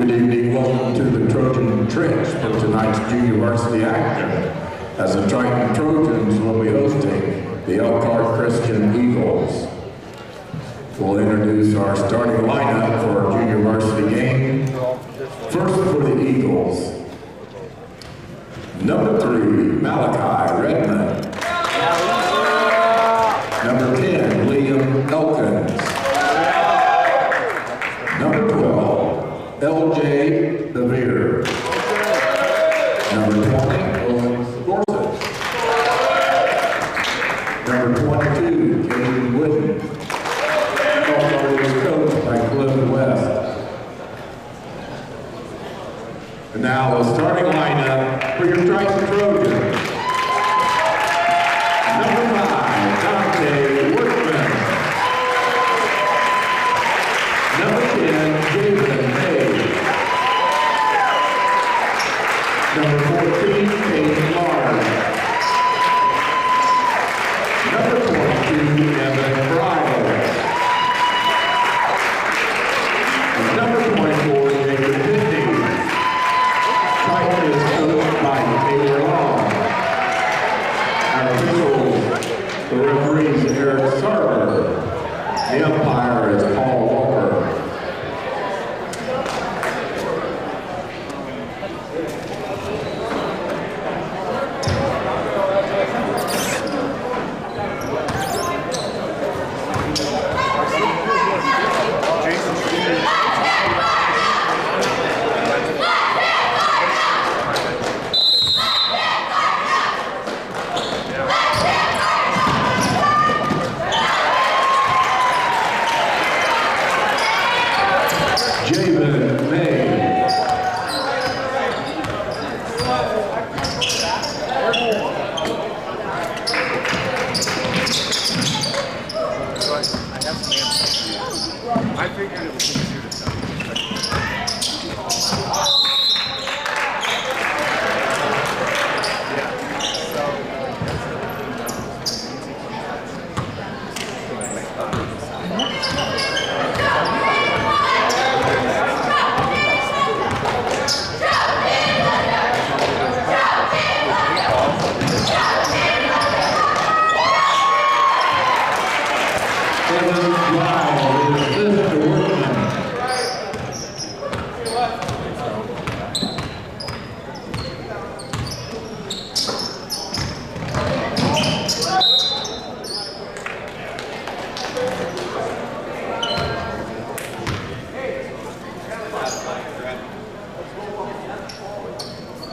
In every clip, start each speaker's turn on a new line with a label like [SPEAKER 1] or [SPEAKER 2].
[SPEAKER 1] Good evening, welcome to the Trojan Trench for tonight's junior varsity action. As the Triton Trojans will be hosting the Elkhart Christian Eagles. We'll introduce our starting lineup for our junior varsity game. First for the Eagles, number 3, Malachi Redmond. Number 10, Liam Elkins. Number 12, LJ Devere. Number 20, Owen Gorsuch. Number 22, Kaden Wooden. Elkhart is coached by Cliff West. And now the starting lineup for your Triton Trojans. Number 5, Dante Workman. Number 10, Jason Hay. Number 14, Kaden Large. Number 22, Evan Bryles. And number 24, Jacob Pitney. Triton is coached by Taylor Long. Our officials, the referees, Eric Sarver. The umpire is Paul Walker.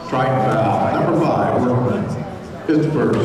[SPEAKER 1] Triton foul, number 5, Workman, is first.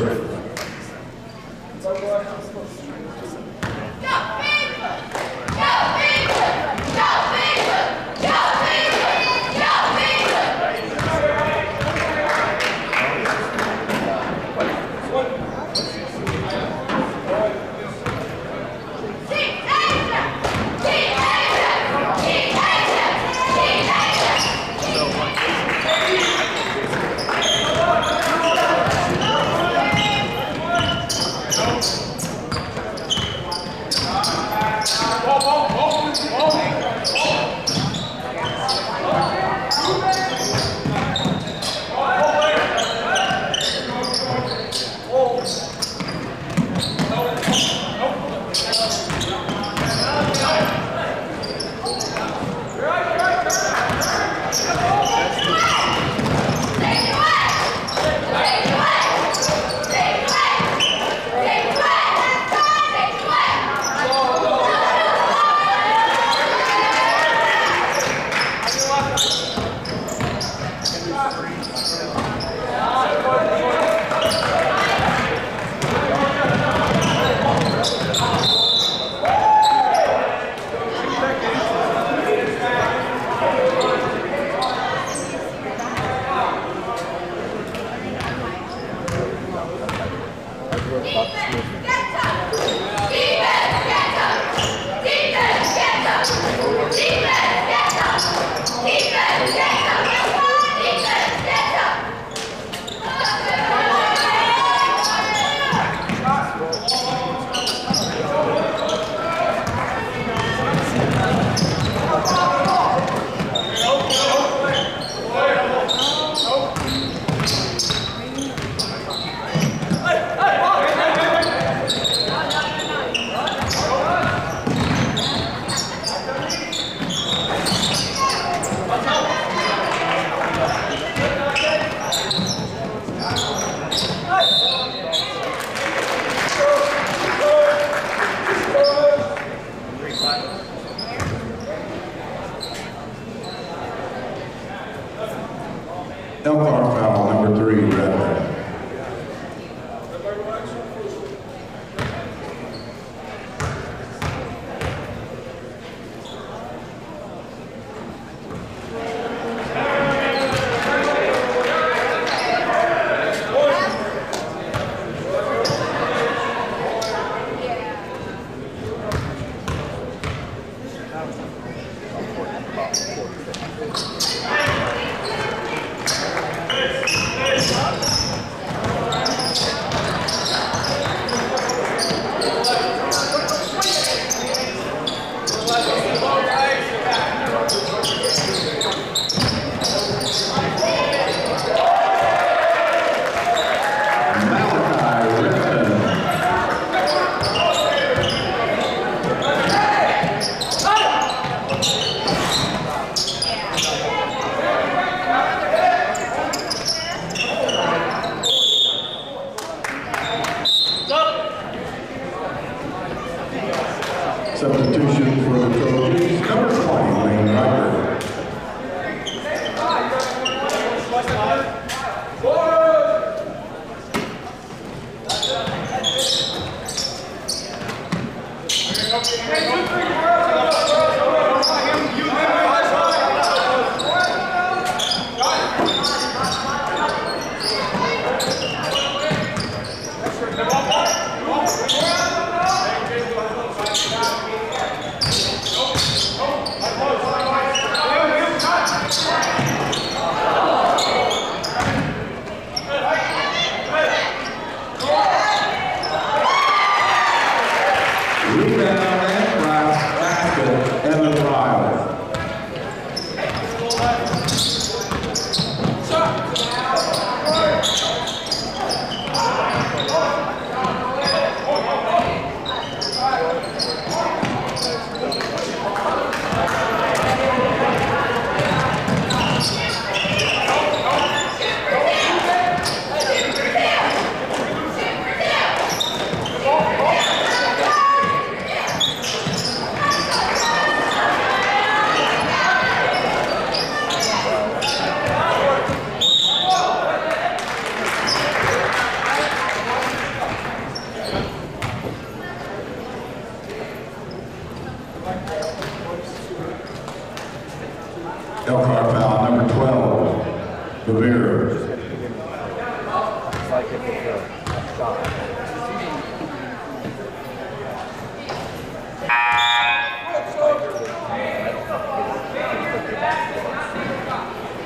[SPEAKER 1] Substitution for the Trojans, number 20, Lane Ryder. Elkhart foul number 12, Lemler.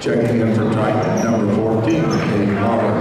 [SPEAKER 1] Checking in for Triton, number 14, Kaden Margo.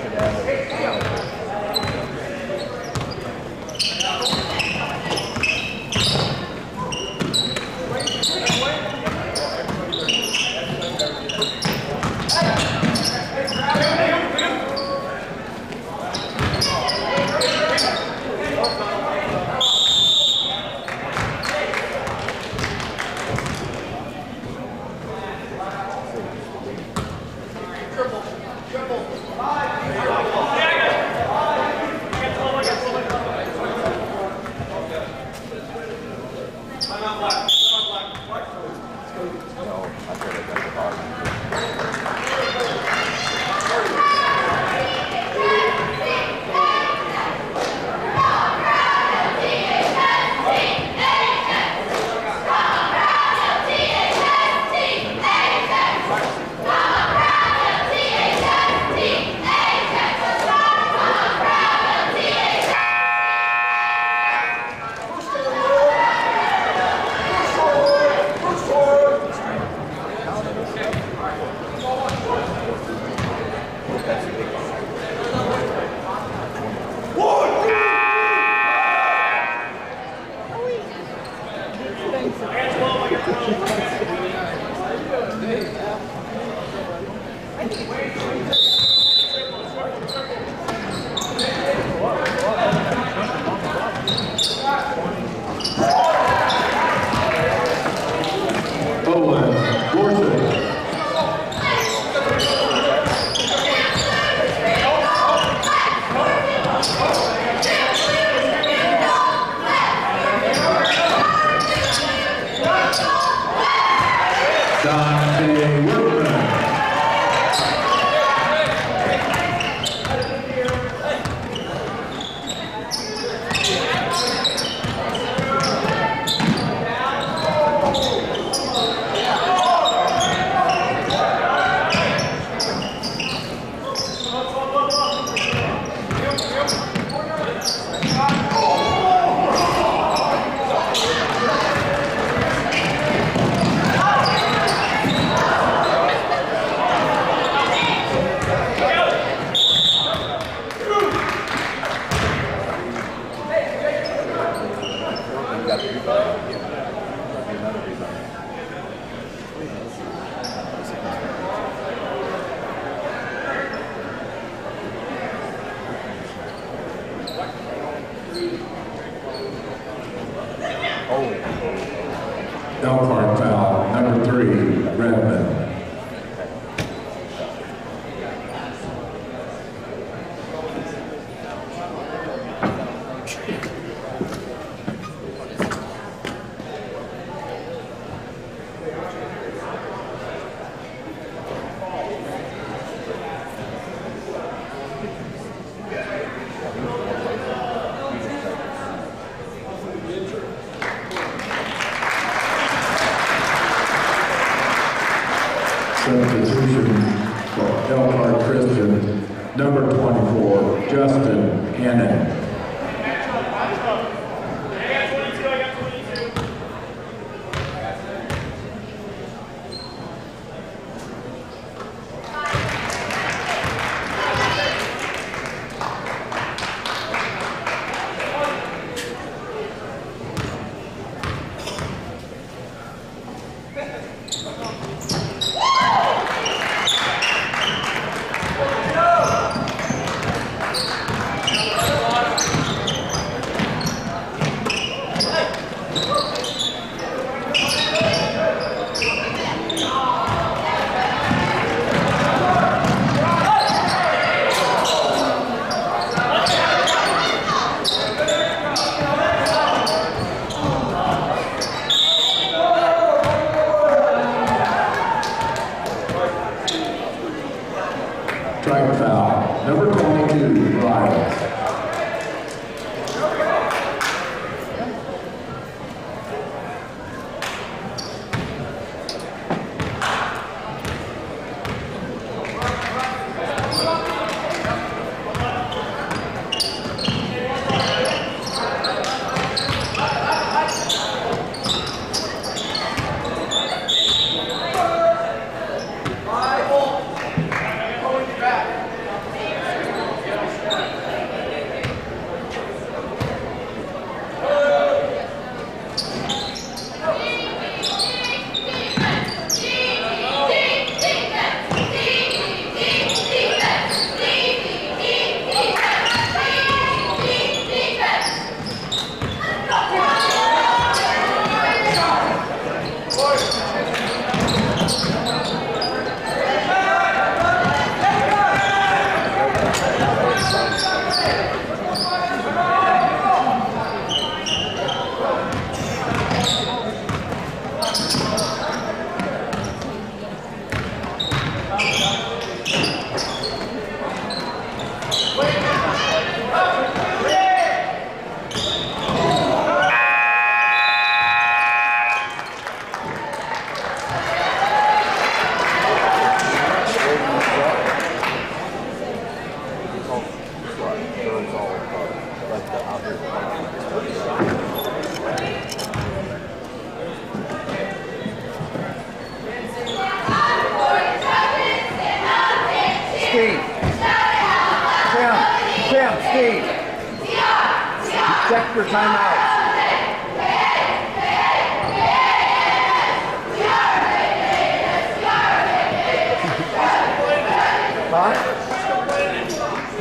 [SPEAKER 2] Should have
[SPEAKER 1] Elkhart foul, number 3, Redmond. Substitution for Elkhart Christian, number 24, Justin Hannon. Triton foul, number 22, Orion.
[SPEAKER 2] Steve. Check for timeout. Huh?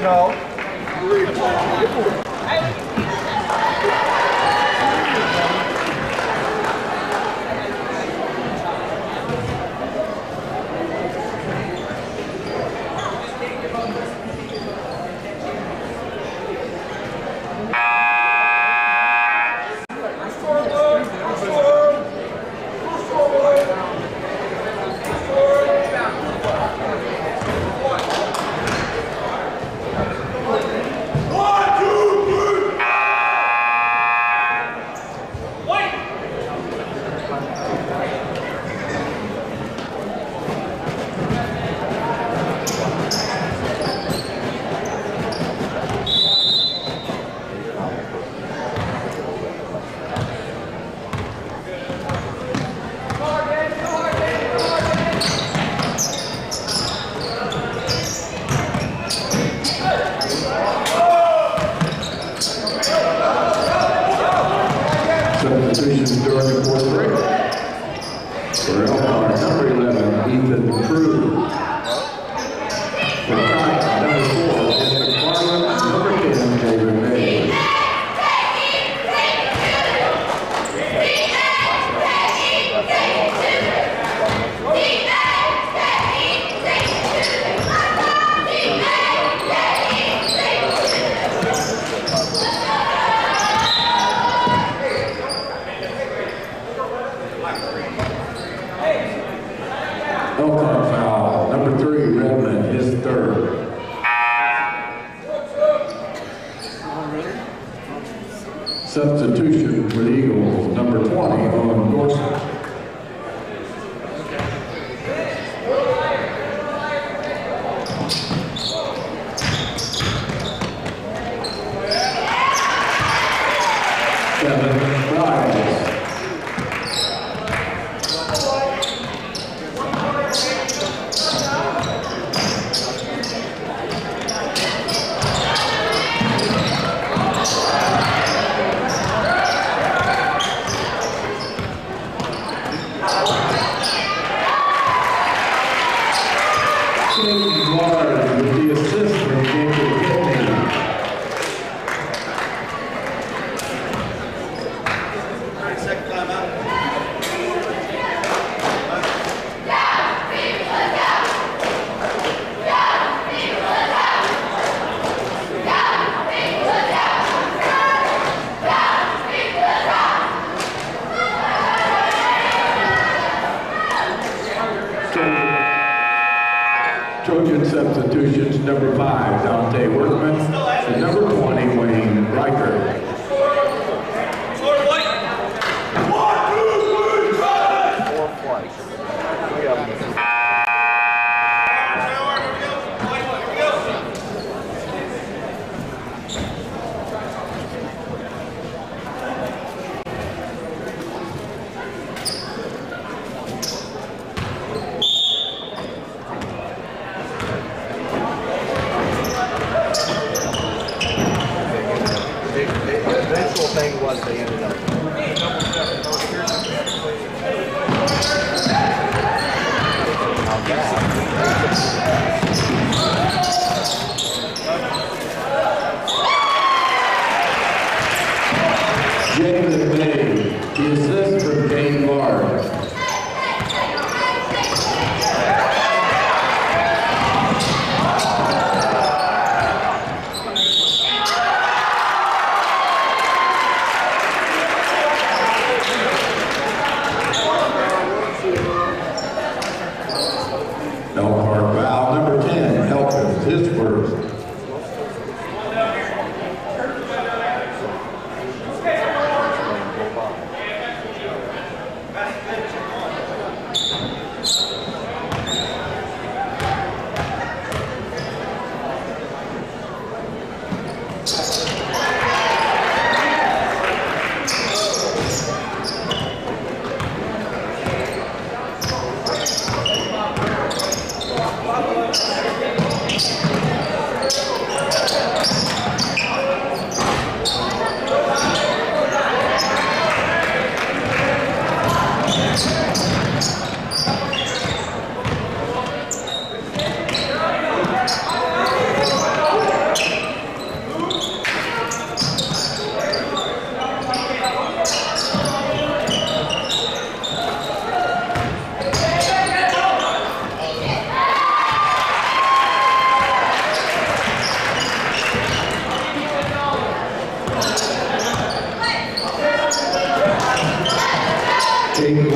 [SPEAKER 2] No.
[SPEAKER 1] Substitutions during the fourth break. For Elkhart, number 11, Ethan Crew. For Triton, number 4, Nick McFarland. Number 10, David May. Elkhart foul, number 3, Redmond, his third. Substitution for the Eagles, number 20, Owen Gorsuch. Kevin Riles. With the assist from Jacob Whitney.
[SPEAKER 3] Second time out.
[SPEAKER 1] Trojan substitutions, number 5, Dante Workman, and number 20, Wayne Riker.
[SPEAKER 2] Thing was they ended up.
[SPEAKER 1] Jacob May, the assist from Dane Lard. Elkhart foul, number 10, Elkins, his first. Kaden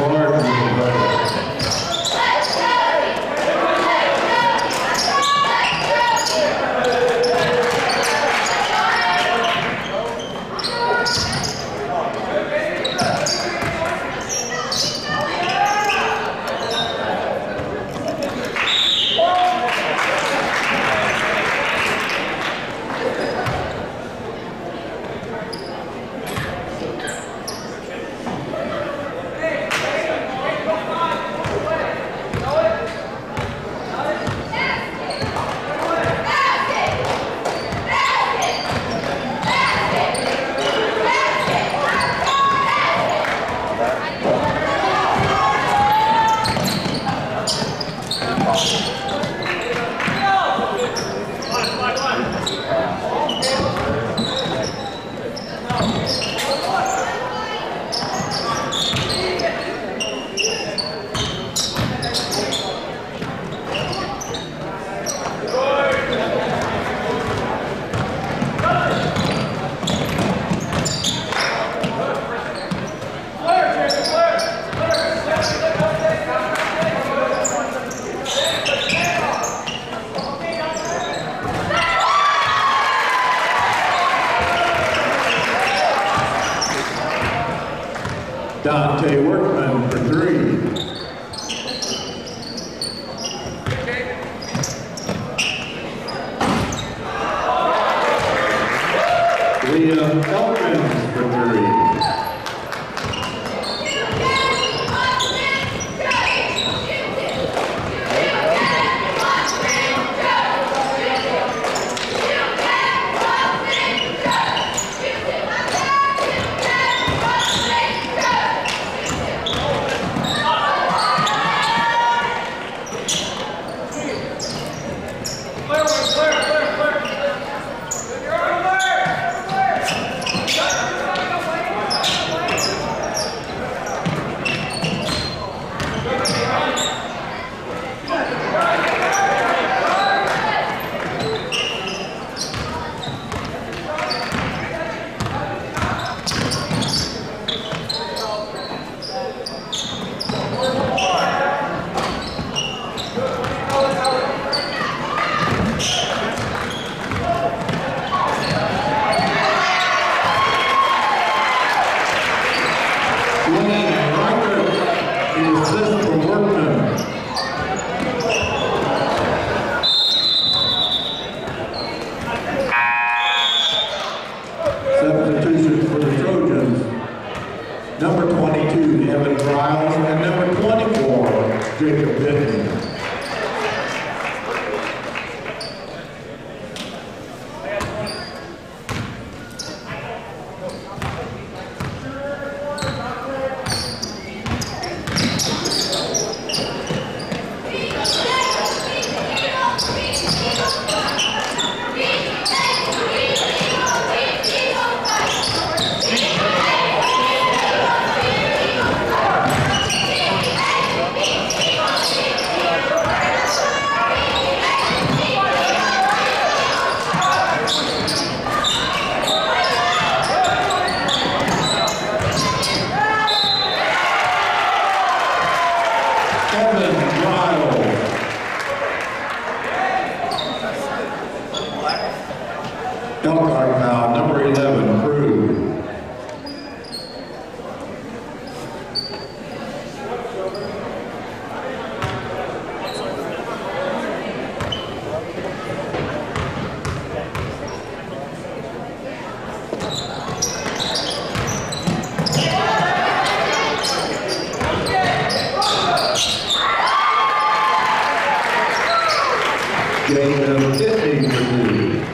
[SPEAKER 1] Dante Workman for 3. Liam Elkhart for 3. Elkhart foul, number 11, Crew. Kaden 15 for 2.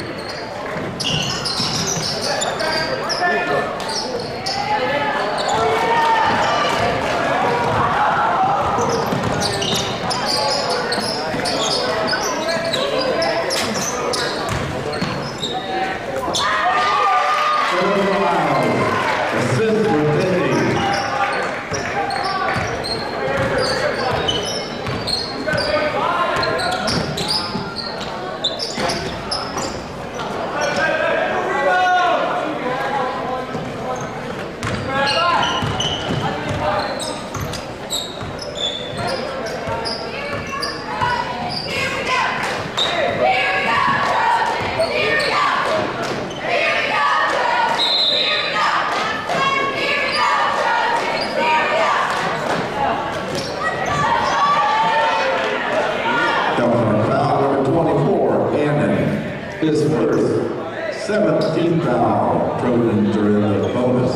[SPEAKER 1] His first 17th foul. Trojans are in the bonus.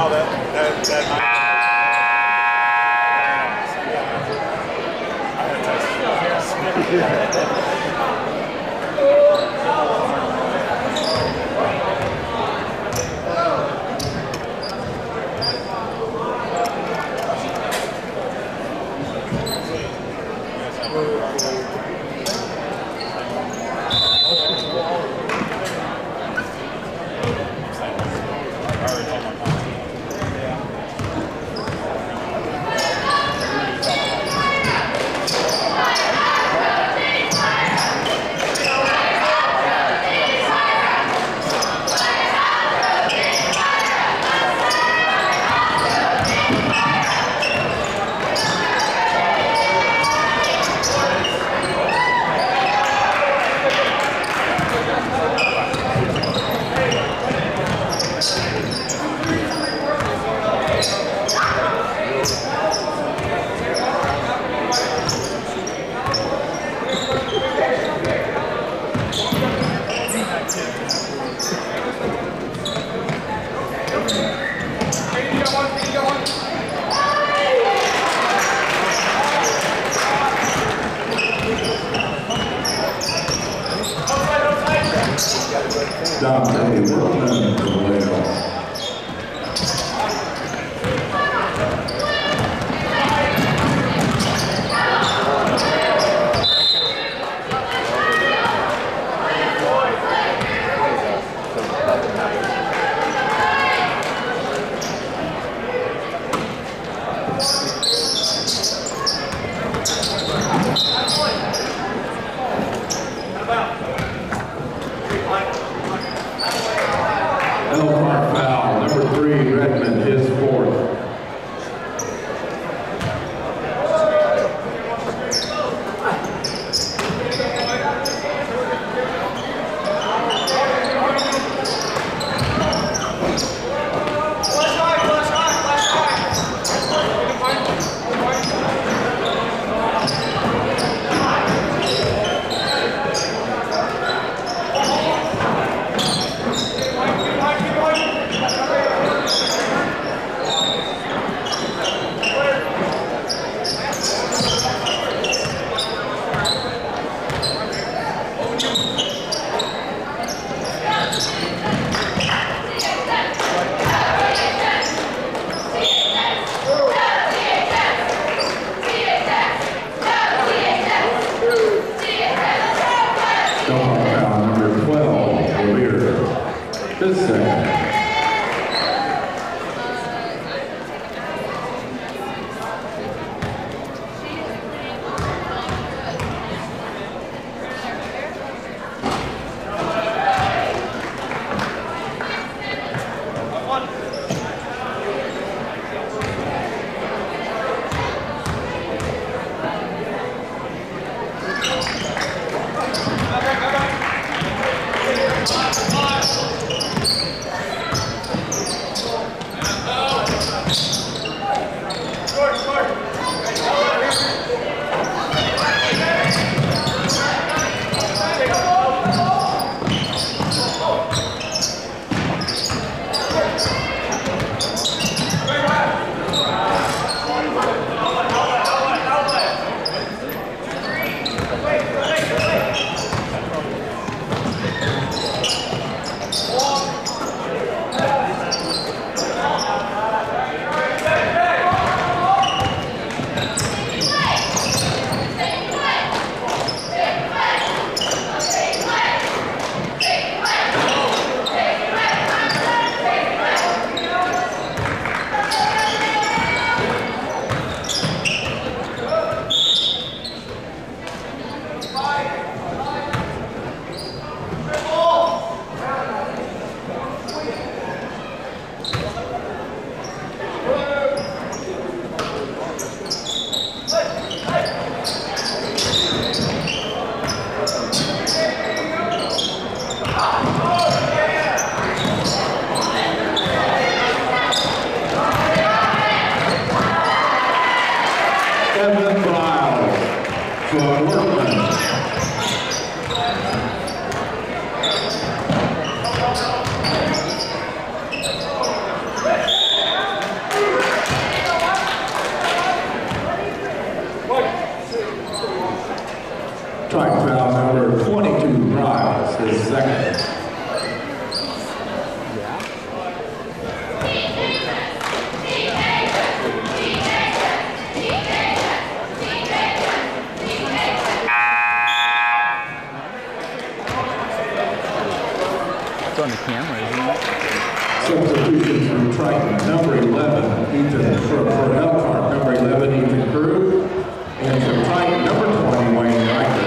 [SPEAKER 4] No, that
[SPEAKER 1] Elkhart foul, number 3, Redmond, his 4th. Substitution from Triton, number 11, Ethan, for Elkhart, number 11, Ethan Crew, and from Triton, number 20, Wayne Riker.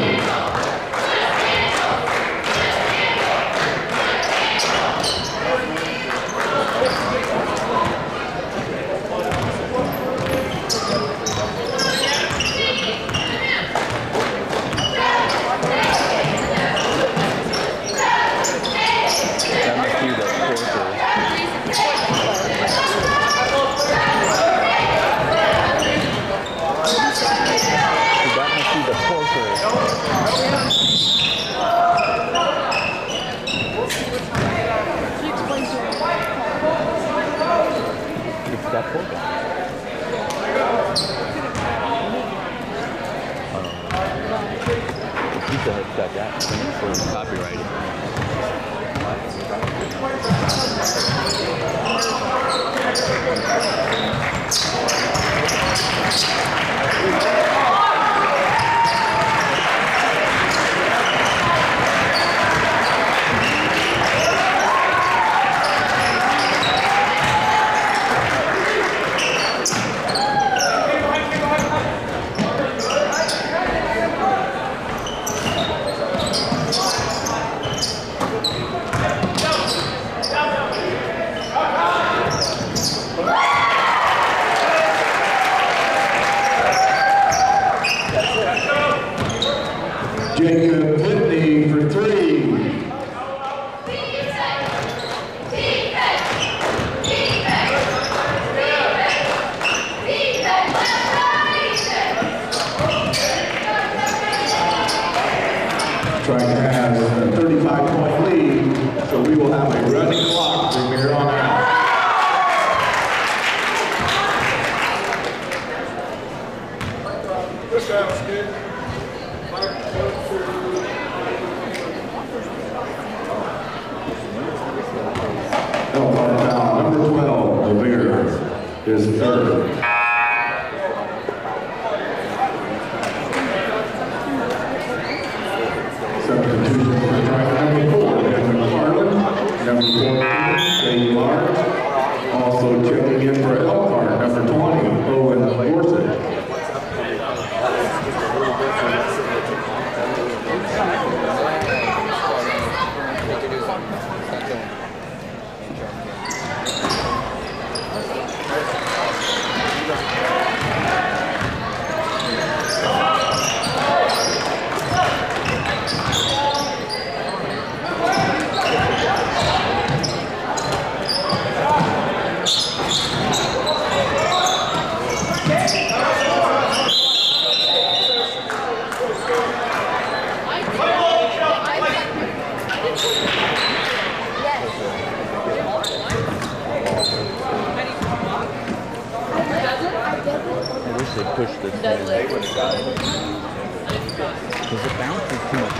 [SPEAKER 4] Got that for copyrighted. Jacob Whitney for 3. Triton has a 35-point lead, so we will have a running clock from here on out.
[SPEAKER 3] This sounds good.
[SPEAKER 1] Elkhart foul number 12, Lemler, is third. Substitution for Triton number 4, Kevin McFarland, number 14, Kaden Large. Also checking in for Elkhart, number 20, Owen Varsity.
[SPEAKER 4] They pushed this. They would have got it. Because the bounce is too much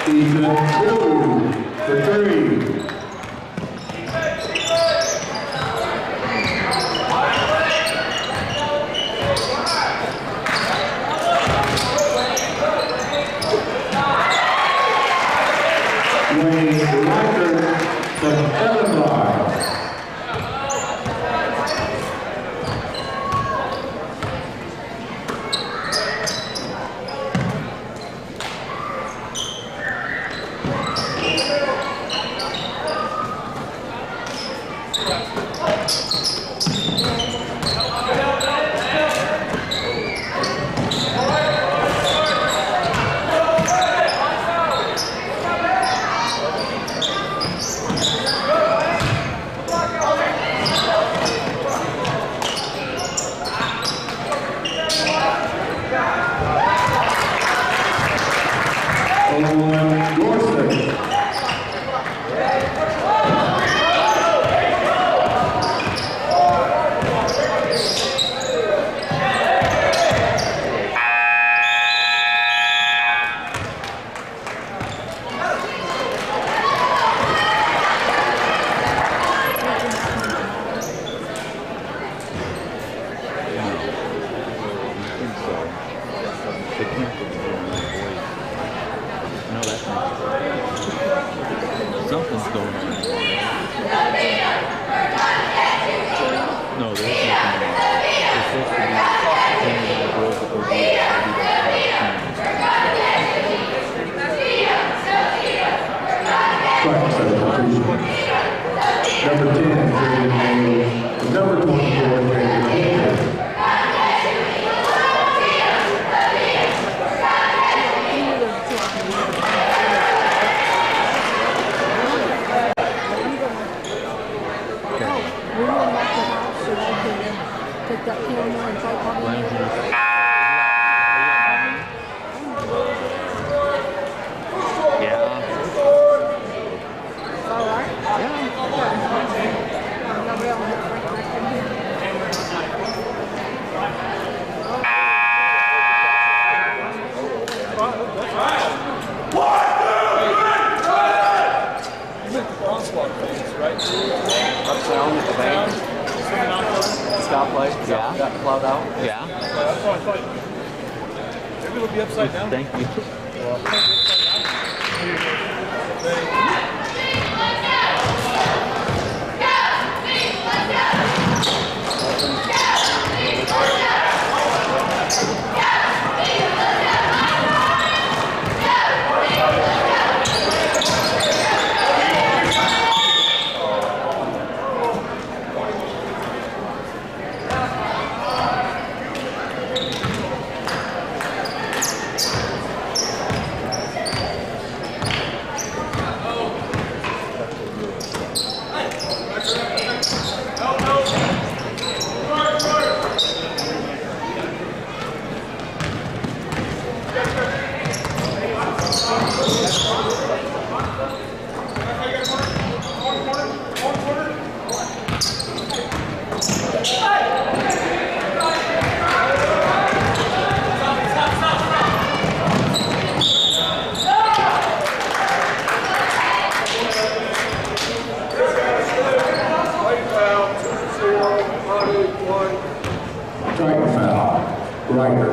[SPEAKER 1] Ethan Crew for 3.
[SPEAKER 5] know that's not. Something's going on. No, there's nothing wrong. It's supposed to be 10 girls that go do
[SPEAKER 1] Number 10, Kaden Males. Number 24, Trent.
[SPEAKER 6] Take that camera and tripod.
[SPEAKER 2] Upsound at the bank. Stoplight. Yeah. Got plowed out.
[SPEAKER 5] Yeah.
[SPEAKER 3] Maybe it'll be upside down.
[SPEAKER 5] Thank you.
[SPEAKER 1] Triton foul. Riker.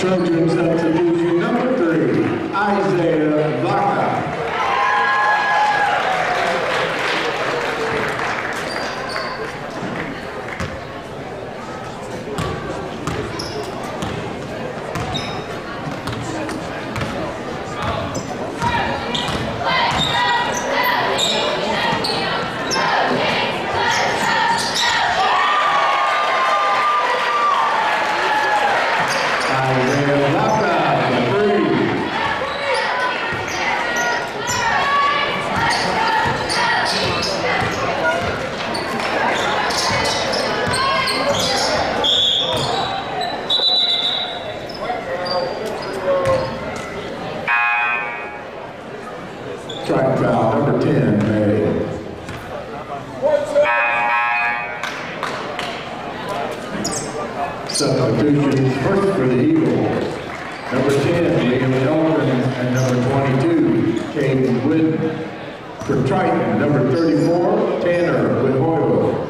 [SPEAKER 1] Trojans substitution number 3, Isaiah Vaca. Triton foul number 10 made. Substitutions first for the Eagles. Number 10, Liam Elkhart, and number 22, Kaden Whitten. For Triton, number 34, Tanner with Hoyle.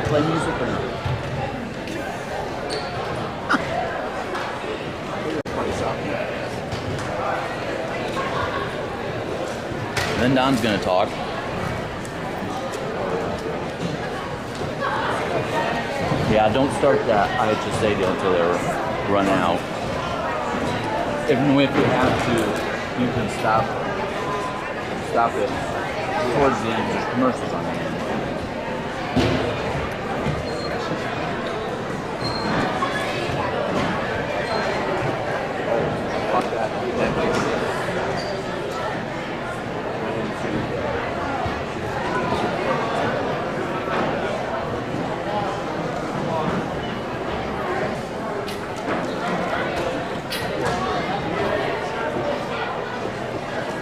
[SPEAKER 5] play music or not? Then Don's gonna talk. Yeah, don't start that IHSA deal until they're run out. Even if you have to, you can stop it towards the end. There's commercials on the end.
[SPEAKER 2] Fuck that.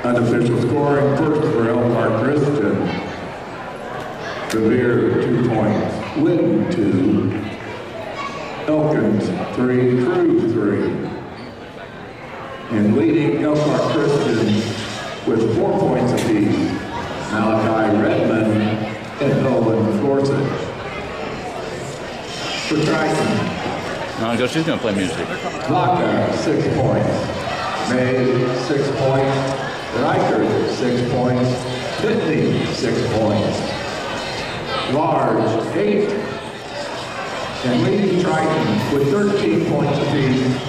[SPEAKER 1] Unofficial scoring, first for Elkhart Christian. Revere, 2 points. Witten, 2. Elkins, 3. Crew, 3. And leading Elkhart Christian with 4 points apiece, Malachi Redmond and Nolan Gorsuch. For Triton,
[SPEAKER 5] No, she's gonna play music.
[SPEAKER 1] Vaca, 6 points. May, 6 points. Reichert, 6 points. Pitney, 6 points. Large, 8. And leading Triton with 13 points apiece,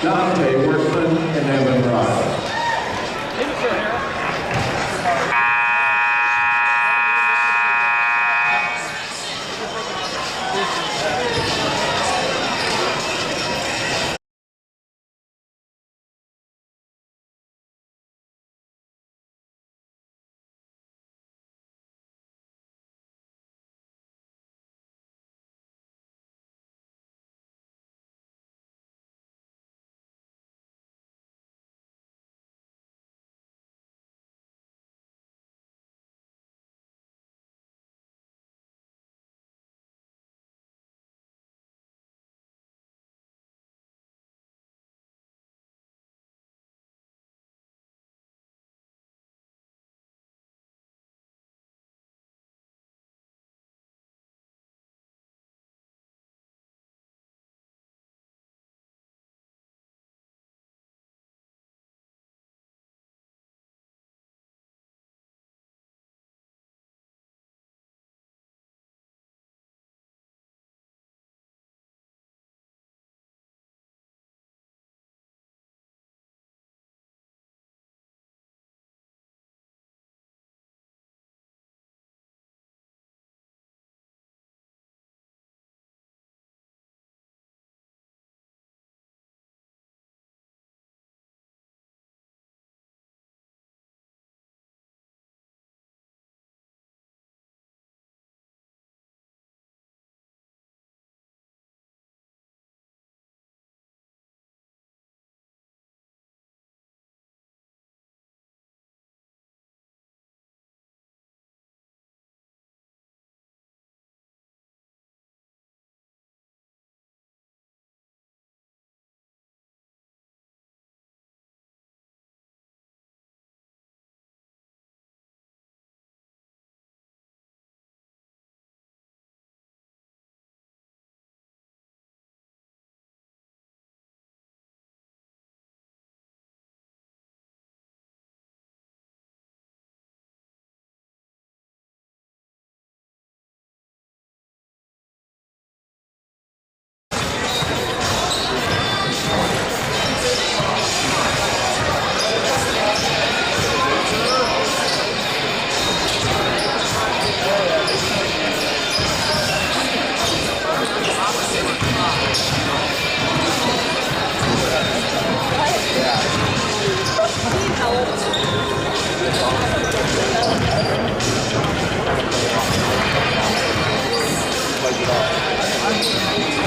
[SPEAKER 1] Dante Workman and Evan Rye.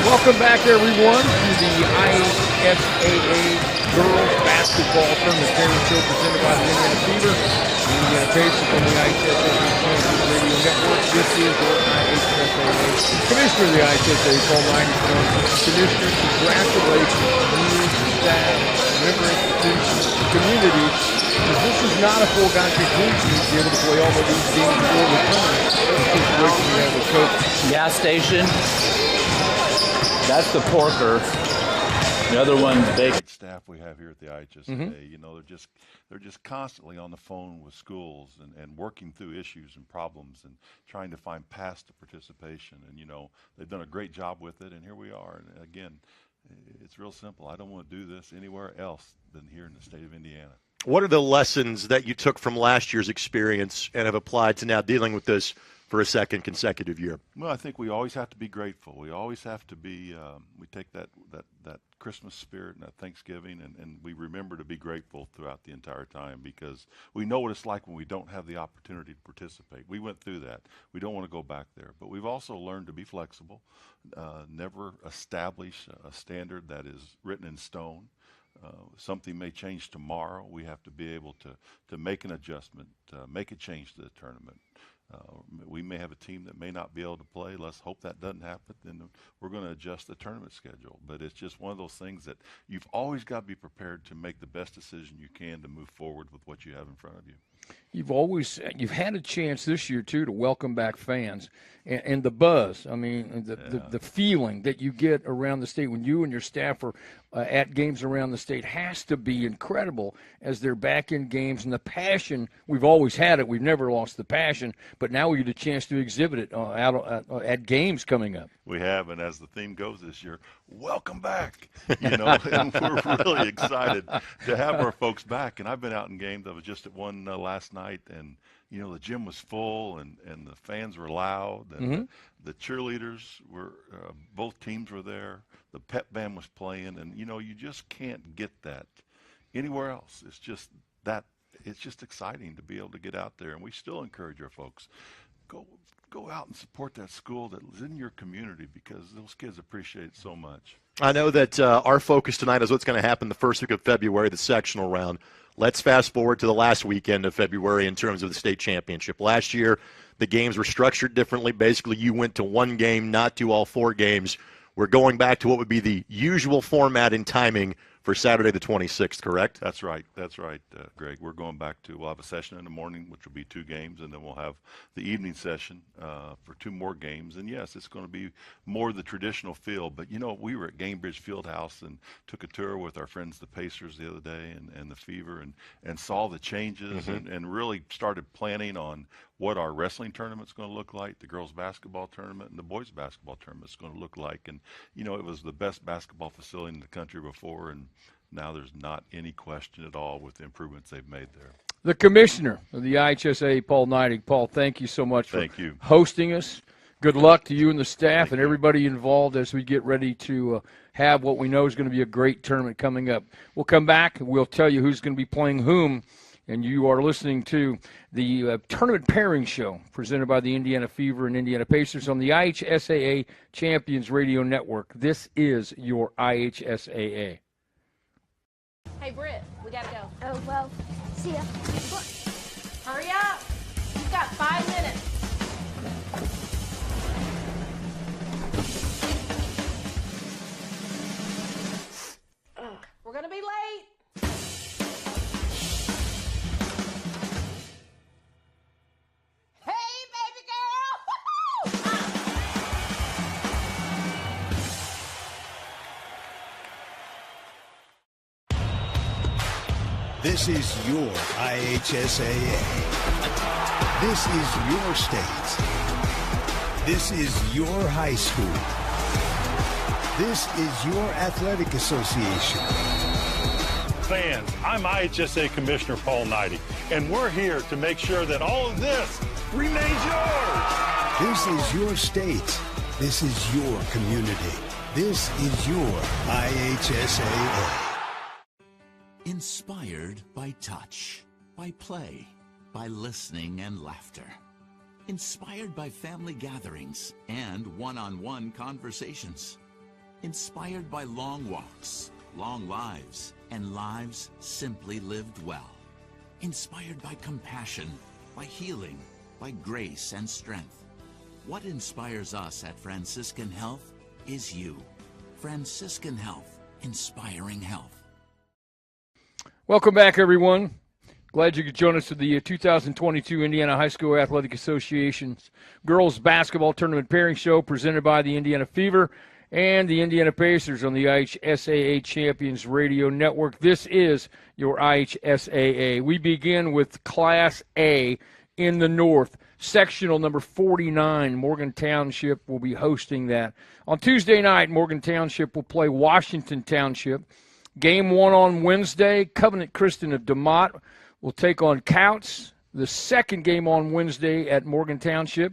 [SPEAKER 7] Welcome back, everyone, to the IHSAA Girls Basketball Tournament Parents Show presented by the Indiana Fever. Indiana Pacers from the IHSAA Champions Radio Network. This is your IHSAA Commissioner of the IHSAA, Paul Lang. Commissioner, congratulations. staff, member institutions, community, because this is not a foregone conclusion to be able to play all of these games for the tournament. That's the situation we have with coaches.
[SPEAKER 5] Gas station. That's the porker. The other one's bacon.
[SPEAKER 8] Staff we have here at the IHSA, you know, they're just constantly on the phone with schools and working through issues and problems and trying to find paths to participation. And, you know, they've done a great job with it, and here we are. And again, it's real simple. I don't want to do this anywhere else than here in the state of Indiana.
[SPEAKER 9] What are the lessons that you took from last year's experience and have applied to now dealing with this for a second consecutive year?
[SPEAKER 8] Well, I think we always have to be grateful. We always have to be, we take that Christmas spirit and that Thanksgiving, and we remember to be grateful throughout the entire time, because we know what it's like when we don't have the opportunity to participate. We went through that. We don't want to go back there. But we've also learned to be flexible, never establish a standard that is written in stone. Something may change tomorrow. We have to be able to make an adjustment, make a change to the tournament. We may have a team that may not be able to play. Let's hope that doesn't happen. Then we're going to adjust the tournament schedule. But it's just one of those things that you've always got to be prepared to make the best decision you can to move forward with what you have in front of you.
[SPEAKER 7] You've had a chance this year too to welcome back fans, and the buzz. I mean, the feeling that you get around the state when you and your staff are at games around the state has to be incredible as they're back in games, and the passion. We've always had it. We've never lost the passion, but now we get a chance to exhibit it at games coming up.
[SPEAKER 8] We have, and as the theme goes this year, welcome back. You know, and we're really excited to have our folks back. And I've been out in games. I was just at one last night, and you know, the gym was full, and the fans were loud, and the cheerleaders were, both teams were there. The pep band was playing, and you know, you just can't get that anywhere else. It's just exciting to be able to get out there, and we still encourage our folks, go out and support that school that is in your community, because those kids appreciate it so much.
[SPEAKER 9] I know that our focus tonight is what's going to happen the first week of February, the sectional round. Let's fast forward to the last weekend of February in terms of the state championship. Last year, the games were structured differently. Basically, you went to one game, not to all four games. We're going back to what would be the usual format and timing for Saturday the 26th, correct?
[SPEAKER 8] That's right, Greg. We're going back to, we'll have a session in the morning, which will be 2 games, and then we'll have the evening session for 2 more games. And yes, it's going to be more the traditional feel. But, you know, we were at Gamebridge Fieldhouse and took a tour with our friends, the Pacers, the other day, and the Fever, and saw the changes and really started planning on what our wrestling tournament's going to look like, the girls' basketball tournament, and the boys' basketball tournament's going to look like. And, you know, it was the best basketball facility in the country before, and now there's not any question at all with the improvements they've made there.
[SPEAKER 7] The commissioner of the IHSA, Paul Neidig. Paul, thank you so much for hosting us. Good luck to you and the staff and everybody involved as we get ready to have what we know is going to be a great tournament coming up. We'll come back and we'll tell you who's going to be playing whom. And you are listening to the Tournament Pairing Show presented by the Indiana Fever and Indiana Pacers on the IHSAA Champions Radio Network. This is your IHSAA.
[SPEAKER 10] Hey, Britt, we got to go.
[SPEAKER 6] Oh, well, see ya.
[SPEAKER 10] Hurry up. You've got 5 minutes. We're going to be late. Hey, baby girl!
[SPEAKER 11] This is your IHSAA. This is your state. This is your high school. This is your athletic association.
[SPEAKER 12] Fans, I'm IHSA Commissioner Paul Neidig, and we're here to make sure that all of this remains yours.
[SPEAKER 11] This is your state. This is your community. This is your IHSAA.
[SPEAKER 13] Inspired by touch, by play, by listening and laughter. Inspired by family gatherings and one-on-one conversations. Inspired by long walks, long lives, and lives simply lived well. Inspired by compassion, by healing, by grace and strength. What inspires us at Franciscan Health is you. Franciscan Health, inspiring health.
[SPEAKER 14] Welcome back, everyone. Glad you could join us for the 2022 Indiana High School Athletic Association's Girls Basketball Tournament Pairing Show presented by the Indiana Fever and the Indiana Pacers on the IHSAA Champions Radio Network. This is your IHSAA. We begin with Class A in the North. Sectional number 49, Morgan Township will be hosting that. On Tuesday night, Morgan Township will play Washington Township. Game 1 on Wednesday, Covenant Christian of DeMott will take on Couts. The second game on Wednesday at Morgan Township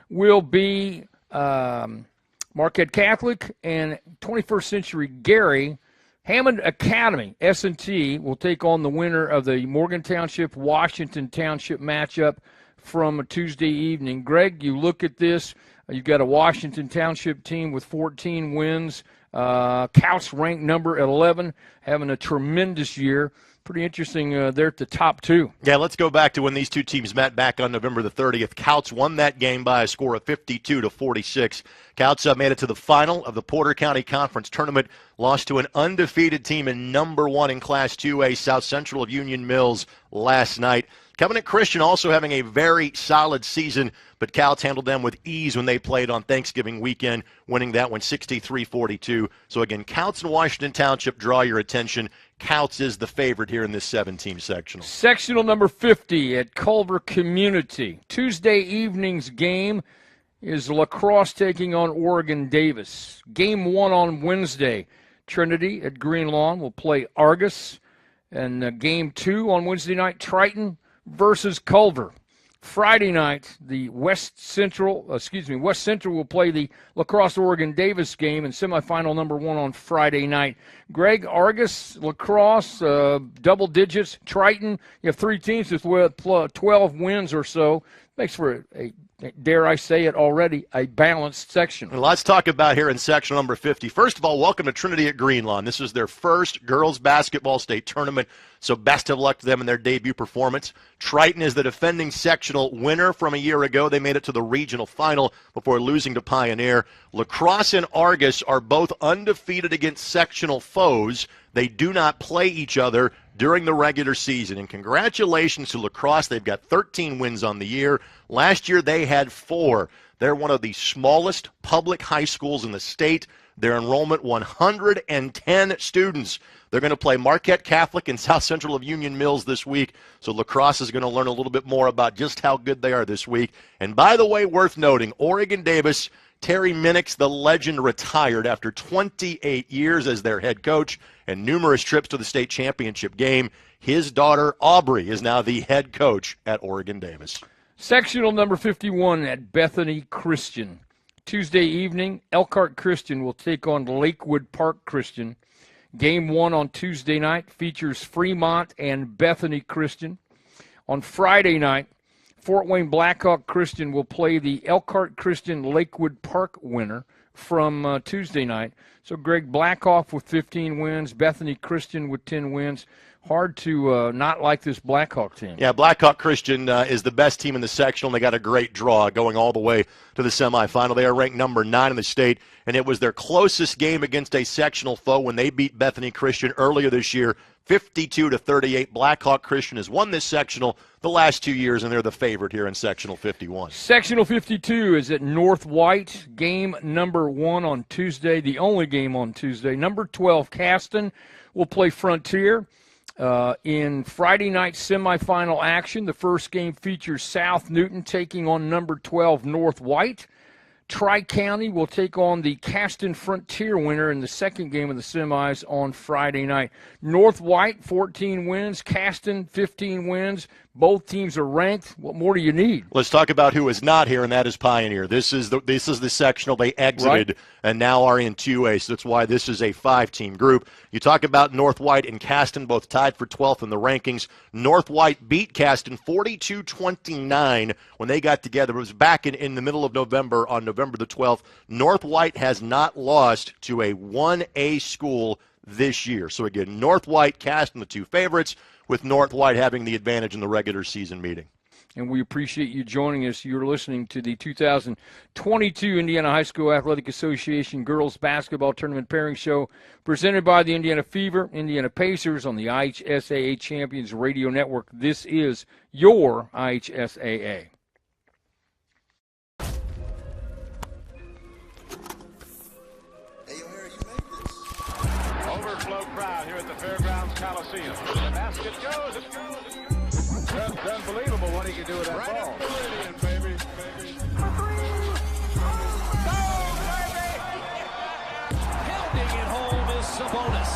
[SPEAKER 14] will be Marquette Catholic and 21st Century Gary. Hammond Academy, S&T, will take on the winner of the Morgan Township-Washington Township matchup from Tuesday evening. Greg, you look at this. You've got a Washington Township team with 14 wins. Couts ranked number 11, having a tremendous year. Pretty interesting there at the top two.
[SPEAKER 9] Yeah, let's go back to when these two teams met back on November the 30th. Couts won that game by a score of 52-46. Couts made it to the final of the Porter County Conference Tournament, lost to an undefeated team in number 1 in Class 2A, South Central of Union Mills, last night. Covenant Christian also having a very solid season, but Couts handled them with ease when they played on Thanksgiving weekend, winning that one 63-42. So again, Couts and Washington Township draw your attention. Couts is the favorite here in this 7-team sectional.
[SPEAKER 14] Sectional number 50 at Culver Community. Tuesday evening's game is La Crosse taking on Oregon Davis. Game 1 on Wednesday. Trinity at Green Lawn will play Argus. And game 2 on Wednesday night, Triton versus Culver. Friday night, the West Central will play the La Crosse Oregon Davis game in semifinal number 1 on Friday night. Greg, Argus, La Crosse, double digits. Triton, you have 3 teams with 12 wins or so. Makes for a dare I say it already, a balanced section.
[SPEAKER 9] And lots to talk about here in section number 50. First of all, welcome to Trinity at Green Lawn. This is their first girls basketball state tournament, so best of luck to them in their debut performance. Triton is the defending sectional winner from a year ago. They made it to the regional final before losing to Pioneer. La Crosse and Argus are both undefeated against sectional foes. They do not play each other during the regular season. And congratulations to La Crosse. They've got 13 wins on the year. Last year they had 4. They're one of the smallest public high schools in the state. Their enrollment, 110 students. They're going to play Marquette Catholic and South Central of Union Mills this week. So La Crosse is going to learn a little bit more about just how good they are this week. And by the way, worth noting, Oregon Davis, Terry Minix, the legend, retired after 28 years as their head coach and numerous trips to the state championship game. His daughter, Aubrey, is now the head coach at Oregon Davis.
[SPEAKER 14] Sectional number 51 at Bethany Christian. Tuesday evening, Elkhart Christian will take on Lakewood Park Christian. Game 1 on Tuesday night features Fremont and Bethany Christian. On Friday night, Fort Wayne Blackhawk Christian will play the Elkhart Christian Lakewood Park winner from Tuesday night. So Greg, Blackhawk with 15 wins, Bethany Christian with 10 wins. Hard to not like this Blackhawk team.
[SPEAKER 9] Yeah, Blackhawk Christian is the best team in the sectional, and they got a great draw going all the way to the semifinal. They are ranked number 9 in the state, and it was their closest game against a sectional foe when they beat Bethany Christian earlier this year, 52-38. Blackhawk Christian has won this sectional the last 2 years, and they're the favorite here in sectional 51.
[SPEAKER 14] Sectional 52 is at North White. Game number 1 on Tuesday, the only game on Tuesday. Number 12, Caston, will play Frontier. In Friday night semifinal action, the first game features South Newton taking on number 12 North White. Tri-County will take on the Caston Frontier winner in the second game of the semis on Friday night. North White, 14 wins. Caston, 15 wins. Both teams are ranked. What more do you need?
[SPEAKER 9] Let's talk about who is not here, and that is Pioneer. This is the sectional they exited
[SPEAKER 14] right,
[SPEAKER 9] and now are in 2A, so that's why this is a 5-team group. You talk about North White and Caston, both tied for 12th in the rankings. North White beat Caston 42-29 when they got together. It was back in the middle of November, on November the 12th. North White has not lost to a 1A school this year. So again, North White, Caston, the two favorites, with North White having the advantage in the regular season meeting.
[SPEAKER 14] and we appreciate you joining us. You're listening to the 2022 Indiana High School Athletic Association Girls Basketball Tournament Pairing Show, presented by the Indiana Fever, Indiana Pacers on the IHSAA Champions Radio Network. This is your IHSAA.
[SPEAKER 15] Overflow crowd here at the Fairgrounds Coliseum. The basket goes, it goes, it goes. It's unbelievable what he can do with that ball. Right up the Meridian, baby.
[SPEAKER 16] Pounding it home is Sabonis.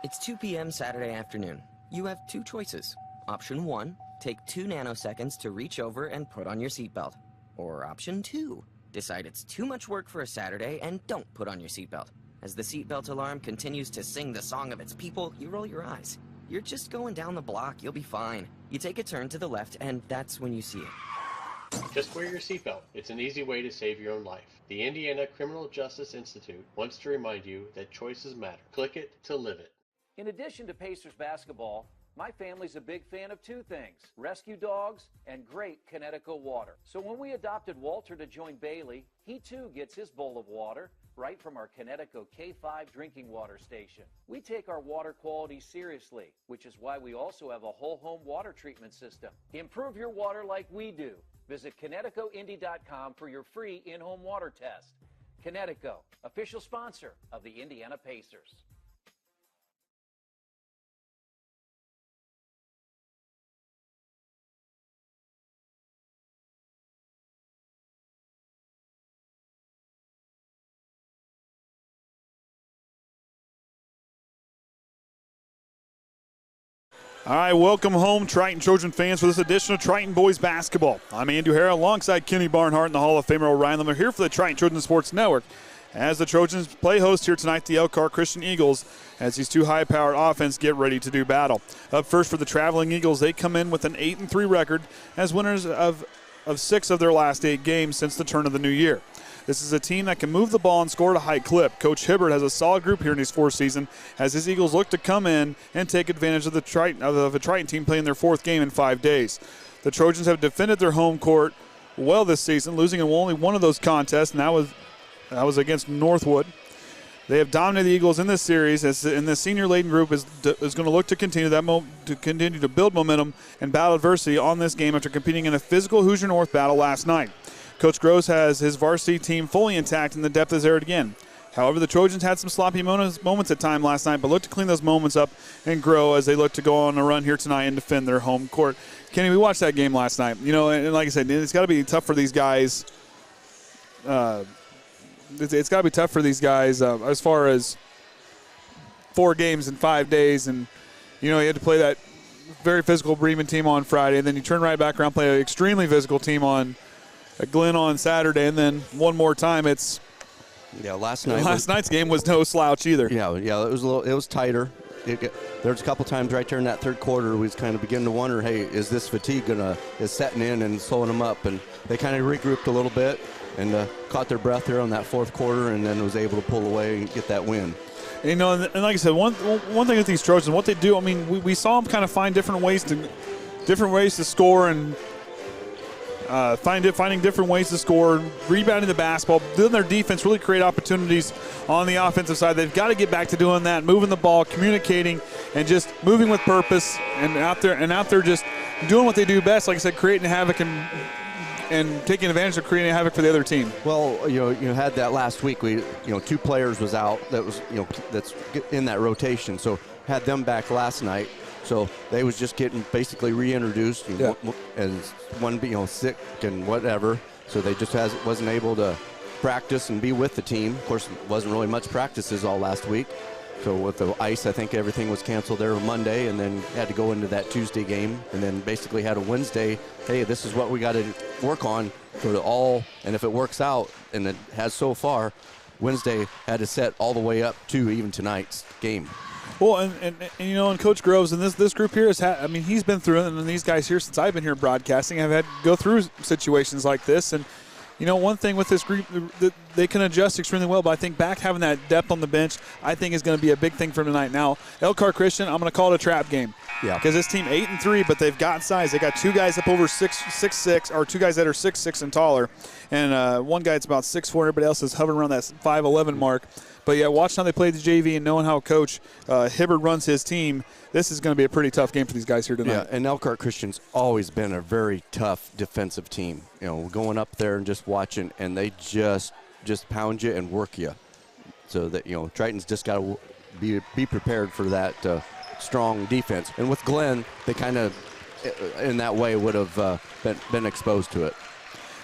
[SPEAKER 17] It's 2 p.m. Saturday afternoon. You have two choices. Option 1, take 2 nanoseconds to reach over and put on your seatbelt. Or option 2, decide it's too much work for a Saturday and don't put on your seatbelt. As the seatbelt alarm continues to sing the song of its people, you roll your eyes. You're just going down the block, you'll be fine. You take a turn to the left and that's when you see it.
[SPEAKER 18] Just wear your seatbelt. It's an easy way to save your own life. The Indiana Criminal Justice Institute wants to remind you that choices matter. Click it to live it.
[SPEAKER 19] In addition to Pacers basketball, my family's a big fan of 2 things: rescue dogs and great Connecticut water. So when we adopted Walter to join Bailey, he too gets his bowl of water right from our Connecticut K5 drinking water station. We take our water quality seriously, which is why we also have a whole home water treatment system. Improve your water like we do. Visit ConnecticutIndy.com for your free in-home water test. Connecticut, official sponsor of the Indiana Pacers.
[SPEAKER 20] All right, welcome home, Triton Trojan fans, for this edition of Triton Boys Basketball. I'm Andy O'Hara alongside Kenny Barnhart and the Hall of Famer Orion Lemler here for the Triton Trojan Sports Network. As the Trojans play host here tonight, the Elkhart Christian Eagles, as these two high-powered offense get ready to do battle. Up first for the traveling Eagles, they come in with an 8-3 record as winners of 6 of their last 8 games since the turn of the new year. This is a team that can move the ball and score at a high clip. Coach Hibbert has a solid group here in his 4th season as his Eagles look to come in and take advantage of a Triton team playing their 4th game in 5 days. The Trojans have defended their home court well this season, losing in only one of those contests, and that was against Northwood. They have dominated the Eagles in this series, and the senior-laden group is going to look to continue to build momentum and battle adversity on this game after competing in a physical Hoosier North battle last night. Coach Gross has his varsity team fully intact and the depth is there again. However, the Trojans had some sloppy moments at time last night, but look to clean those moments up and grow as they look to go on a run here tonight and defend their home court. Kenny, we watched that game last night. You know, and like I said, it's got to be tough for these guys. It's got to be tough for these guys as far as 4 games in 5 days. And, you know, you had to play that very physical Bremen team on Friday, and then you turn right back around, play an extremely physical team on Glenn on Saturday, and then one more time it's
[SPEAKER 21] last
[SPEAKER 20] night's game was no slouch either.
[SPEAKER 21] Yeah, it was tighter. There was a couple times right there in that 3rd quarter we was kind of beginning to wonder, hey, is this fatigue is setting in and slowing them up? And they kind of regrouped a little bit and caught their breath there on that 4th quarter, and then was able to pull away and get that win.
[SPEAKER 20] You know, and like I said, one thing with these Trojans, what they do, I mean, we saw them kind of find different ways to score and finding different ways to score, rebounding the basketball, doing their defense, really create opportunities on the offensive side. They've got to get back to doing that, moving the ball, communicating, and just moving with purpose, and out there just doing what they do best. Like I said, creating havoc and taking advantage of creating havoc for the other team.
[SPEAKER 21] Well, you had that last week. 2 players was out. That was that's in that rotation. So had them back last night. So they was just getting basically reintroduced, and one being sick and whatever. So they just wasn't able to practice and be with the team. Of course, it wasn't really much practices all last week. So with the ice, I think everything was canceled there on Monday, and then had to go into that Tuesday game, and then basically had a Wednesday. Hey, this is what we got to work on for the all, and if it works out, and it has so far, Wednesday had to set all the way up to even tonight's game.
[SPEAKER 20] Well, and Coach Groves and this group here he's been through it, and these guys here since I've been here broadcasting have had to go through situations like this, and You know, one thing with this group, they can adjust extremely well, but I think back having that depth on the bench, I think is going to be a big thing for them tonight. Now, Elkhart Christian, I'm going to call it a trap game.
[SPEAKER 21] Yeah.
[SPEAKER 20] Because this team 8-3, but they've got size. They got 2 guys up over 6'6", or 2 guys that are 6'6" and taller, and one guy that's about 6'4". Everybody else is hovering around that 5'11" mark. But yeah, watching how they play the JV and knowing how Coach Hibbard runs his team, this is going to be a pretty tough game for these guys here tonight.
[SPEAKER 21] Yeah, and Elkhart Christian's always been a very tough defensive team. You know, going up there and just watching, and they just pound you and work you. So that, you know, Triton's just got to be prepared for that strong defense. And with Glenn, they kind of, in that way, would have been exposed to it.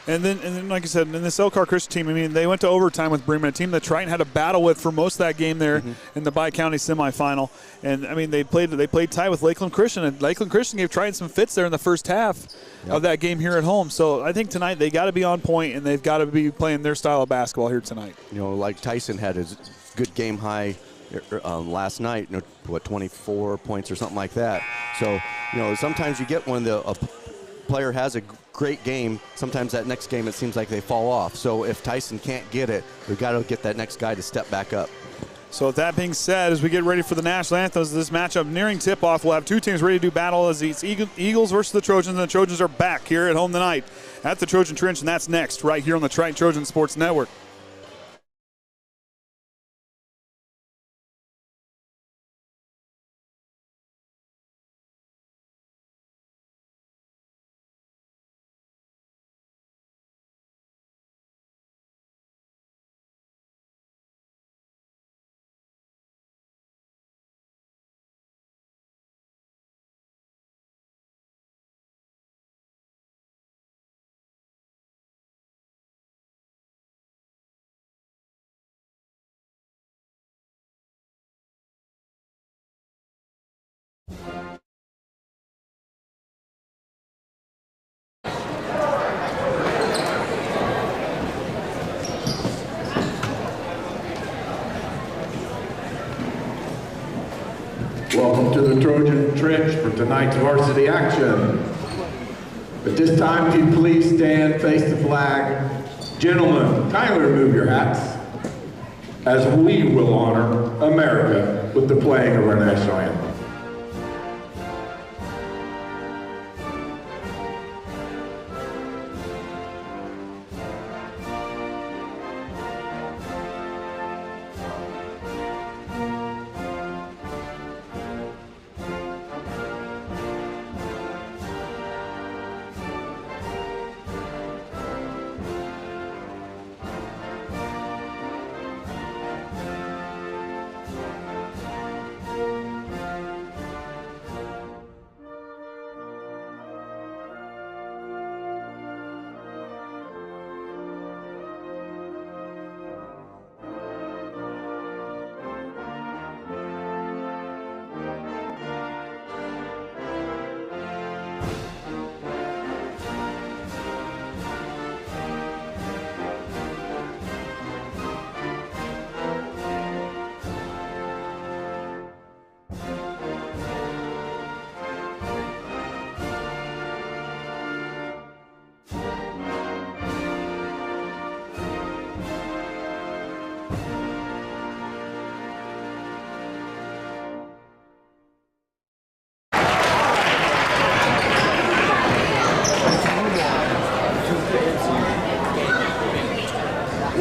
[SPEAKER 20] And then, like I said, in this Elkhart Christian team, I mean, they went to overtime with Bremen, a team that Triton had a battle with for most of that game there in the Bi-County semifinal. And, I mean, they played tight with Lakeland Christian, and Lakeland Christian gave Triton some fits there in the first half of that game here at home. So I think tonight they got to be on point, and they've got to be playing their style of basketball here tonight.
[SPEAKER 21] You know, like Tyson had his good game high last night, 24 points or something like that. So, you know, sometimes you get when a player has a great game, sometimes that next game it seems like they fall off. So if Tyson can't get it, we've got to get that next guy to step back up.
[SPEAKER 20] So with that being said, as we get ready for the national anthems, this matchup nearing tip-off, we'll have 2 teams ready to do battle as it's Eagles versus the Trojans, and the Trojans are back here at home tonight at the Trojan Trench, and that's next right here on the Triton Trojan Sports Network.
[SPEAKER 1] Welcome to the Trojan Trench for tonight's varsity action. At this time, if you please stand, face the flag. Gentlemen, kindly remove your hats as we will honor America with the playing of our national anthem.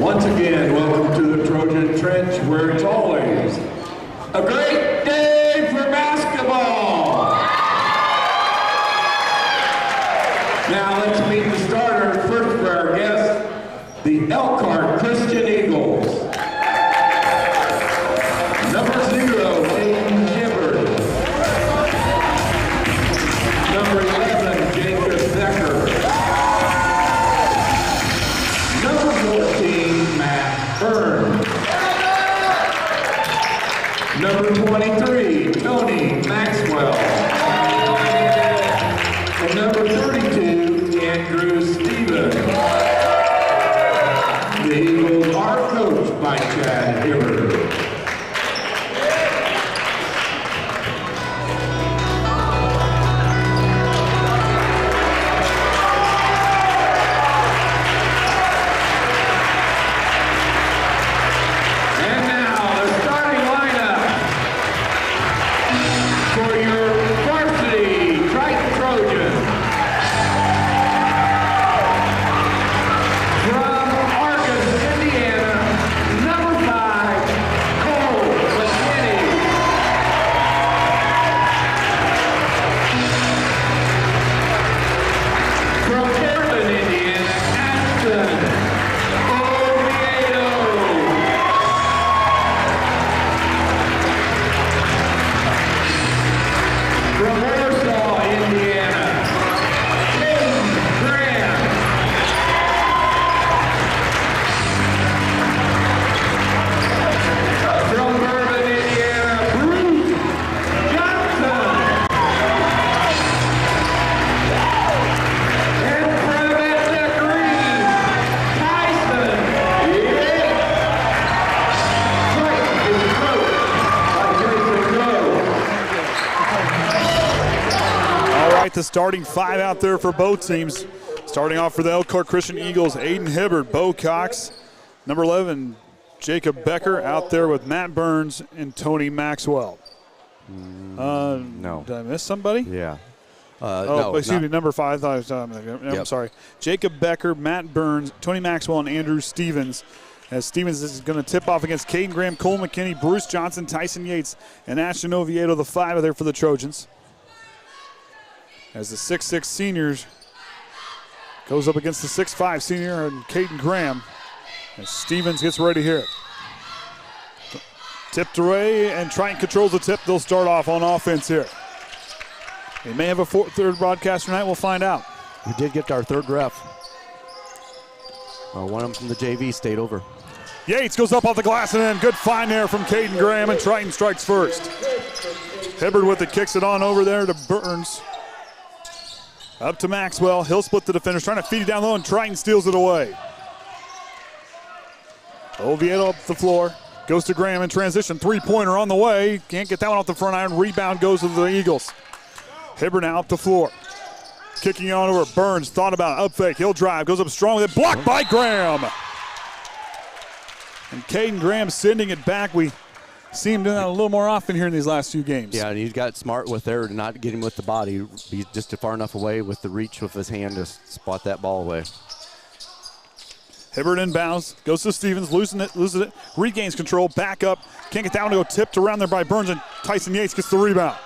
[SPEAKER 1] Once again, welcome to the Trojan Trench, where it's always a great day for basketball. Now let's meet the starter first for our guests, the Elkhart Christian Eagles. Number 0, Kaden Hibbard. Number 11, Jacob Becker. Number 14, Matt Byrne. Number 23, Tony Maxwell. And number 32, Andrew Stevens. The Eagles are coached by Chad Hibbard.
[SPEAKER 20] the starting 5 out there for both teams. Starting off for the Elkhart Christian Eagles, Aiden Hibbert, Bo Cox, number 11, Jacob Becker out there with Matt Burns and Tony Maxwell.
[SPEAKER 21] No.
[SPEAKER 20] Did I miss somebody?
[SPEAKER 21] Yeah.
[SPEAKER 20] No, excuse me, number 5. I'm sorry. Jacob Becker, Matt Burns, Tony Maxwell, and Andrew Stevens. As Stevens is going to tip off against Caden Graham, Cole McKinney, Bruce Johnson, Tyson Yates, and Ashton Oviedo, the 5 are there for the Trojans. As the 6'6 seniors goes up against the 6'5 senior and Caden Graham. As Stevens gets ready here. Tipped away, and Triton controls the tip. They'll start off on offense here. They may have a third broadcaster tonight. We'll find out.
[SPEAKER 21] We did get our third ref. One of them from the JV stayed over.
[SPEAKER 20] Yates goes up off the glass, and then good find there from Caden Graham, and Triton strikes first. Hibbert with it, kicks it on over there to Burns. Up to Maxwell. He'll split the defenders, trying to feed it down low, and Triton steals it away. Oviedo up the floor. Goes to Graham in transition. Three-pointer on the way. Can't get that one off the front iron. Rebound goes to the Eagles. Hibbert now up the floor. Kicking it on over. Burns thought about it. Up fake. He'll drive. Goes up strong with it. Blocked by Graham. And Caden Graham sending it back. We see him doing that a little more often here in these last few games.
[SPEAKER 21] Yeah, and he got smart with there to not get him with the body. He's just far enough away with the reach with his hand to spot that ball away.
[SPEAKER 20] Hibbert inbounds, goes to Stevens, loses it, regains control, back up. Can't get that one to go, tipped around there by Burns, and Tyson Yates gets the rebound.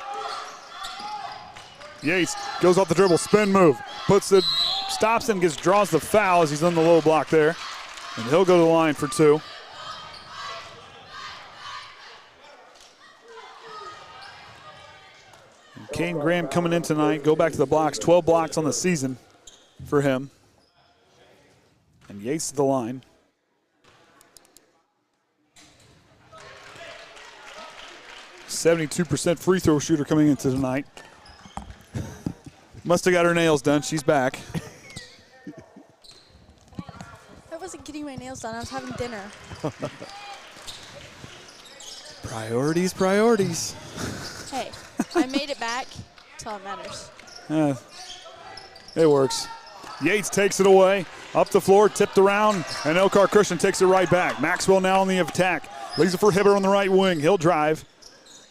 [SPEAKER 20] Yates goes off the dribble, spin move, stops and draws the foul as he's on the low block there. And he'll go to the line for 2. And Caden Graham coming in tonight, go back to the blocks, 12 blocks on the season for him. And Yates to the line. .72% free throw shooter coming into tonight. Must have got her nails done. She's back.
[SPEAKER 6] I wasn't getting my nails done. I was having dinner.
[SPEAKER 20] Priorities.
[SPEAKER 6] Hey, I made it back. That's all that matters.
[SPEAKER 20] It works. Yates takes it away. Up the floor, tipped around, and Elkhart Christian takes it right back. Maxwell now on the attack. Leaves it for Hibbert on the right wing. He'll drive.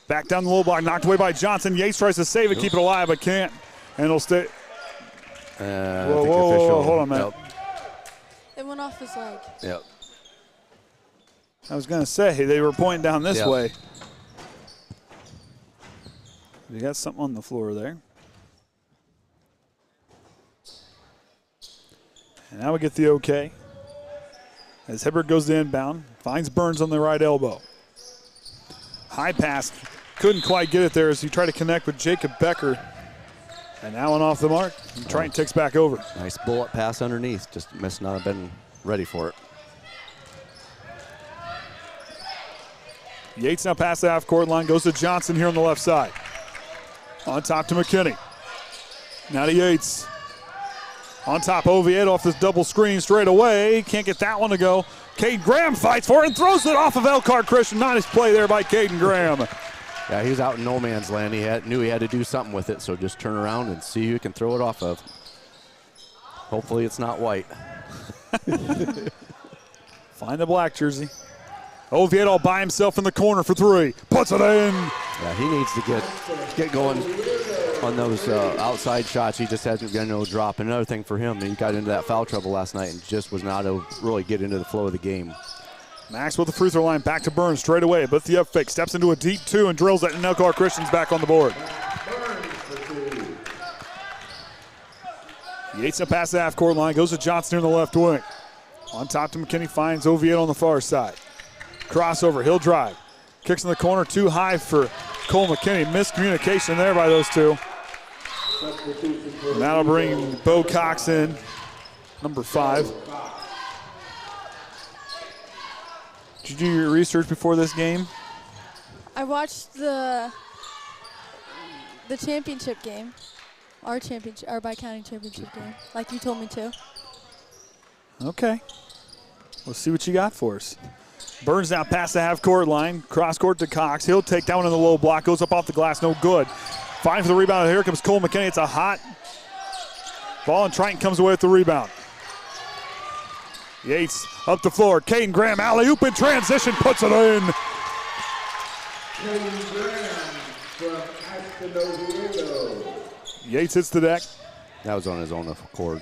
[SPEAKER 20] Back down the low block, knocked away by Johnson. Yates tries to save it, keep it alive, but can't. And it'll stay. Whoa, hold on a minute.
[SPEAKER 6] It went off his leg.
[SPEAKER 21] Yep.
[SPEAKER 20] I was going to say, they were pointing down this way. You got something on the floor there. And now we get the okay. As Hibbert goes to inbound, finds Burns on the right elbow. High pass, couldn't quite get it there as he tried to connect with Jacob Becker. And that one off the mark, and Triton takes back over.
[SPEAKER 21] Nice bullet pass underneath, just must not have been ready for it.
[SPEAKER 20] Yates now past the half-court line, goes to Johnson here on the left side. On top to McKinney. Now to Yates. On top, Oviedo off this double screen straight away. Can't get that one to go. Caden Graham fights for it and throws it off of Elkhart Christian. Nice play there by Caden Graham.
[SPEAKER 21] Yeah, he was out in no man's land. He knew he had to do something with it, so just turn around and see who he can throw it off of. Hopefully it's not white.
[SPEAKER 20] Find the black jersey. Oviedo by himself in the corner for 3. Puts it in.
[SPEAKER 21] Yeah, he needs to get going on those outside shots. He just hasn't got no drop. Another thing for him, he got into that foul trouble last night and just was not able to really get into the flow of the game.
[SPEAKER 20] Max with the free throw line, back to Burns straight away, but the up fake, steps into a deep 2 and drills that, and Elkhart Christian's back on the board. Yates up past the half-court line, goes to Johnson in the left wing. On top to McKinney, finds Oviedo on the far side. Crossover, he'll drive. Kicks in the corner, too high for Cole McKinney. Miscommunication there by those two. And that'll bring Bo Cox in, number 5. Did you do your research before this game?
[SPEAKER 6] I watched the championship game, our bi-county championship game, like you told me to.
[SPEAKER 20] Okay. We'll see what you got for us. Burns now past the half-court line, cross-court to Cox. He'll take that one in the low block, goes up off the glass, no good. Fighting for the rebound. Here comes Cole McKinney. It's a hot ball, and Triton comes away with the rebound. Yates up the floor. Kaden Graham alley-oop in transition, puts it in.
[SPEAKER 1] Kaden Graham from Aston Oviedo.
[SPEAKER 20] Yates hits the deck.
[SPEAKER 21] That was on his own accord.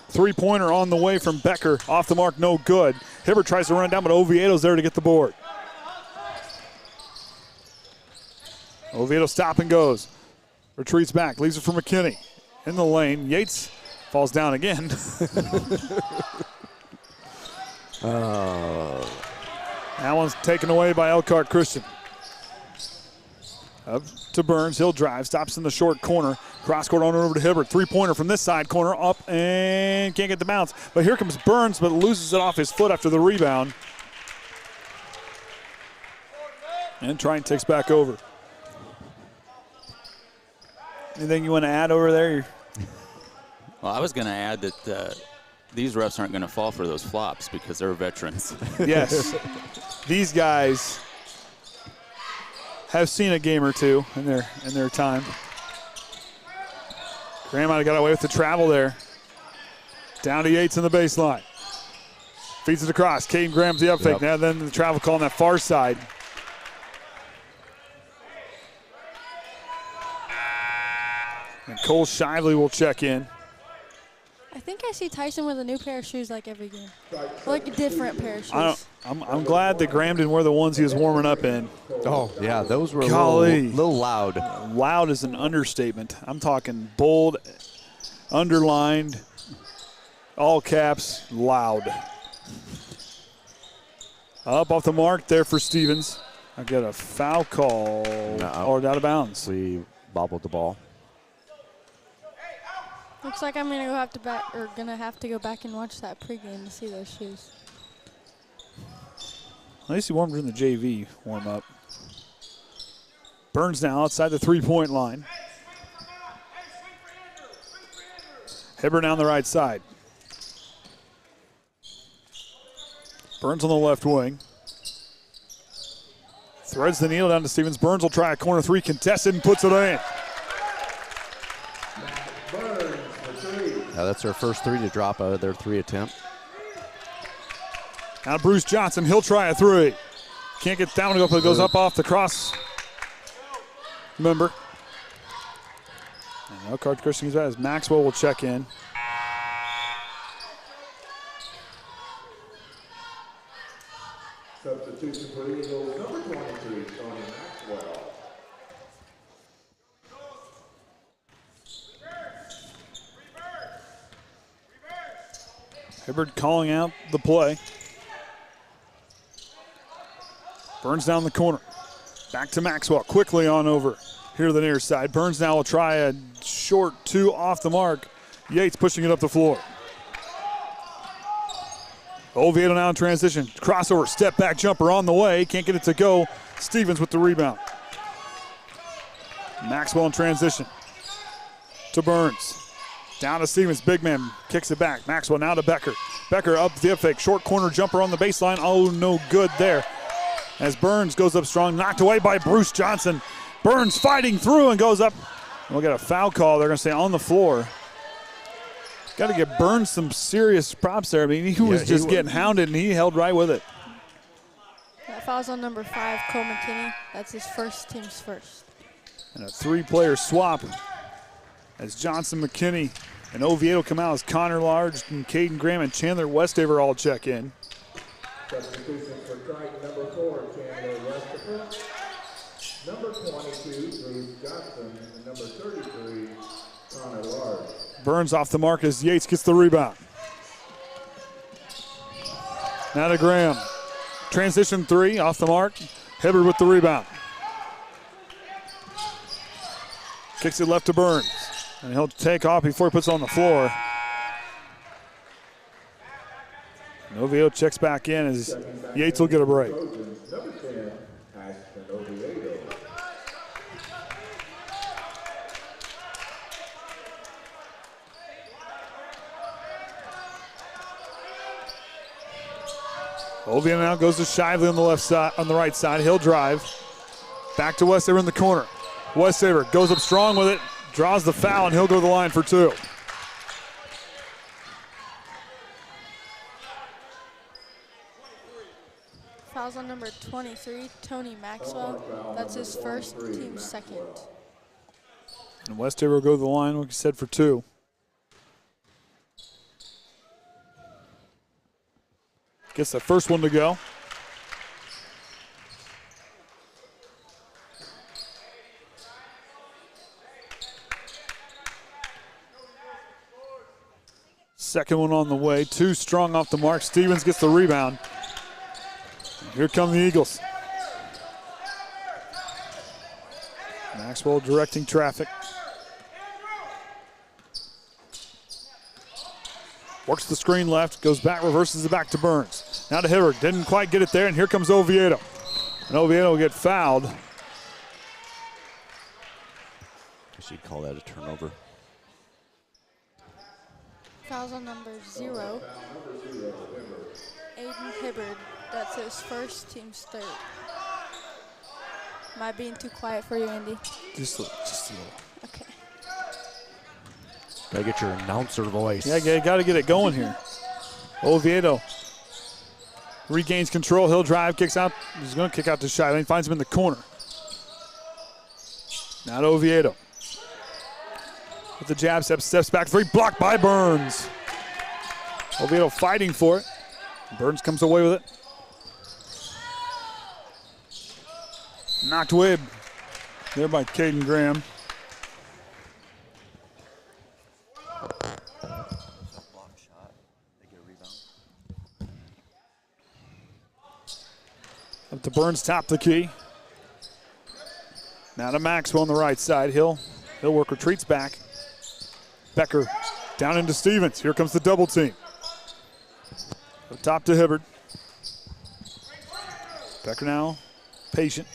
[SPEAKER 20] Three-pointer on the way from Becker. Off the mark, no good. Hibbert tries to run it down, but Oviedo's there to get the board. Oviedo stop and goes. Retreats back, leaves it for McKinney. In the lane, Yates falls down again. That one's taken away by Elkhart Christian. Up to Burns, he'll drive, stops in the short corner. Cross court on over to Hibbert. Three-pointer from this side corner, up and can't get the bounce. But here comes Burns, but loses it off his foot after the rebound. And Triton takes back over. Anything you want to add over there?
[SPEAKER 5] Well, I was going to add that these refs aren't going to fall for those flops because they're veterans.
[SPEAKER 20] Yes. These guys have seen a game or two in their time. Graham might have got away with the travel there. Down to Yates in the baseline. Feeds it across. Kaden Graham's the up fake. Now then the travel call on that far side. And Cole Shively will check in.
[SPEAKER 6] I think I see Tyson with a new pair of shoes like every game. Like a different pair of shoes.
[SPEAKER 20] I'm glad that Graham didn't wear the ones he was warming up in.
[SPEAKER 21] Oh, yeah, those were a little loud.
[SPEAKER 20] Loud is an understatement. I'm talking bold, underlined, all caps, loud. Up off the mark there for Stevens. I get a foul call or out of bounds.
[SPEAKER 21] We bobbled the ball.
[SPEAKER 6] Looks like I'm gonna have to go back and watch that pregame to see those shoes.
[SPEAKER 20] At least he warmed in the JV warm up. Burns now outside the three-point line. Hibbert down the right side. Burns on the left wing. Threads the needle down to Stevens. Burns will try a corner three, contested and puts it in.
[SPEAKER 21] Now that's their first three to drop out of their three attempt.
[SPEAKER 20] Now Bruce Johnson, he'll try a three. Can't get down to go, but it goes up off the cross member. And Elkhart Christian is as Maxwell will check in.
[SPEAKER 1] Substitution for Eagles, number 23, Tony Maxwell.
[SPEAKER 20] Hibbert calling out the play. Burns down the corner. Back to Maxwell, quickly on over. Here to the near side. Burns now will try a short two off the mark. Yates pushing it up the floor. Oviedo now in transition. Crossover, step back jumper on the way. Can't get it to go. Stevens with the rebound. Maxwell in transition. To Burns. Down to Stevens, big man, kicks it back. Maxwell now to Becker. Becker up the fake, short corner jumper on the baseline. Oh, no good there. As Burns goes up strong, knocked away by Bruce Johnson. Burns fighting through and goes up. We'll get a foul call. They're going to say on the floor. Got to give Burns some serious props there. I mean, he was just getting hounded, and he held right with it.
[SPEAKER 6] That foul's on number 5, Cole McKinney. That's his team's first.
[SPEAKER 20] And a three-player swap as Johnson, McKinney, and Oviedo come out as Connor Large and Kaden Graham and Chandler Westaver all check in.
[SPEAKER 1] Substitution for Triton, number 4, Chandler Westaver. Number 22, Bruce Johnson. And number 33, Connor Large.
[SPEAKER 20] Burns off the mark as Yates gets the rebound. Now to Graham. Transition three off the mark. Hibbert with the rebound. Kicks it left to Burns. And he'll take off before he puts it on the floor. Oviedo checks back in as Yates will get a break.
[SPEAKER 1] Number 10, Ashton Oviedo.
[SPEAKER 20] Oviedo now goes to Shively on the left side, on the right side. He'll drive. Back to Westaver in the corner. Westaver goes up strong with it, draws the foul, and he'll go to the line for 2.
[SPEAKER 6] Fouls on number 23, Tony Maxwell. That's his first, team second.
[SPEAKER 20] And Westaver will go to the line, like you said, for 2. Gets the first one to go. Second one on the way. 2 strong off the mark. Stevens gets the rebound. Here come the Eagles. Maxwell directing traffic. Works the screen left, goes back, reverses it back to Burns. Now to Hibbert, didn't quite get it there, and here comes Oviedo. And Oviedo will get fouled.
[SPEAKER 21] I guess you'd call that a turnover.
[SPEAKER 6] Fouls on number 0, Aiden Hibbard. That's his first, team's third. Am I being too quiet for you, Andy?
[SPEAKER 20] Just a little.
[SPEAKER 6] Okay.
[SPEAKER 21] Gotta get your announcer voice.
[SPEAKER 20] Yeah, you gotta get it going here. Oviedo regains control. He'll drive, kicks out. He's gonna kick out to Shiley and finds him in the corner. Now to Oviedo. With the jab step, steps back 3, blocked by Burns. Oviedo fighting for it. Burns comes away with it. Knocked away there by Kaden Graham. Up to Burns, top the key. Now to Maxwell on the right side. He'll work, retreats back. Becker down into Stevens. Here comes the double team. Up top to Hibbard. Becker now patient.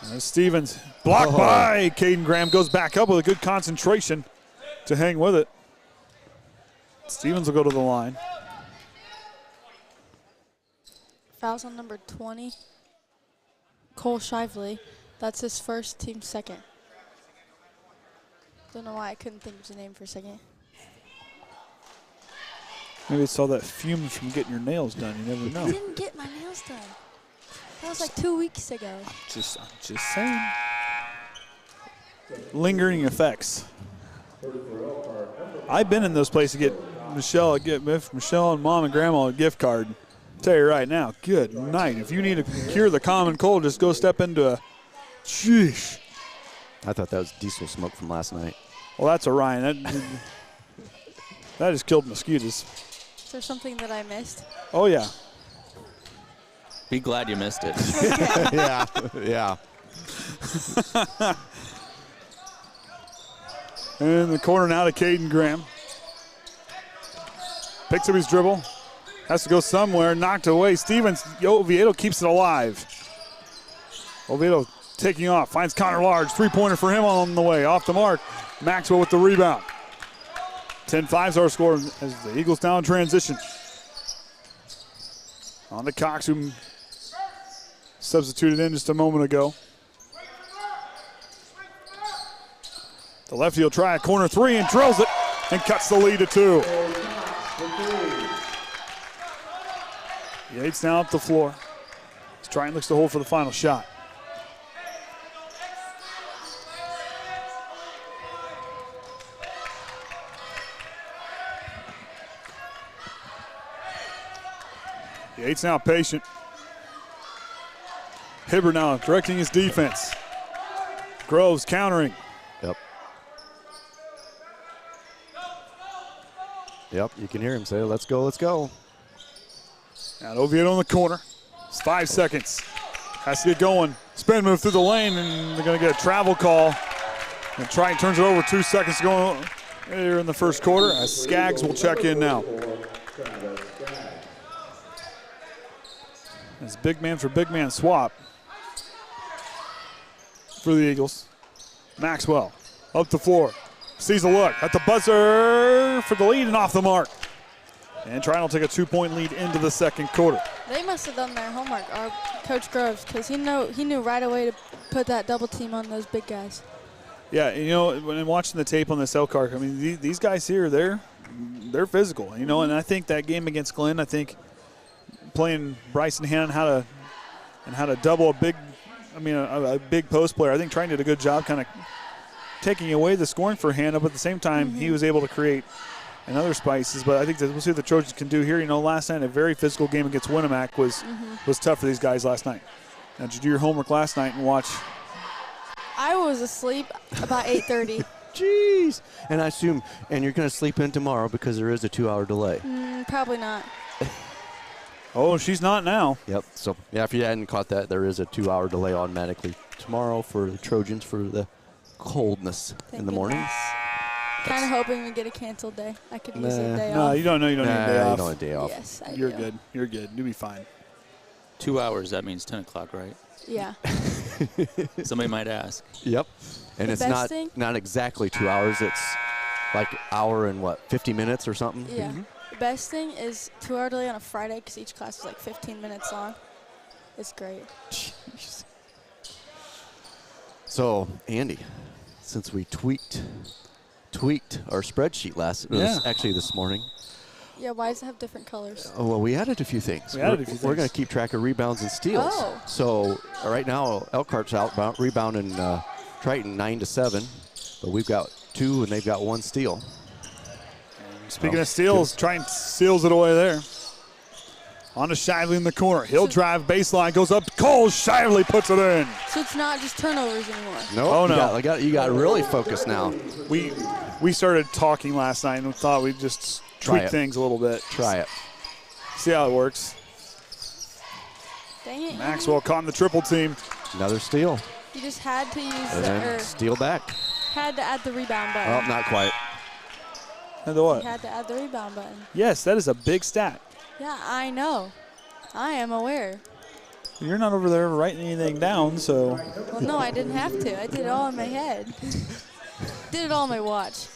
[SPEAKER 20] And Stevens blocked by Kaden Graham. Goes back up with a good concentration to hang with it. Stevens will go to the line.
[SPEAKER 6] Fouls on number 20, Cole Shively. That's his first, team second. Don't know why I couldn't think of his name for a second.
[SPEAKER 20] Maybe it's all that fume from getting your nails done. You never know.
[SPEAKER 6] I didn't get my nails done. That was like 2 weeks ago.
[SPEAKER 20] I'm just saying. Lingering effects. I've been in those places to get Michelle and Mom and Grandma a gift card. Tell you right now, good night. If you need to cure the common cold, just go step into a. Sheesh.
[SPEAKER 21] I thought that was diesel smoke from last night.
[SPEAKER 20] Well, that's Orion. That just killed mosquitoes.
[SPEAKER 6] Is there something that I missed?
[SPEAKER 20] Oh, yeah.
[SPEAKER 5] Be glad you missed it.
[SPEAKER 21] Yeah, yeah.
[SPEAKER 20] And in the corner now to Kaden Graham. Picks up his dribble. Has to go somewhere. Knocked away. Stevens. Oviedo keeps it alive. Oviedo taking off. Finds Connor Large. 3-pointer for him on the way. Off the mark. Maxwell with the rebound. 10-5's our score as the Eagles now in transition. On to Cox, who substituted in just a moment ago. The lefty will try a corner 3 and drills it and cuts the lead to 2. Yates now up the floor. Triton looks to hold for the final shot. Yates now patient. Hibbert now directing his defense. Groves countering.
[SPEAKER 21] Yep, you can hear him say, let's go, let's go.
[SPEAKER 20] Now Oviedo in the corner. It's 5 seconds. Has to get going. Spin move through the lane, and they're going to get a travel call. And Triton turns it over 2 seconds to go here in the first quarter as Skaggs will check in now. It's big man for big man swap for the Eagles. Maxwell up the floor. Sees a look at the buzzer for the lead and off the mark. And Triton will take a 2-point lead into the second quarter.
[SPEAKER 6] They must have done their homework, our Coach Groves, because he knew right away to put that double team on those big guys.
[SPEAKER 20] Yeah, you know, when watching the tape on this Elkhart, I mean, these guys here, they're physical, you know, and I think that game against Glenn, I think playing Bryson Hannon how to double a big post player. I think Triton did a good job kind of taking away the scoring for Hanna, but at the same time, he was able to create another spices. But I think that we'll see what the Trojans can do here. You know, last night a very physical game against Winnemac was tough for these guys last night. Now, did you do your homework last night and watch?
[SPEAKER 6] I was asleep about 8:30.
[SPEAKER 21] Jeez. And I assume, and you're going to sleep in tomorrow because there is a 2-hour delay.
[SPEAKER 6] Probably not.
[SPEAKER 20] Oh, she's not now.
[SPEAKER 21] Yep. So, yeah, if you hadn't caught that, there is a 2-hour delay automatically tomorrow for the Trojans for the coldness in the morning.
[SPEAKER 6] Kind of hoping we get a canceled day. I could use a day off.
[SPEAKER 20] No, you don't need a day off.
[SPEAKER 21] You don't need a day off.
[SPEAKER 6] Yes, I
[SPEAKER 20] You're
[SPEAKER 6] do.
[SPEAKER 20] good. You're good. You'll be fine.
[SPEAKER 5] 2 hours, that means 10 o'clock, right?
[SPEAKER 6] Yeah.
[SPEAKER 5] Somebody might ask.
[SPEAKER 21] Yep. And
[SPEAKER 6] The
[SPEAKER 21] it's
[SPEAKER 6] best thing?
[SPEAKER 21] not exactly 2 hours. It's like hour and 50 minutes or something?
[SPEAKER 6] Yeah. The best thing is 2-hour delay on a Friday because each class is like 15 minutes long. It's great.
[SPEAKER 21] Jeez. So, Andy, since we tweaked our spreadsheet actually this morning.
[SPEAKER 6] Yeah, why does it have different colors?
[SPEAKER 21] Oh, well, we added a few things. We're going to keep track of rebounds and steals.
[SPEAKER 6] Oh.
[SPEAKER 21] So right now, Elkhart's outbound rebounding Triton 9-7, but we've got 2 and they've got 1 steal.
[SPEAKER 20] Speaking of steals, Triton steals it away there. On to Shively in the corner. He'll drive baseline, goes up to Cole. Shively puts it in.
[SPEAKER 6] So it's not just turnovers anymore.
[SPEAKER 21] No,
[SPEAKER 20] Oh, no.
[SPEAKER 21] You got really focused now.
[SPEAKER 20] We started talking last night and we thought we'd just tweak things a little bit.
[SPEAKER 21] Try it.
[SPEAKER 20] See how it works.
[SPEAKER 6] Dang it.
[SPEAKER 20] Maxwell caught in the triple team.
[SPEAKER 21] Another steal.
[SPEAKER 6] You just had to use
[SPEAKER 21] And then steal back.
[SPEAKER 6] had to add the rebound button.
[SPEAKER 21] Oh, not quite.
[SPEAKER 20] And the what?
[SPEAKER 6] You had to add the rebound button.
[SPEAKER 20] Yes, that is a big stat.
[SPEAKER 6] Yeah, I know. I am aware.
[SPEAKER 20] You're not over there writing anything down, so.
[SPEAKER 6] Well, no, I didn't have to. I did it all in my head. Did it all on my watch.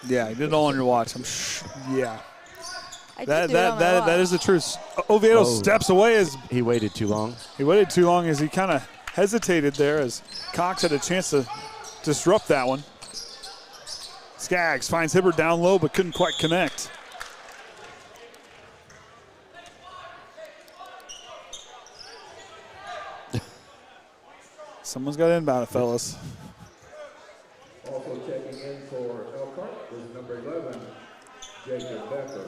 [SPEAKER 20] Yeah, you did it all on your watch. Yeah.
[SPEAKER 6] I did do it on my
[SPEAKER 20] That
[SPEAKER 6] watch.
[SPEAKER 20] is the truth. Oviedo steps away as
[SPEAKER 21] he waited too long.
[SPEAKER 20] He waited too long as he kind of hesitated there as Cox had a chance to disrupt that one. Skaggs finds Hibbert down low but couldn't quite connect. Someone's got to inbound it, fellas.
[SPEAKER 1] Also checking in for Elkhart is number 11, Jacob Becker.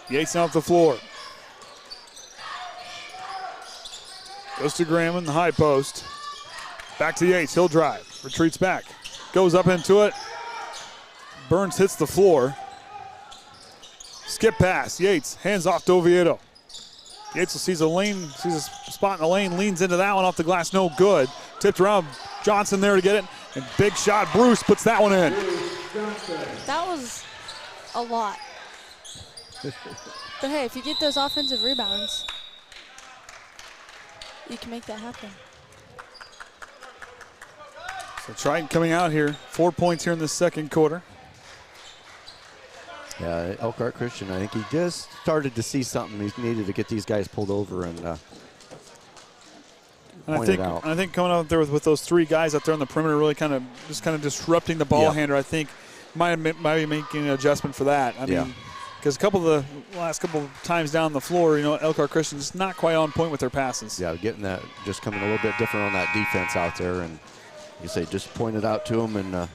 [SPEAKER 20] Yates off the floor. Goes to Graham in the high post. Back to Yates. He'll drive. Retreats back. Goes up into it. Burns hits the floor. Skip pass. Yates hands off to Oviedo. Yates sees a spot in the lane, leans into that one off the glass. No good. Tipped around. Johnson there to get it. And big shot. Bruce puts that one in.
[SPEAKER 6] That was a lot. But hey, if you get those offensive rebounds, you can make that happen.
[SPEAKER 20] So Triton coming out here. 4 points here in the second quarter.
[SPEAKER 21] Yeah, Elkhart Christian, I think he just started to see something. He needed to get these guys pulled over and point it out.
[SPEAKER 20] I think coming out there with those 3 guys out there on the perimeter really kind of disrupting the ball handler, I think might be making an adjustment for that. I mean, because last couple of times down the floor, Elkhart Christian is not quite on point with their passes.
[SPEAKER 21] Yeah, getting that, just coming a little bit different on that defense out there. And you say just point it out to them and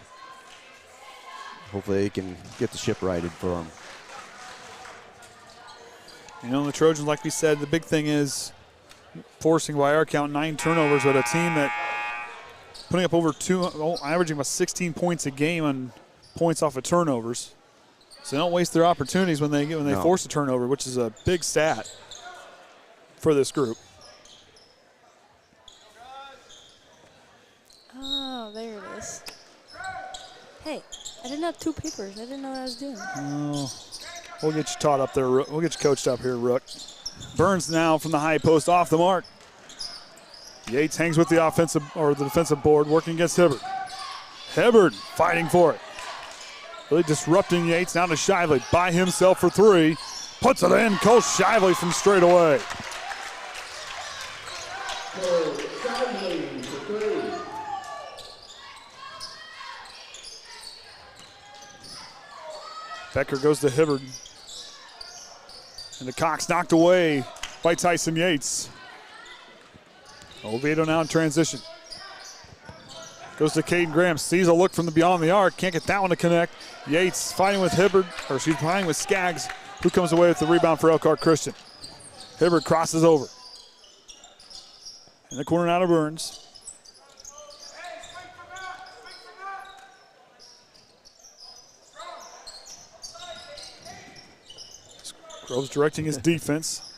[SPEAKER 21] hopefully they can get the ship righted for them.
[SPEAKER 20] The Trojans, like we said, the big thing is forcing, by our count, 9 turnovers with a team that putting up over averaging about 16 points a game on points off of turnovers. So they don't waste their opportunities when they force a turnover, which is a big stat for this group.
[SPEAKER 6] Oh, there it is. Hey, I didn't have 2 papers. I didn't know what I was doing.
[SPEAKER 20] Oh, we'll get you taught up there, Rook. We'll get you coached up here, Rook. Burns now from the high post off the mark. Yates hangs with the defensive board, working against Hibbert. Hibbert fighting for it. Really disrupting Yates. Now to Shively by himself for three. Puts it in. Cole Shively from straight away. Becker goes to Hibbard. And the Cox knocked away by Tyson Yates. Oviedo now in transition. Goes to Caden Graham. Sees a look from the beyond the arc. Can't get that one to connect. Yates fighting with Hibbard, or she's fighting with Skaggs, who comes away with the rebound for Elkhart Christian. Hibbard crosses over. In the corner now to Burns. Groves directing his defense.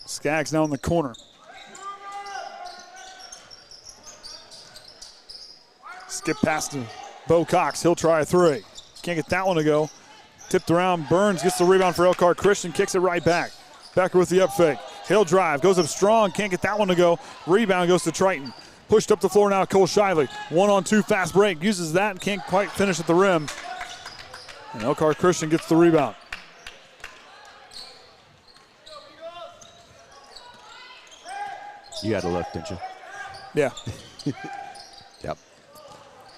[SPEAKER 20] Skaggs now in the corner. Skip past him. Bo Cox, he'll try a three. Can't get that one to go. Tipped around, Burns gets the rebound for Elkhart Christian, kicks it right back. Becker with the up fake. He'll drive, goes up strong, can't get that one to go. Rebound goes to Triton. Pushed up the floor now, Cole Shively. 1-on-2 fast break, uses that and can't quite finish at the rim. And Elkhart Christian gets the rebound.
[SPEAKER 21] You had a look, didn't you?
[SPEAKER 20] Yeah.
[SPEAKER 21] Yep.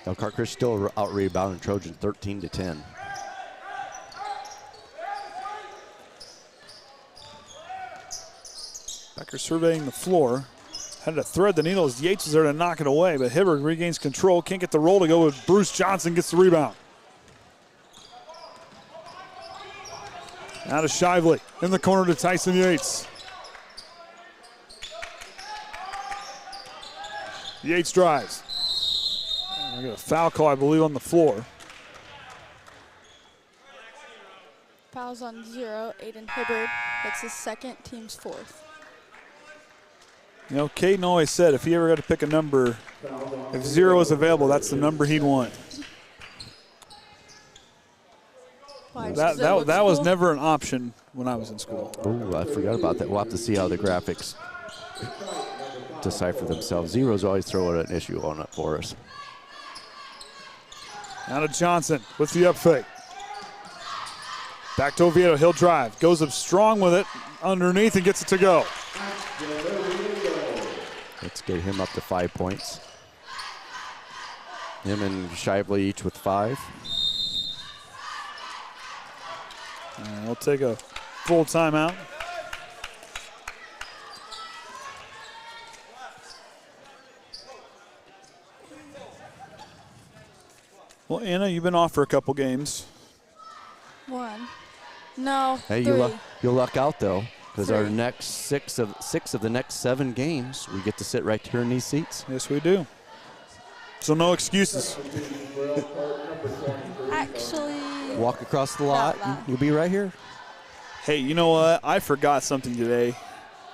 [SPEAKER 21] Elkhart Christian still out rebounding Trojan 13-10.
[SPEAKER 20] Becker surveying the floor. Had to thread the needle as Yates was there to knock it away, but Hibbard regains control. Can't get the roll to go with Bruce Johnson, gets the rebound. Now to Shively. In the corner to Tyson Yates. Yates drives. We got a foul call, I believe, on the floor.
[SPEAKER 6] Fouls on 0, Aiden Hibbard. That's his second, team's fourth.
[SPEAKER 20] You know, Kaden always said if he ever got to pick a number, if 0 is available, that's the number he'd want.
[SPEAKER 6] Why,
[SPEAKER 20] That was never an option when I was in school.
[SPEAKER 21] Oh, I forgot about that. We'll have to see how the graphics decipher themselves. Zeros always throw an issue on it for us.
[SPEAKER 20] Now to Johnson with the up fake. Back to Oviedo, he'll drive. Goes up strong with it underneath and gets it to go.
[SPEAKER 21] Let's get him up to 5 points. Him and Shively each with 5.
[SPEAKER 20] We'll take a full timeout. Well, Anna, you've been off for a couple games.
[SPEAKER 6] 1. No,
[SPEAKER 21] Hey,
[SPEAKER 6] 3.
[SPEAKER 21] you'll luck out though, because our
[SPEAKER 6] 3.
[SPEAKER 21] next six of the next 7 games, we get to sit right here in these seats.
[SPEAKER 20] Yes, we do. So no excuses.
[SPEAKER 6] Actually,
[SPEAKER 21] Walk across the lot, and you'll be right here.
[SPEAKER 20] Hey, you know what? I forgot something today.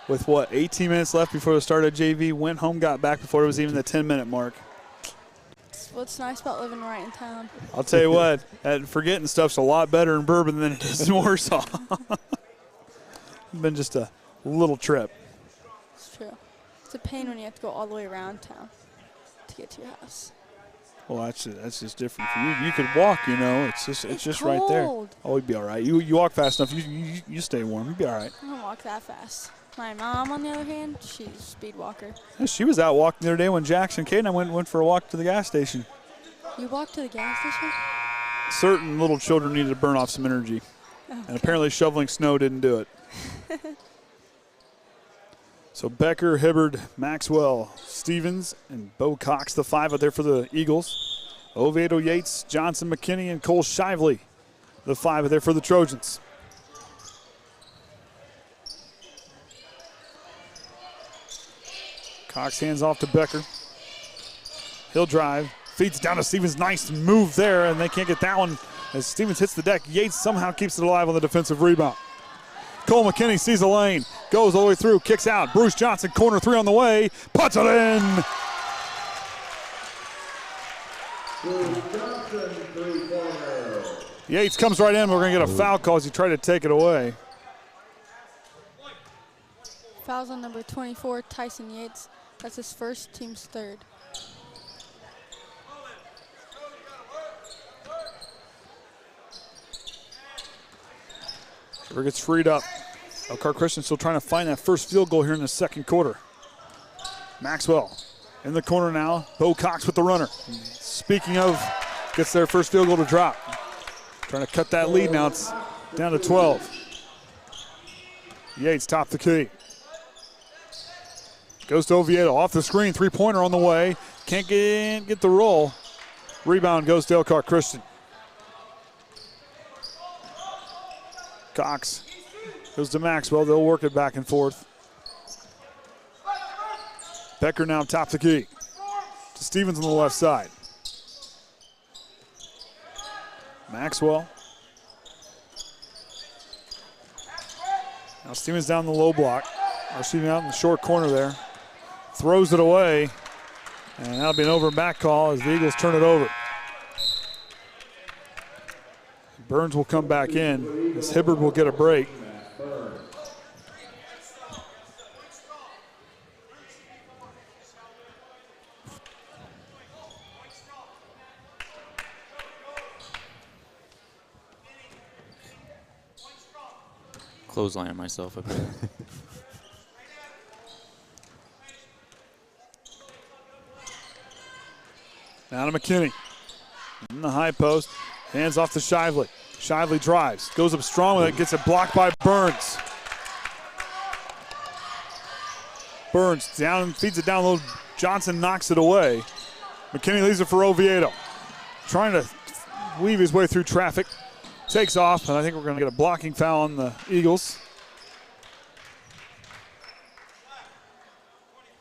[SPEAKER 20] With 18 minutes left before the start of JV, went home, got back before it was even the 10-minute mark.
[SPEAKER 6] What's nice about living right in town?
[SPEAKER 20] I'll tell you what, forgetting stuff's a lot better in Bourbon than it is in Warsaw. It's been just a little trip.
[SPEAKER 6] It's true. It's a pain when you have to go all the way around town to get to your house.
[SPEAKER 20] Well, that's just different for you. You could walk, you know. It's just right there.
[SPEAKER 6] Cold.
[SPEAKER 20] Oh, you'd be all right. You walk fast enough. You stay warm. You'd be all right.
[SPEAKER 6] I don't walk that fast. My mom, on the other hand, she's a speed walker.
[SPEAKER 20] Yeah, she was out walking the other day when Jackson, Kaden, and I went for a walk to the gas station.
[SPEAKER 6] You walked to the gas station?
[SPEAKER 20] Certain little children needed to burn off some energy.
[SPEAKER 6] Okay.
[SPEAKER 20] And apparently shoveling snow didn't do it. So Becker, Hibbard, Maxwell, Stevens, and Bo Cox, the 5 out there for the Eagles. Oviedo, Yates, Johnson, McKinney, and Cole Shively, the 5 out there for the Trojans. Cox hands off to Becker. He'll drive. Feeds down to Stevens. Nice move there, and they can't get that one. As Stevens hits the deck, Yates somehow keeps it alive on the defensive rebound. Cole McKinney sees the lane. Goes all the way through. Kicks out. Bruce Johnson, corner 3 on the way. Puts it in. Yates comes right in. We're going to get a foul call as he tried to take it away.
[SPEAKER 6] Fouls on number 24, Tyson Yates. That's his first, team's third.
[SPEAKER 20] River gets freed up. Elkhart Christian still trying to find that first field goal here in the second quarter. Maxwell in the corner now. Bo Cox with the runner. Speaking of, gets their first field goal to drop. Trying to cut that lead now. It's down to 12. Yates top the key. Goes to Oviedo. Off the screen. Three-pointer on the way. Can't get the roll. Rebound goes to Elkhart Christian. Cox goes to Maxwell. They'll work it back and forth. Becker now top the key. To Stevens on the left side. Maxwell. Now Stevens down the low block. Or Stevens out in the short corner there. Throws it away. And that'll be an over and back call as the Eagles turn it over. Burns will come back in as Hibbard will get a break.
[SPEAKER 5] Clothesline myself up there.
[SPEAKER 20] Now to McKinney. In the high post. Hands off to Shively. Shively drives. Goes up strong with it. Gets it blocked by Burns. Burns down, feeds it down low. Johnson knocks it away. McKinney leaves it for Oviedo. Trying to weave his way through traffic. Takes off, and I think we're going to get a blocking foul on the Eagles.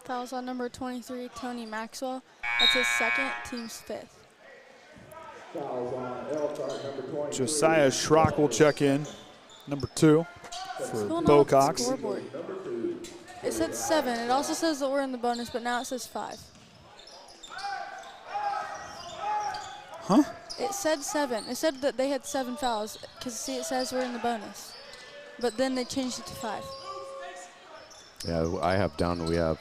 [SPEAKER 6] Foul's on number 23, Tony Maxwell. That's his second, team's fifth.
[SPEAKER 20] Josiah Schrock will check in, number 2 for Bo Cox.
[SPEAKER 6] Scoreboard. It said 7. It also says that we're in the bonus, but now it says 5.
[SPEAKER 20] Huh?
[SPEAKER 6] It said 7. It said that they had 7 fouls because, see, it says we're in the bonus. But then they changed it to 5.
[SPEAKER 21] Yeah, I have down, we have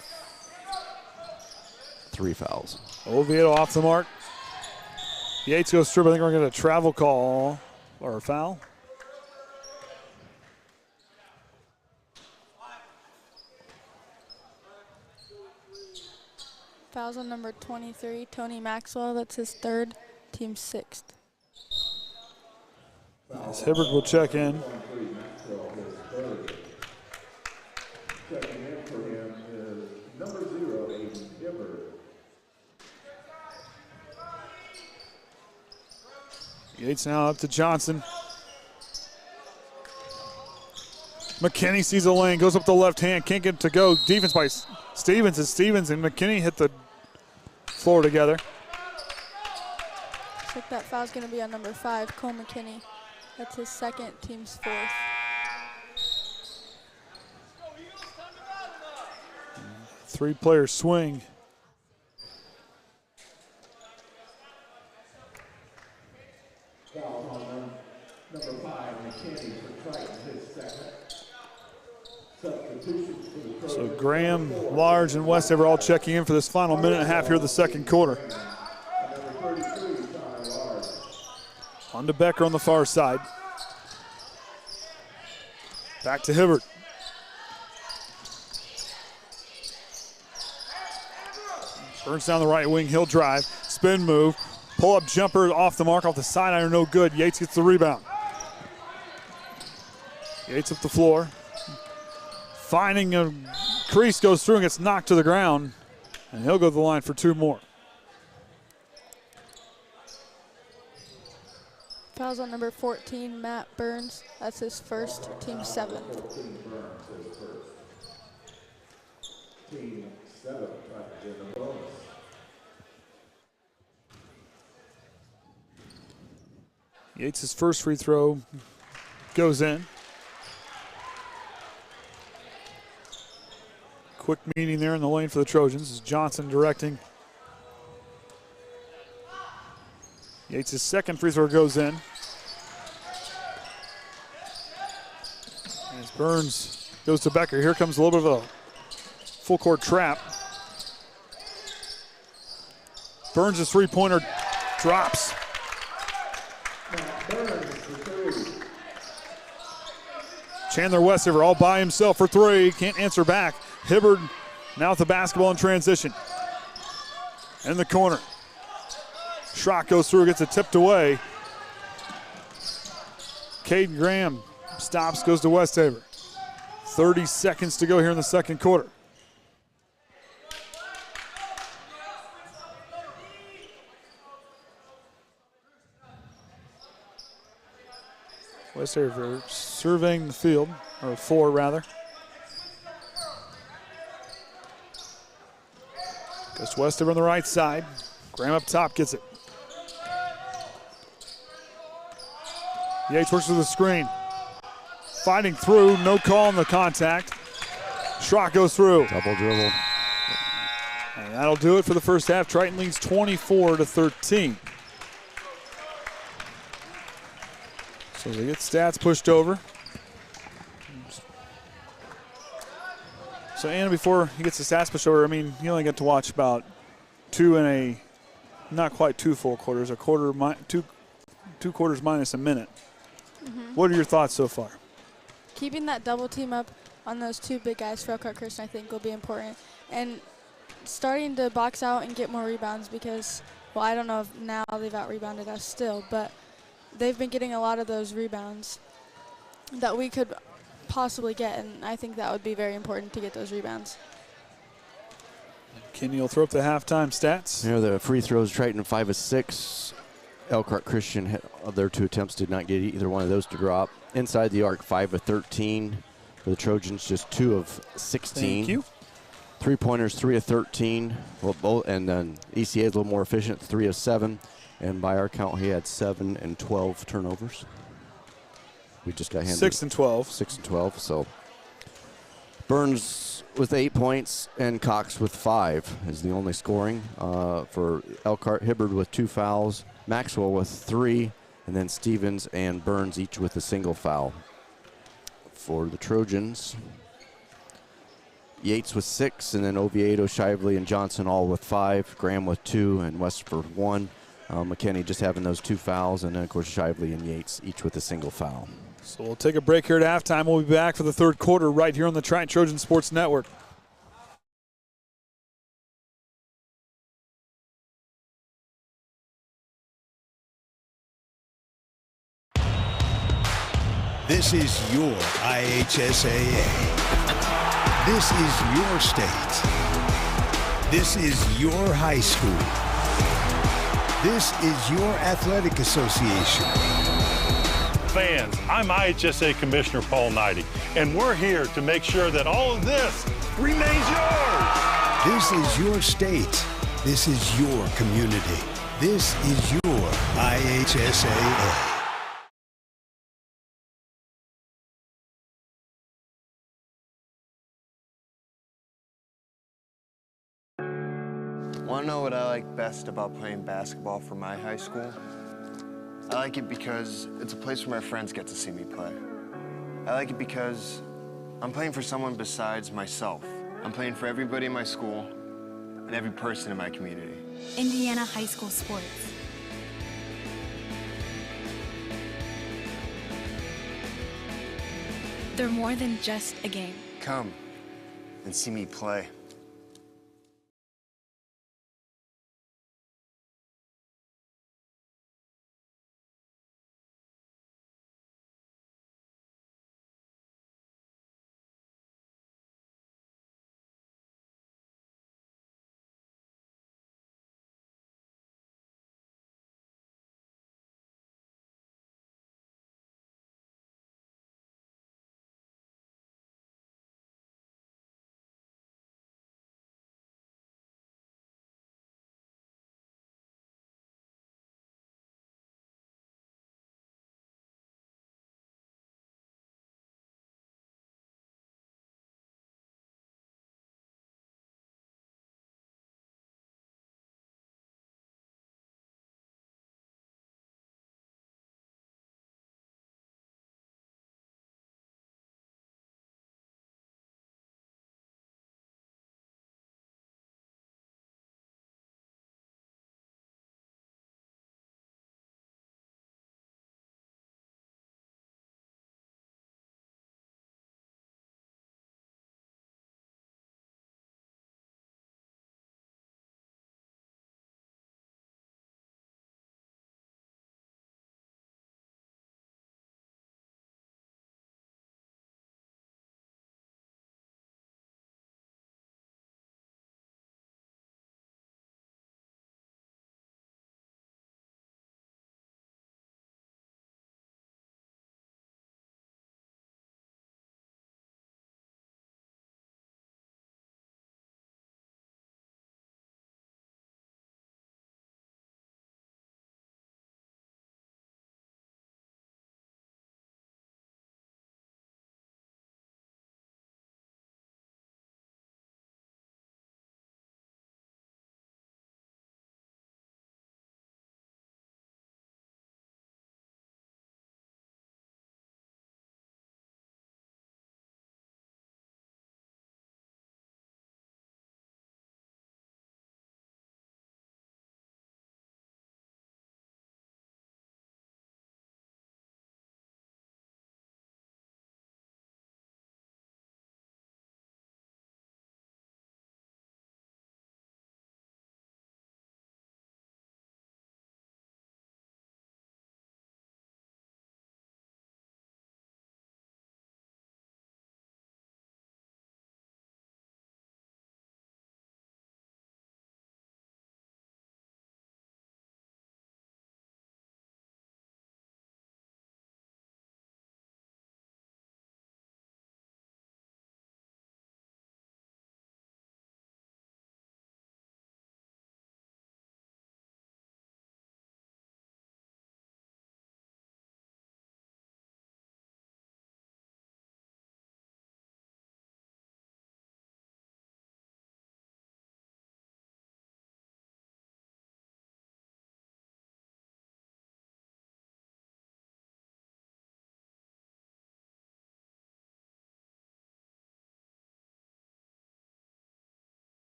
[SPEAKER 21] 3 fouls.
[SPEAKER 20] Oviedo off the mark. Yates goes through, but I think we're going to get a travel call or a foul.
[SPEAKER 6] Foul's on number 23, Tony Maxwell. That's his third, team 6th.
[SPEAKER 20] As Hibbard will check in.
[SPEAKER 1] Checking in for him is number 0, Aiden Hibbard.
[SPEAKER 20] Yates now up to Johnson. McKinney sees a lane, goes up the left hand, can't get it to go. Defense by Stevens, and Stevens and McKinney hit the floor together.
[SPEAKER 6] Looks like that foul's going to be on number 5, Cole McKinney. That's his second, team's 4th.
[SPEAKER 20] Three-player swing.
[SPEAKER 1] Foul on number 5, McKinney for Triton, his second. Substitutions for the
[SPEAKER 20] So Graham, Large, and Westever all checking in for this final minute and a half here of the second quarter. On to Becker on the far side. Back to Hibbert. Burns down the right wing, he'll drive, spin move, pull up jumper off the mark, off the side iron, no good. Yates gets the rebound. Yates up the floor. Finding a crease, goes through and gets knocked to the ground, and he'll go to the line for 2 more.
[SPEAKER 6] Foul's on number 14, Matt Burns. That's his first, team 7th.
[SPEAKER 1] Team 7 trying to get a bonus.
[SPEAKER 20] Yates' first free throw goes in. Quick meeting there in the lane for the Trojans as Johnson directing. Yates' second free throw goes in. As Burns goes to Becker. Here comes a little bit of a full court trap. Burns' three-pointer drops. Chandler Westover all by himself for three. Can't answer back. Hibbard now with the basketball in transition. In the corner. Schrock goes through, gets it tipped away. Caden Graham stops, goes to Westover. 30 seconds to go here in the second quarter. Westover surveying the field, or floor rather. Goes to Westover on the right side. Graham up top gets it. Yates works with the screen. Fighting through, no call on the contact. Schrock goes through.
[SPEAKER 21] Double dribble.
[SPEAKER 20] And that'll do it for the first half. Triton leads 24-13. So they get stats pushed over. So Anna, before he gets the stats pushed over, I mean, you only get to watch about not quite two full quarters, two quarters minus a minute.
[SPEAKER 6] Mm-hmm.
[SPEAKER 20] What are your thoughts so far?
[SPEAKER 6] Keeping that double team up on those two big guys for Elkhart Christian, I think, will be important. And starting to box out and get more rebounds because, well, I don't know if now they've out-rebounded us still, but they've been getting a lot of those rebounds that we could possibly get, and I think that would be very important to get those rebounds.
[SPEAKER 20] Kenny will throw up the halftime stats.
[SPEAKER 21] Here the free throws, Triton 5 of 6. Elkhart Christian, their two attempts did not get either one of those to drop. Inside the arc, 5 of 13. For the Trojans, just 2 of 16.
[SPEAKER 20] Thank you.
[SPEAKER 21] Three-pointers, 3 of 13. Well, and then ECA is a little more efficient, 3 of 7. And by our count, he had 7 and 12 turnovers. We just got handed
[SPEAKER 20] 6 and 12.
[SPEAKER 21] 6 and 12. So Burns with 8 points and Cox with 5 is the only scoring for Elkhart. Hibbard with 2 fouls, Maxwell with 3, and then Stevens and Burns each with a single foul. For the Trojans, Yates with 6, and then Oviedo, Shively, and Johnson all with 5. Graham with 2, and Westford 1. McKinney just having those 2 fouls, and then, of course, Shively and Yates each with a single foul.
[SPEAKER 20] So we'll take a break here at halftime. We'll be back for the third quarter right here on the Triton Trojan Sports Network.
[SPEAKER 11] This is your IHSAA. This is your state. This is your high school. This is your athletic association.
[SPEAKER 12] Fans, I'm IHSA Commissioner Paul Knighty, and we're here to make sure that all of this remains yours.
[SPEAKER 11] This is your state. This is your community. This is your IHSAA.
[SPEAKER 4] Want to know what I like best about playing basketball for my high school? I like it because it's a place where my friends get to see me play. I like it because I'm playing for someone besides myself. I'm playing for everybody in my school and every person in my community.
[SPEAKER 22] Indiana high school sports. They're more than just a game.
[SPEAKER 4] Come and see me play.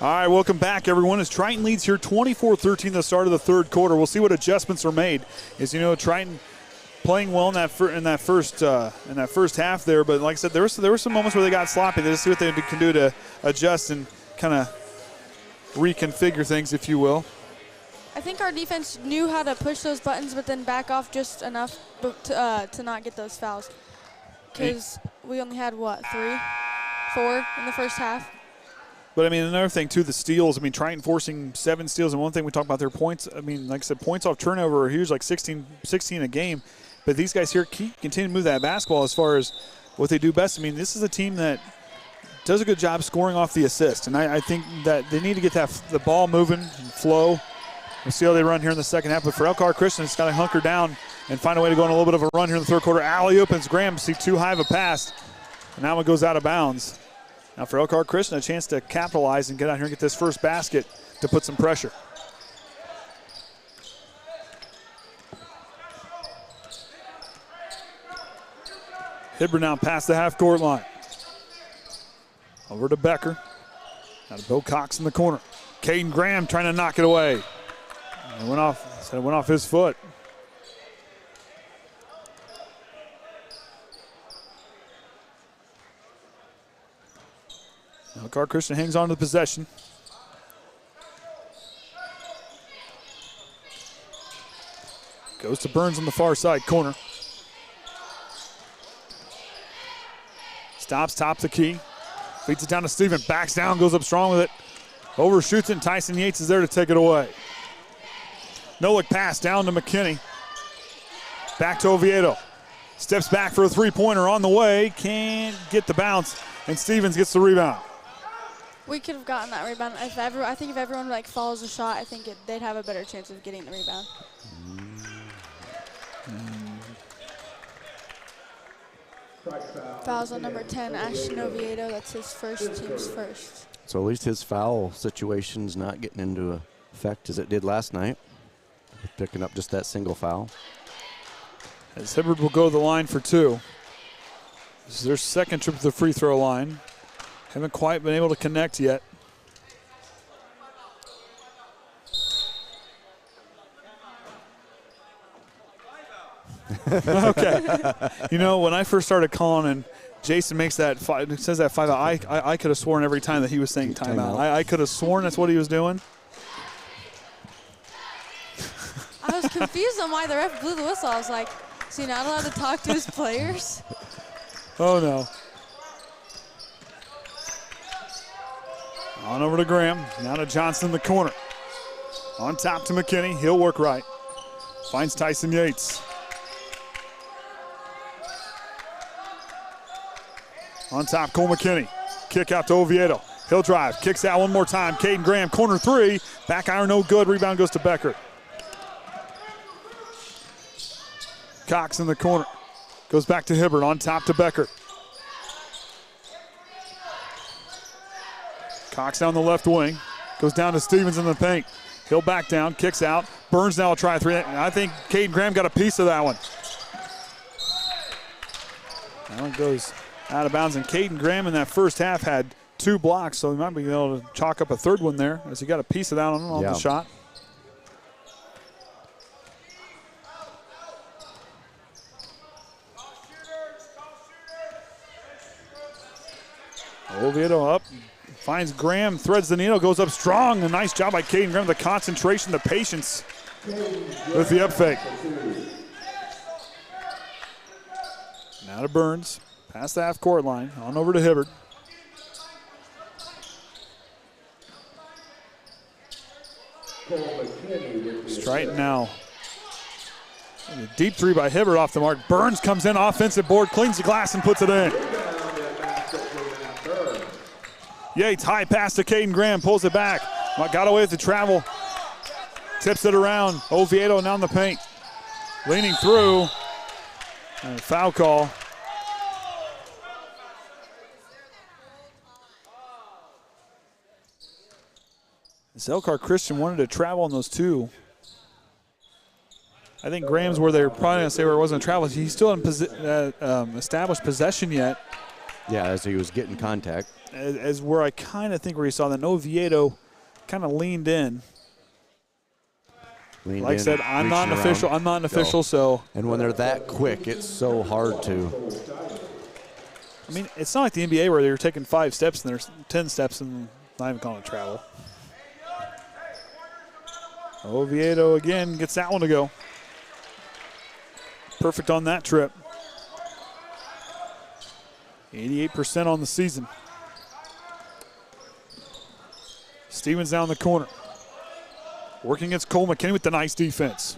[SPEAKER 20] All right, welcome back, everyone. As Triton leads here 24-13 the start of the third quarter. We'll see what adjustments are made. As you know, Triton playing well in that first half there, but like I said, there were some moments where they got sloppy. Let's see what they can do to adjust and kind of reconfigure things, if you will.
[SPEAKER 6] I think our defense knew how to push those buttons, but then back off just enough to not get those fouls. Because we only had, 4 in the first half.
[SPEAKER 20] But, I mean, another thing, too, the steals. I mean, Triton forcing 7 steals. And one thing we talked about their points, I mean, like I said, points off turnover are huge, like 16 a game. But these guys here continue to move that basketball as far as what they do best. I mean, this is a team that does a good job scoring off the assist. And I think that they need to get the ball moving and flow. We'll see how they run here in the second half. But for Elkhart Christian, it's got to hunker down and find a way to go on a little bit of a run here in the third quarter. Alley-oop, and Graham see too high of a pass. And that one goes out of bounds. Now for Elkhart Christian, a chance to capitalize and get out here and get this first basket to put some pressure. Hibbert now past the half-court line. Over to Becker. Now to Bill Cox in the corner. Kaden Graham trying to knock it away. It went off his foot. Elkhart Christian hangs on to the possession. Goes to Burns on the far side corner. Stops, top the key. Feeds it down to Steven. Backs down, goes up strong with it. Overshoots it, and Tyson Yates is there to take it away. No-look pass down to McKinney. Back to Oviedo. Steps back for a three-pointer on the way. Can't get the bounce, and Stevens gets the rebound.
[SPEAKER 6] We could have gotten that rebound. I think if everyone follows the shot, I think they'd have a better chance of getting the rebound. Fouls on number 10, Ashton Oviedo. That's his team's first.
[SPEAKER 21] So at least his foul situation's not getting into effect as it did last night. Picking up just that single foul.
[SPEAKER 20] As Hibbert will go to the line for 2. This is their second trip to the free throw line. Haven't quite been able to connect yet. Okay. You know, when I first started calling and Jason makes that says that 5 out, I could have sworn every time that he was saying timeout. I could have sworn that's what he was doing.
[SPEAKER 6] I was confused on why the ref blew the whistle. I was like, is he not allowed to talk to his players?
[SPEAKER 20] Oh, no. On over to Graham. Now to Johnson in the corner. On top to McKinney. He'll work right. Finds Tyson Yates. On top, Cole McKinney. Kick out to Oviedo. He'll drive. Kicks out one more time. Kaden Graham, corner 3. Back iron, no good. Rebound goes to Becker. Cox in the corner. Goes back to Hibbert. On top to Becker. Cox down the left wing. Goes down to Stevens in the paint. He'll back down. Kicks out. Burns now will try 3. I think Kaden Graham got a piece of that one. That one goes out of bounds. And Kaden Graham in that first half had 2 blocks, so he might be able to chalk up a third one there as he got a piece of that on the shot. Oviedo up, finds Graham, threads the needle, goes up strong. A nice job by Kaden Graham. The concentration, the patience with the up fake. Now to Burns, past the half-court line, on over to Hibbert. Triton now. A deep 3 by Hibbert off the mark. Burns comes in, offensive board, cleans the glass and puts it in. Yates, high pass to Kaden Graham, pulls it back. Got away with the travel. Tips it around. Oviedo down the paint. Leaning through. And a foul call. As Elkhart Christian wanted to travel on those 2. I think Graham's where they were probably going to say where it wasn't travel. He still hadn't established possession yet.
[SPEAKER 21] Yeah, as he was getting contact.
[SPEAKER 20] As where I kind of think where you saw that Oviedo kind of leaned in. Like I said, I'm not an official, so.
[SPEAKER 21] And when they're that quick, it's so hard to.
[SPEAKER 20] I mean, it's not like the NBA where they're taking 5 steps and there's 10 steps and not even calling it travel. Oviedo again gets that one to go. Perfect on that trip. 88% on the season. Stevens down the corner. Working against Cole McKinney with the nice defense.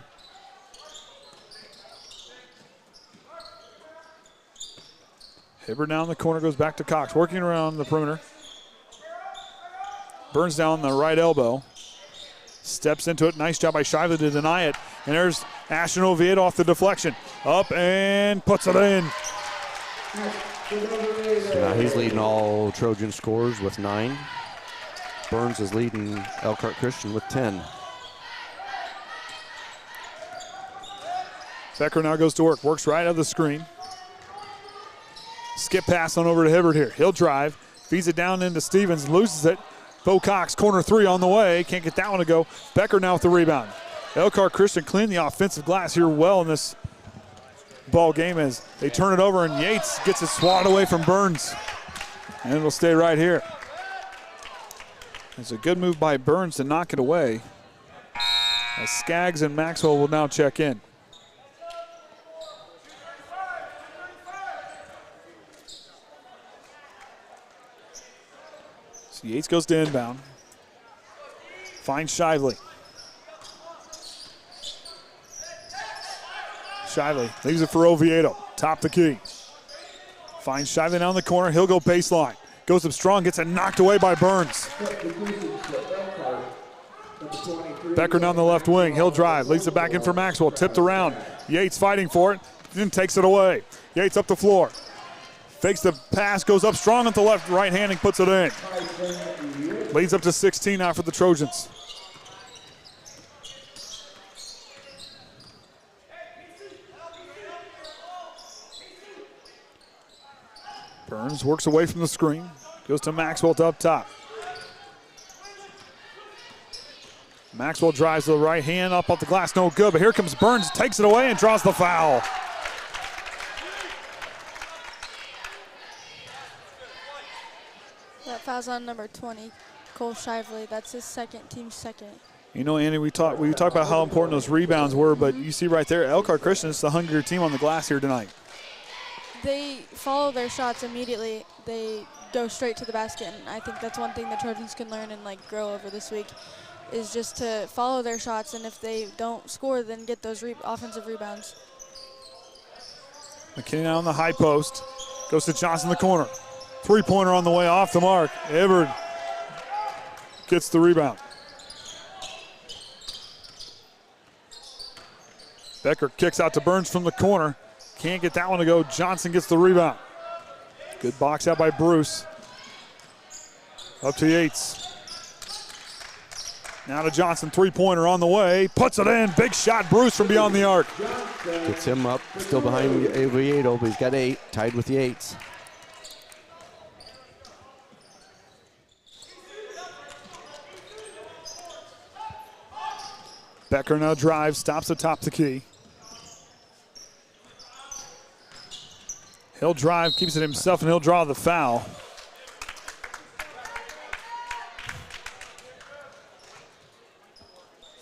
[SPEAKER 20] Hibbert down the corner, goes back to Cox, working around the perimeter. Burns down the right elbow. Steps into it, nice job by Shively to deny it. And there's Ashton Oviedo off the deflection. Up and puts it in.
[SPEAKER 21] So now he's leading all Trojan scores with 9. Burns is leading Elkhart Christian with 10.
[SPEAKER 20] Becker now goes to work, works right out of the screen. Skip pass on over to Hibbert here. He'll drive, feeds it down into Stevens, loses it. Bo Cox, corner 3 on the way. Can't get that one to go. Becker now with the rebound. Elkhart Christian cleaned the offensive glass here well in this ball game as they turn it over, and Yates gets it swatted away from Burns. And it'll stay right here. It's a good move by Burns to knock it away. As Skaggs and Maxwell will now check in. So Yates goes to inbound. Finds Shively. Shively leaves it for Oviedo. Top the key. Finds Shively down the corner. He'll go baseline. Goes up strong, gets it knocked away by Burns. Becker down the left wing. He'll drive. Leaves it back in for Maxwell. Tipped around. Yates fighting for it. Then takes it away. Yates up the floor. Fakes the pass, goes up strong at the left, right hand, and puts it in. Leads up to 16 now for the Trojans. Burns works away from the screen. Goes to Maxwell to up top. Maxwell drives to the right hand, up off the glass, no good. But here comes Burns, takes it away and draws the foul.
[SPEAKER 6] That foul's on number 20, Cole Shively. That's his team second.
[SPEAKER 20] You know, Andy, we talk about how important those rebounds were, but you see right there, Elkhart Christian is the hungrier team on the glass here tonight.
[SPEAKER 6] They follow their shots immediately. They go straight to the basket, and I think that's one thing the Trojans can learn and grow over this week, is just to follow their shots, and if they don't score, then get those offensive rebounds.
[SPEAKER 20] McKinney now on the high post. Goes to Johnson in the corner. Three-pointer on the way, off the mark. Everett gets the rebound. Becker kicks out to Burns from the corner. Can't get that one to go. Johnson gets the rebound. Good box out by Bruce. Up to Yates. Now to Johnson, three-pointer on the way. Puts it in. Big shot, Bruce, from beyond the arc.
[SPEAKER 21] Gets him up, still behind Oviedo, but he's got 8, tied with the Yates.
[SPEAKER 20] Becker now drives, stops atop the key. He'll drive, keeps it himself, and he'll draw the foul.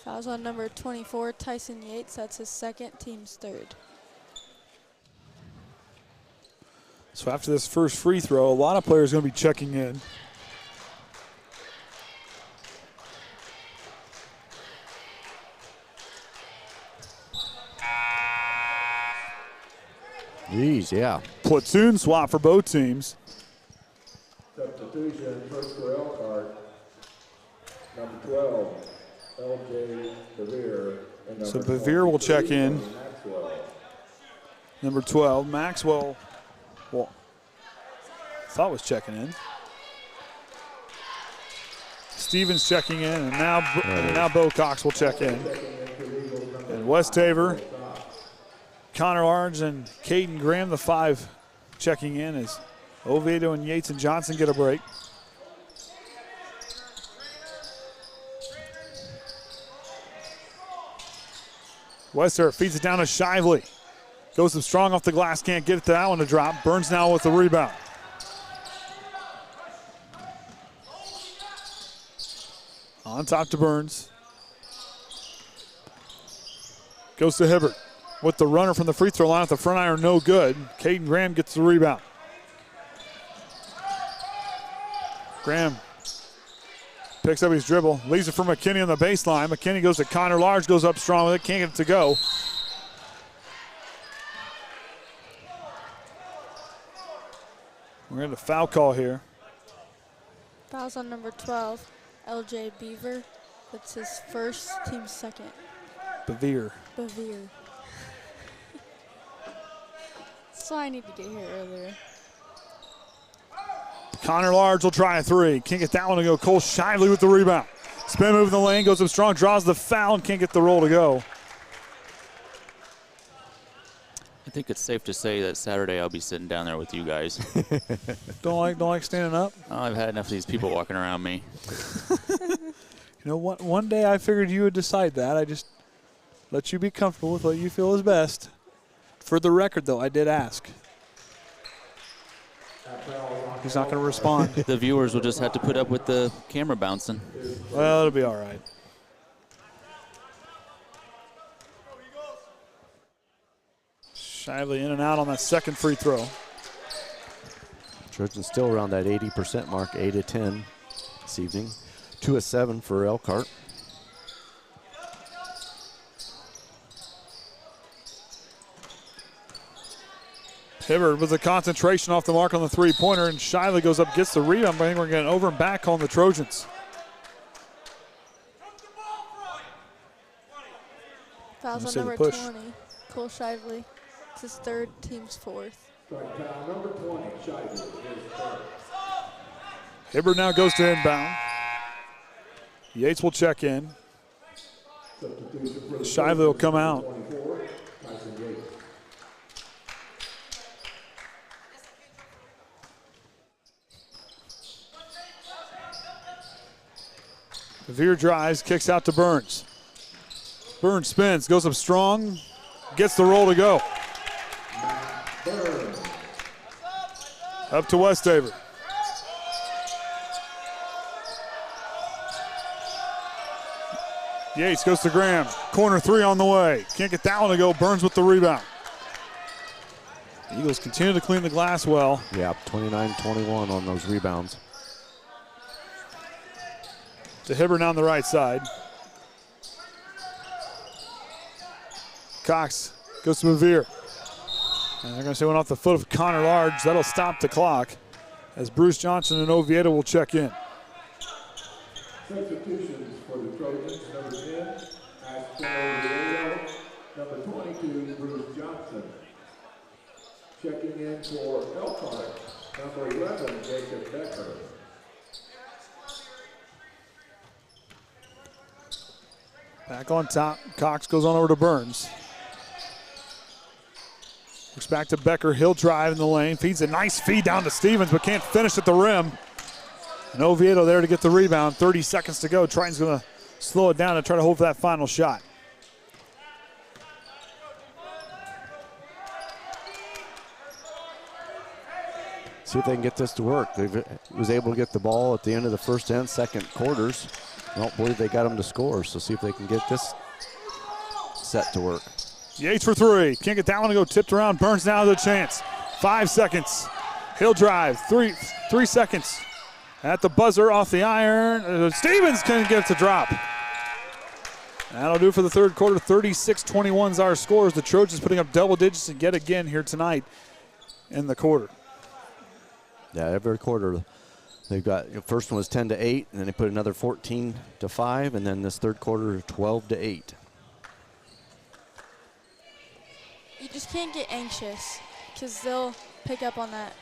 [SPEAKER 6] Foul's on number 24, Tyson Yates. That's his second, team's third.
[SPEAKER 20] So after this first free throw, a lot of players are going to be checking in.
[SPEAKER 21] Jeez, yeah.
[SPEAKER 20] Platoon swap for both teams.
[SPEAKER 1] Substitution, first for Elkhart, number 12, L.J. Bevere.
[SPEAKER 20] So Bevere will check in. Number 12, Maxwell, well, thought was checking in. Stevens checking in, and now Bo Cox will check in. And West Taver, Connor Large, and Kaden Graham, the 5, checking in as Oviedo and Yates and Johnson get a break. Wester feeds it down to Shively. Goes up strong off the glass, can't get it to that one to drop. Burns now with the rebound. On top to Burns. Goes to Hibbert with the runner from the free throw line at the front iron, no good. Kaden Graham gets the rebound. Graham picks up his dribble, leaves it for McKinney on the baseline. McKinney goes to Connor Large, goes up strong with it, can't get it to go. We're going to foul call here.
[SPEAKER 6] Foul's on number 12, LJ Beaver. That's his first, team second.
[SPEAKER 20] Bevere.
[SPEAKER 6] Bevere. That's why I need to get here earlier.
[SPEAKER 20] Connor Large will try a three. Can't get that one to go. Cole Shively with the rebound. Spin move in the lane, goes up strong, draws the foul, and can't get the roll to go.
[SPEAKER 5] I think it's safe to say that Saturday I'll be sitting down there with you guys.
[SPEAKER 20] Don't like standing up?
[SPEAKER 5] Oh, I've had enough of these people walking around me.
[SPEAKER 20] You know, one day I figured you would decide that. I just let you be comfortable with what you feel is best. For the record, though, I did ask. He's not going to respond.
[SPEAKER 5] The viewers will just have to put up with the camera bouncing.
[SPEAKER 20] Well, it'll be all right. Shively in and out on that second free throw.
[SPEAKER 21] Trojans still around that 80% mark, 8 of 10 this evening. 2 of 7 for Elkhart.
[SPEAKER 20] Hibbert with a concentration off the mark on the three-pointer, and Shively goes up, gets the rebound, but I think we're getting over and back on the Trojans.
[SPEAKER 6] Fouls on number 20, Cole Shively. It's his third, team's fourth.
[SPEAKER 1] Number 20, Shively.
[SPEAKER 20] Hibbert now goes to inbound. Yates will check in. Shively will come out. Veer drives, kicks out to Burns. Burns spins, goes up strong, gets the roll to go. Up to Westaver. Yates goes to Graham. Corner three on the way. Can't get that one to go. Burns with the rebound. Eagles continue to clean the glass well.
[SPEAKER 21] Yeah, 29-21 on those rebounds.
[SPEAKER 20] To Hibbert on the right side. Cox goes to Bevere. And they're going to say one off the foot of Connor Large. That'll stop the clock as Bruce Johnson and Oviedo will check in.
[SPEAKER 1] Substitutions for the Trojans, number 10, Ashton Oviedo, number 22, Bruce Johnson. Checking in for Elkhart, number 11, Jacob Becker.
[SPEAKER 20] Back on top, Cox goes on over to Burns. Looks back to Becker, he'll drive in the lane, feeds a nice feed down to Stevens, but can't finish at the rim. And Oviedo there to get the rebound, 30 seconds to go. Triton's gonna slow it down and try to hold for that final shot.
[SPEAKER 21] See if they can get this to work. They was able to get the ball at the end of the first and second quarters. I don't believe they got them to score, so see if they can get this set to work.
[SPEAKER 20] Yates for three. Can't get that one to go. Tipped around. Burns now has a chance. 5 seconds. He'll drive. Three seconds. At the buzzer off the iron. Stevens can't get it to drop. That'll do for the third quarter. 36-21 is our scores. The Trojans putting up double digits yet again here tonight in the quarter.
[SPEAKER 21] Yeah, every quarter they've got, first one was 10-8, and then they put another 14-5, and then this third quarter 12-8.
[SPEAKER 6] You just can't get anxious because they'll pick up on that.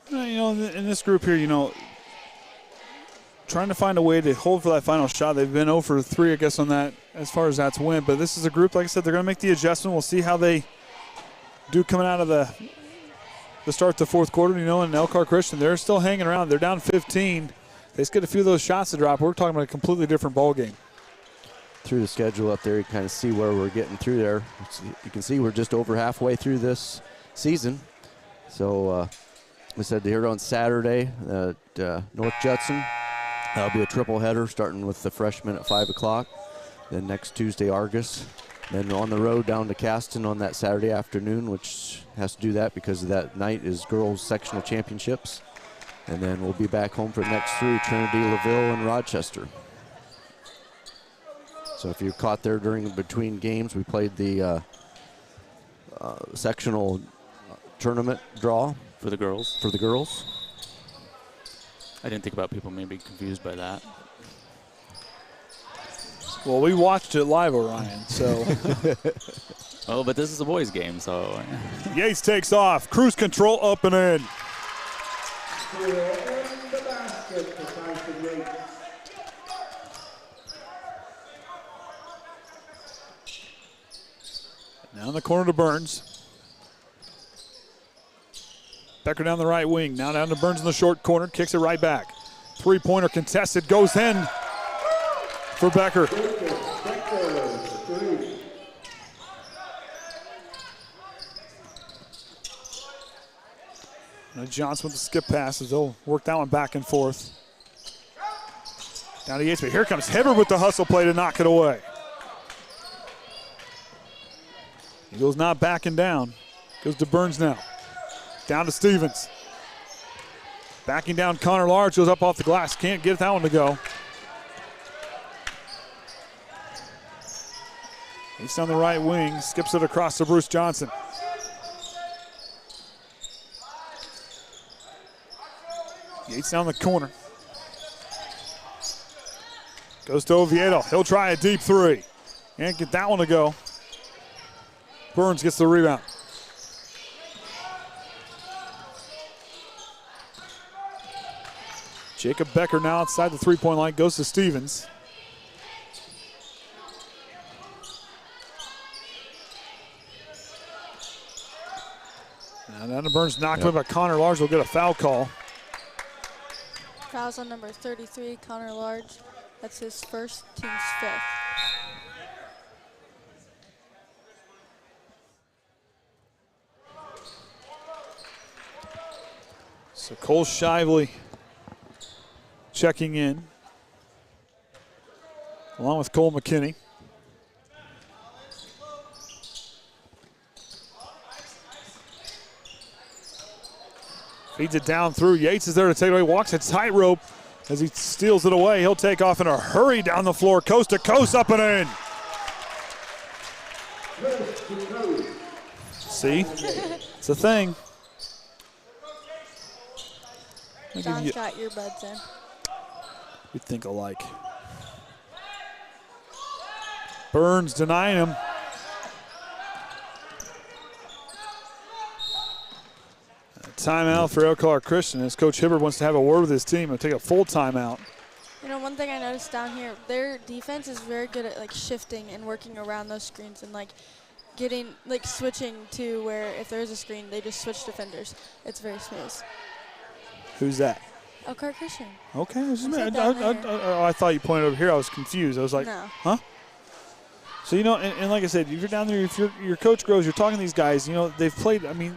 [SPEAKER 20] You know, in this group here, you know, trying to find a way to hold for that final shot. They've been 0 for 3, I guess, on that as far as that's win. But this is a group, like I said, they're going to make the adjustment. We'll see how they do coming out of the to start the fourth quarter. You know, in Elkhart Christian, they're still hanging around. They're down 15. They just get a few of those shots to drop. We're talking about a completely different ball game.
[SPEAKER 21] Through the schedule up there, you kind of see where we're getting through there. You can see we're just over halfway through this season. So we said here on Saturday at North Judson, that'll be a triple header starting with the freshmen at 5 o'clock. Then next Tuesday, Argus. Then on the road down to Caston on that Saturday afternoon, which has to do that because that night is girls sectional championships. And then we'll be back home for the next 3, Trinity, LaVille, and Rochester. So if you're caught there between games, we played the sectional tournament draw.
[SPEAKER 2] For the girls?
[SPEAKER 21] For the girls.
[SPEAKER 2] I didn't think about people maybe confused by that.
[SPEAKER 20] Well, we watched it live, Orion, so.
[SPEAKER 2] Oh, but this is a boys' game, so.
[SPEAKER 20] Yates takes off. Cruise control up and in. Now in the corner to Burns. Becker down the right wing. Now down to Burns in the short corner. Kicks it right back. Three-pointer contested. Goes in for Becker. Now Johnson with the skip passes. They'll work that one back and forth. Down to Yates, but here comes Hibbard with the hustle play to knock it away. Eagles not backing down. Goes to Burns now. Down to Stevens. Backing down Connor Large, goes up off the glass. Can't get that one to go. He's down the right wing, skips it across to Bruce Johnson. Yates down the corner. Goes to Oviedo. He'll try a deep three. Can't get that one to go. Burns gets the rebound. Jacob Becker now outside the three-point line, goes to Stevens. Now down to Burns, knocked away by Connor Large. Will get a foul call.
[SPEAKER 6] Fouls on number 33, Connor Large. That's his first, team's 5th.
[SPEAKER 20] So Cole Shively checking in, along with Cole McKinney. Feeds it down through. Yates is there to take it away. Walks a tightrope as he steals it away. He'll take off in a hurry down the floor, coast to coast, up and in. See? It's a thing.
[SPEAKER 6] John's got earbuds in.
[SPEAKER 20] We think alike. Burns denying him. Timeout for Elkhart Christian as Coach Hibbard wants to have a word with his team and take a full timeout.
[SPEAKER 6] You know, one thing I noticed down here, their defense is very good at like shifting and working around those screens and like getting, like switching to where if there is a screen, they just switch defenders. It's very smooth.
[SPEAKER 20] Who's that?
[SPEAKER 6] Elkhart Christian.
[SPEAKER 20] Okay. I thought you pointed over here. I was confused. I was like,
[SPEAKER 6] no.
[SPEAKER 20] Huh? So, you know, and like I said, if you're down there, if your coach grows, you're talking to these guys, you know, they've played, I mean,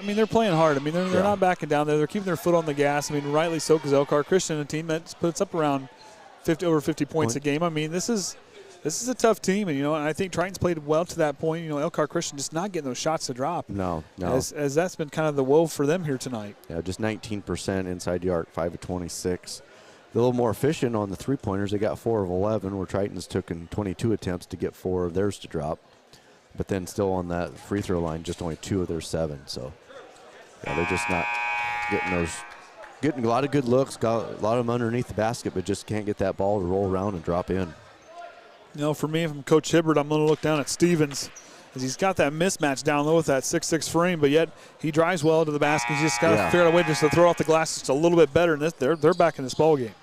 [SPEAKER 20] they're playing hard. I mean, they're not backing down there. They're keeping their foot on the gas. I mean, rightly so, because Elkhart Christian, a team that puts up around over 50 points a game. I mean, this is a tough team, and you know, and I think Triton's played well to that point. You know, Elkhart Christian just not getting those shots to drop.
[SPEAKER 21] No.
[SPEAKER 20] As that's been kind of the woe for them here tonight.
[SPEAKER 21] Yeah, just 19% inside the arc, 5 of 26. They're a little more efficient on the three-pointers. They got 4 of 11, where Triton's taken 22 attempts to get 4 of theirs to drop. But then still on that free throw line, just only 2 of their 7. So, yeah, they're just not getting a lot of good looks, got a lot of them underneath the basket, but just can't get that ball to roll around and drop in.
[SPEAKER 20] You know, for me, if I'm Coach Hibbard, I'm going to look down at Stevens, as he's got that mismatch down low with that 6'6" frame, but yet he drives well to the basket. He's just got to figure out a way just to throw off the glass just a little bit better, and they're back in this ball game.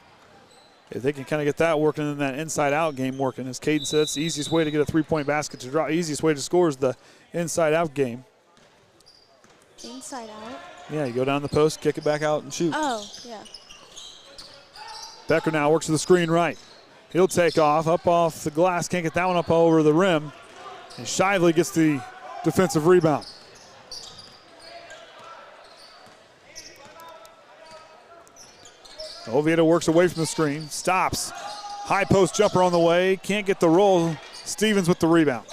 [SPEAKER 20] If they can kind of get that working and that inside-out game working, as Kaden said, it's the easiest way to get a three-point basket to drop. Easiest way to score is the inside-out game.
[SPEAKER 6] Inside out?
[SPEAKER 20] Yeah, you go down the post, kick it back out, and shoot.
[SPEAKER 6] Oh, yeah.
[SPEAKER 20] Becker now works to the screen right. He'll take off, up off the glass, can't get that one up over the rim. And Shively gets the defensive rebound. Oviedo works away from the screen, stops. High post jumper on the way, can't get the roll. Stevens with the rebound.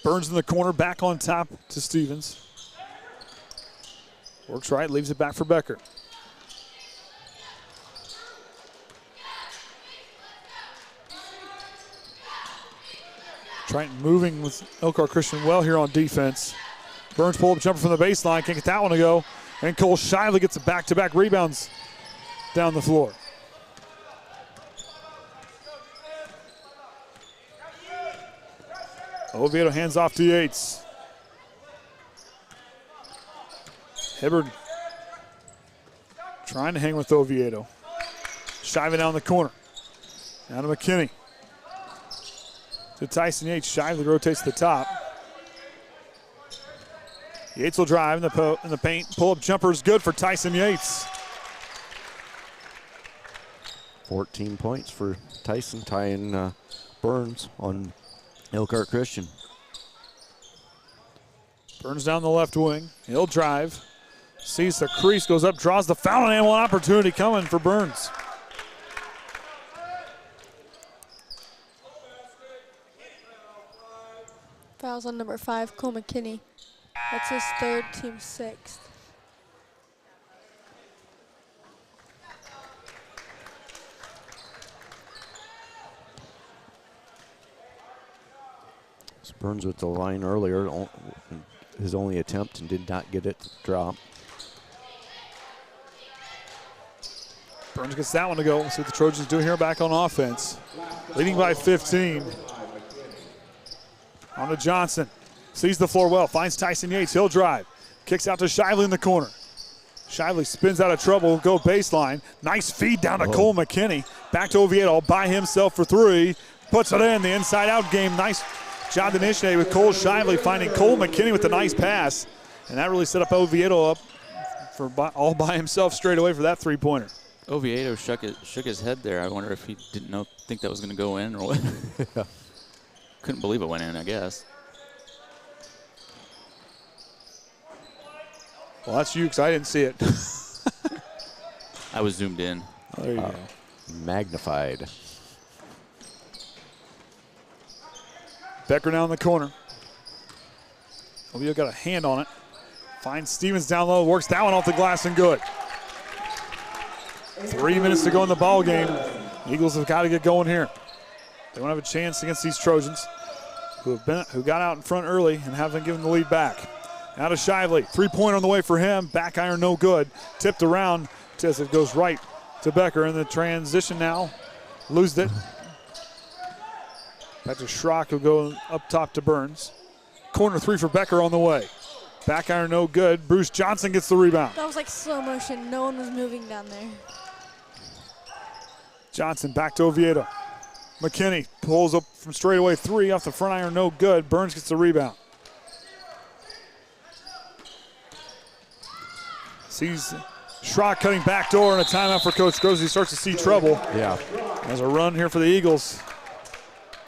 [SPEAKER 20] Burns in the corner, back on top to Stevens. Works right, leaves it back for Becker. Triton moving with Elkhart Christian well here on defense. Burns pull-up jumper from the baseline, can't get that one to go. And Cole Shively gets a back-to-back rebounds down the floor. Oviedo hands off to Yates. Hibbard trying to hang with Oviedo. Shively down the corner. Down to McKinney. To Tyson Yates. Shively rotates to the top. Yates will drive in the paint. Pull-up jumper is good for Tyson Yates.
[SPEAKER 21] 14 points for Tyson, tying Burns on Elkhart Christian.
[SPEAKER 20] Burns down the left wing. He'll drive. Sees the crease, goes up, draws the foul, and one opportunity coming for Burns.
[SPEAKER 6] Fouls on number 5, Cole McKinney. That's his third, team 6th.
[SPEAKER 21] Burns with the line earlier, his only attempt, and did not get it to drop.
[SPEAKER 20] Burns gets that one to go. We'll see what the Trojans do here back on offense. Leading by 15. On to Johnson. Sees the floor well, finds Tyson Yates. He'll drive. Kicks out to Shively in the corner. Shively spins out of trouble, go baseline. Nice feed down to Cole McKinney. Back to Oviedo all by himself for 3. Puts it in, the inside-out game. Nice job to initiate with Cole Shively finding Cole McKinney with a nice pass. And that really set up Oviedo up for all by himself straight away for that three-pointer.
[SPEAKER 2] Oviedo shook his head there. I wonder if he didn't think that was going to go in or what. Couldn't believe it went in, I guess.
[SPEAKER 20] Well, that's you because I didn't see it.
[SPEAKER 2] I was zoomed in.
[SPEAKER 20] Oh, there you go.
[SPEAKER 21] Magnified.
[SPEAKER 20] Becker down in the corner. Oviedo got a hand on it. Finds Stevens down low, works that one off the glass and good. 3 minutes to go in the ball game. Eagles have got to get going here. They won't have a chance against these Trojans who got out in front early and haven't given the lead back. Now to Shively. 3-pointer on the way for him. Back iron no good. Tipped around as it goes right to Becker in the transition now. Losed it. Back to Schrock, who'll go up top to Burns. Corner 3 for Becker on the way. Back iron no good. Bruce Johnson gets the rebound.
[SPEAKER 6] That was like slow motion. No one was moving down there.
[SPEAKER 20] Johnson back to Oviedo. McKinney pulls up from straightaway 3 off the front iron, no good. Burns gets the rebound. Sees Schrock cutting back door and a timeout for Coach Groves. He starts to see trouble.
[SPEAKER 21] Yeah.
[SPEAKER 20] There's a run here for the Eagles.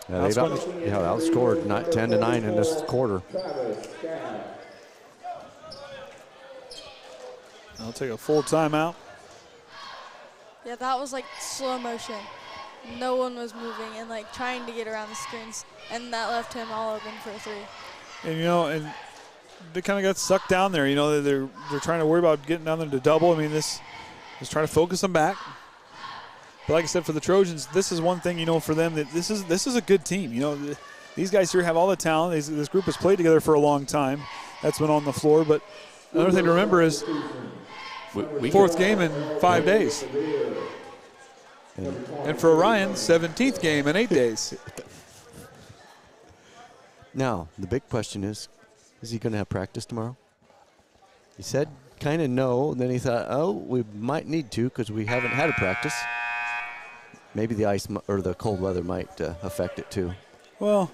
[SPEAKER 21] Yeah, they've outscored 10-9 in this quarter.
[SPEAKER 20] I'll take a full timeout.
[SPEAKER 6] Yeah, that was like slow motion. No one was moving and like trying to get around the screens, and that left him all open for a 3.
[SPEAKER 20] And and they kind of got sucked down there. They're trying to worry about getting down there to double. I mean, this is trying to focus them back. But like I said, for the Trojans, this is one thing for them that this is a good team. These guys here have all the talent. This group has played together for a long time. That's been on the floor. But another thing to remember is fourth game in 5 days. And for Orion, 17th game in 8 days.
[SPEAKER 21] Now, the big question is he going to have practice tomorrow? He said kind of no. Then he thought, we might need to because we haven't had a practice. maybe the ice or the cold weather might affect it too.
[SPEAKER 20] Well,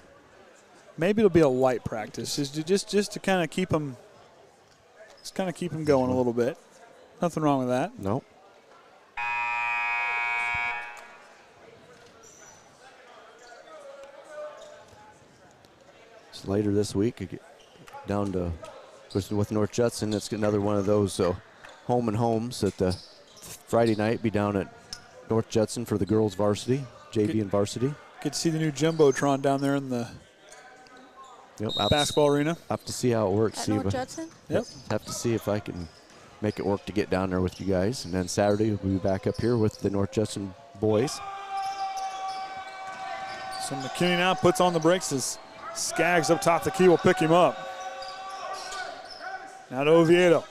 [SPEAKER 20] maybe it'll be a light practice, just to kind of keep them, going a little bit. Nothing wrong with that.
[SPEAKER 21] Nope. So later this week, you get down to with North Judson. It's another one of those home and homes. At the Friday night, be down at North Judson for the girls varsity, JV and varsity.
[SPEAKER 20] Get to see the new Jumbotron down there in the basketball arena.
[SPEAKER 21] Have to see how it works.
[SPEAKER 6] At North Judson?
[SPEAKER 20] Yep.
[SPEAKER 21] Have to see if I can make it work to get down there with you guys. And then Saturday, we'll be back up here with the North Judson boys.
[SPEAKER 20] So McKinney now puts on the brakes as Skaggs up top the key will pick him up. Now to Oviedo.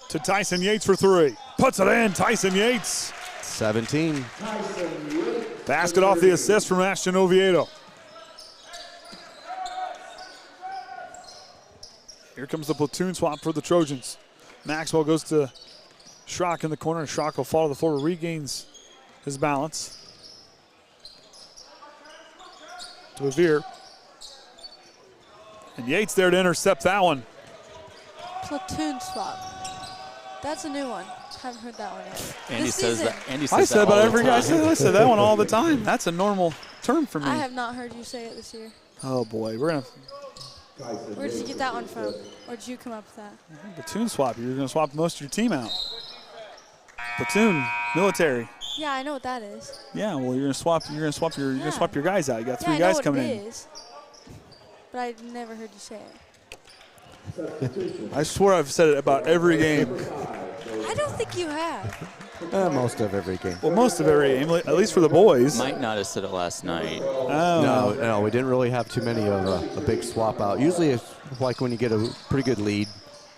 [SPEAKER 20] To Tyson Yates for three. Puts it in, Tyson Yates.
[SPEAKER 21] 17.
[SPEAKER 20] Basket off the assist from Ashton Oviedo. Here comes the platoon swap for the Trojans. Maxwell goes to Schrock in the corner, and Schrock will fall to the floor, regains his balance. To Avere. And Yates there to intercept that one.
[SPEAKER 6] Platoon swap. That's a new one. Haven't heard that one yet.
[SPEAKER 2] Andy says that. Andy says
[SPEAKER 20] I said
[SPEAKER 2] that
[SPEAKER 20] about
[SPEAKER 2] all
[SPEAKER 20] every
[SPEAKER 2] the
[SPEAKER 20] guy.
[SPEAKER 2] time.
[SPEAKER 20] I said that one all the time. That's a normal term for me.
[SPEAKER 6] I have not heard you say it this year.
[SPEAKER 20] Oh boy, we're gonna.
[SPEAKER 6] Where did you get that one from? Or did you come up with that?
[SPEAKER 20] Platoon swap. You're gonna swap most of your team out. Platoon, military.
[SPEAKER 6] Yeah, I know what that is.
[SPEAKER 20] Yeah, well, you're gonna swap your guys out. You got three
[SPEAKER 6] yeah, I know
[SPEAKER 20] guys
[SPEAKER 6] what
[SPEAKER 20] coming
[SPEAKER 6] it
[SPEAKER 20] in.
[SPEAKER 6] is, but I never heard you say it.
[SPEAKER 20] I swear I've said it about every game.
[SPEAKER 6] I don't think you have.
[SPEAKER 21] Most of every game.
[SPEAKER 20] Well, most of every game, at least for the boys.
[SPEAKER 2] Might not have said it last night.
[SPEAKER 20] Oh.
[SPEAKER 21] No, we didn't really have too many of a big swap out. Usually it's like when you get a pretty good lead,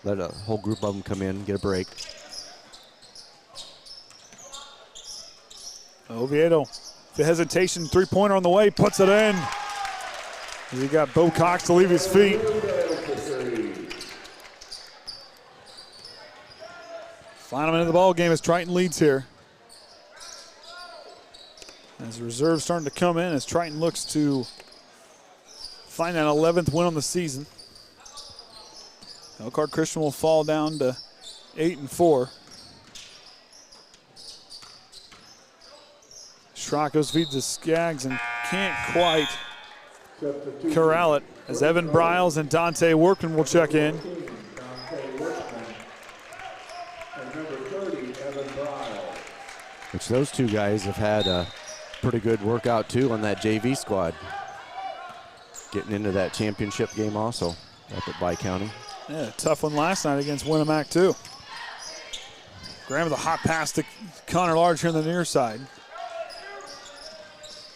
[SPEAKER 21] let a whole group of them come in, get a break.
[SPEAKER 20] Oviedo, the hesitation, three-pointer on the way, puts it in. He got Bo Cox to leave his feet. Final minute of the ball game as Triton leads here. As the reserves starting to come in as Triton looks to find that 11th win on the season. Elkhart Christian will fall down to 8-4. Schrock feeds to Skaggs and can't quite corral it as Evan Briles and Dante Workman will check in.
[SPEAKER 21] Which those two guys have had a pretty good workout too on that JV squad. Getting into that championship game also up at Bi-County.
[SPEAKER 20] Yeah, tough one last night against Winnemac too. Graham with a hot pass to Connor Large here on the near side.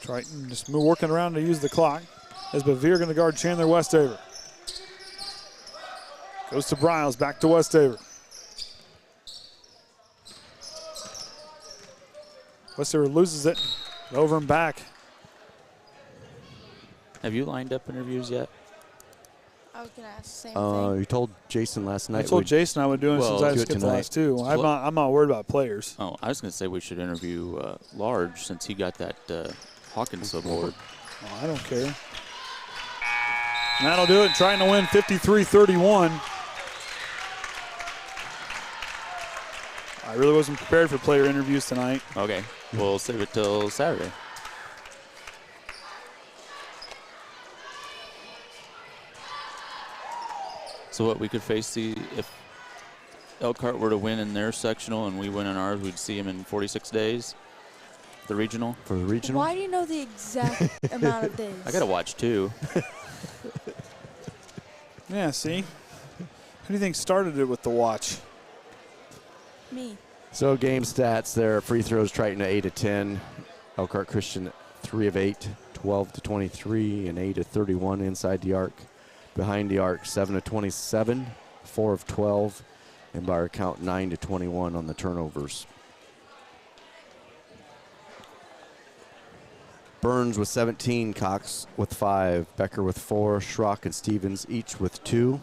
[SPEAKER 20] Triton just working around to use the clock as Bevere going to guard Chandler Westaver. Goes to Briles, back to Westaver. Westaver loses it, over and back.
[SPEAKER 2] Have you lined up interviews yet?
[SPEAKER 6] I was going to ask the same thing.
[SPEAKER 21] You told Jason last night.
[SPEAKER 20] I told Jason I would do it since I skipped the last two. I'm not worried about players.
[SPEAKER 2] Oh, I was going to say we should interview Large since he got that Hawkins award.
[SPEAKER 20] Oh, I don't care. And that'll do it, trying to win 53-31. I really wasn't prepared for player interviews tonight.
[SPEAKER 2] Okay, we'll save it till Saturday. So what we could face if Elkhart were to win in their sectional and we win in ours, we'd see him in 46 days. The regional?
[SPEAKER 21] For the regional?
[SPEAKER 6] Why do you know the exact amount of days?
[SPEAKER 2] I got to watch too.
[SPEAKER 20] Yeah, see? Who do you think started it with the watch?
[SPEAKER 6] Me.
[SPEAKER 21] So game stats there. Free throws, Triton at 8 of 10. Elkhart Christian 3 of 8, 12 to 23, and 8 of 31 inside the arc. Behind the arc, 7 of 27, 4 of 12, and by our count, 9 to 21 on the turnovers. Burns with 17, Cox with 5, Becker with 4, Schrock and Stevens each with 2.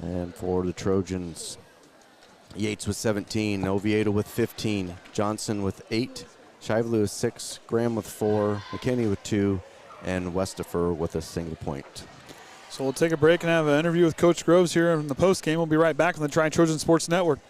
[SPEAKER 21] And for the Trojans, Yates with 17, Oviedo with 15, Johnson with 8, Shively with 6, Graham with 4, McKinney with 2, and Westifer with a single point.
[SPEAKER 20] So we'll take a break and have an interview with Coach Groves here in the postgame. We'll be right back on the Triton Trojan Sports Network.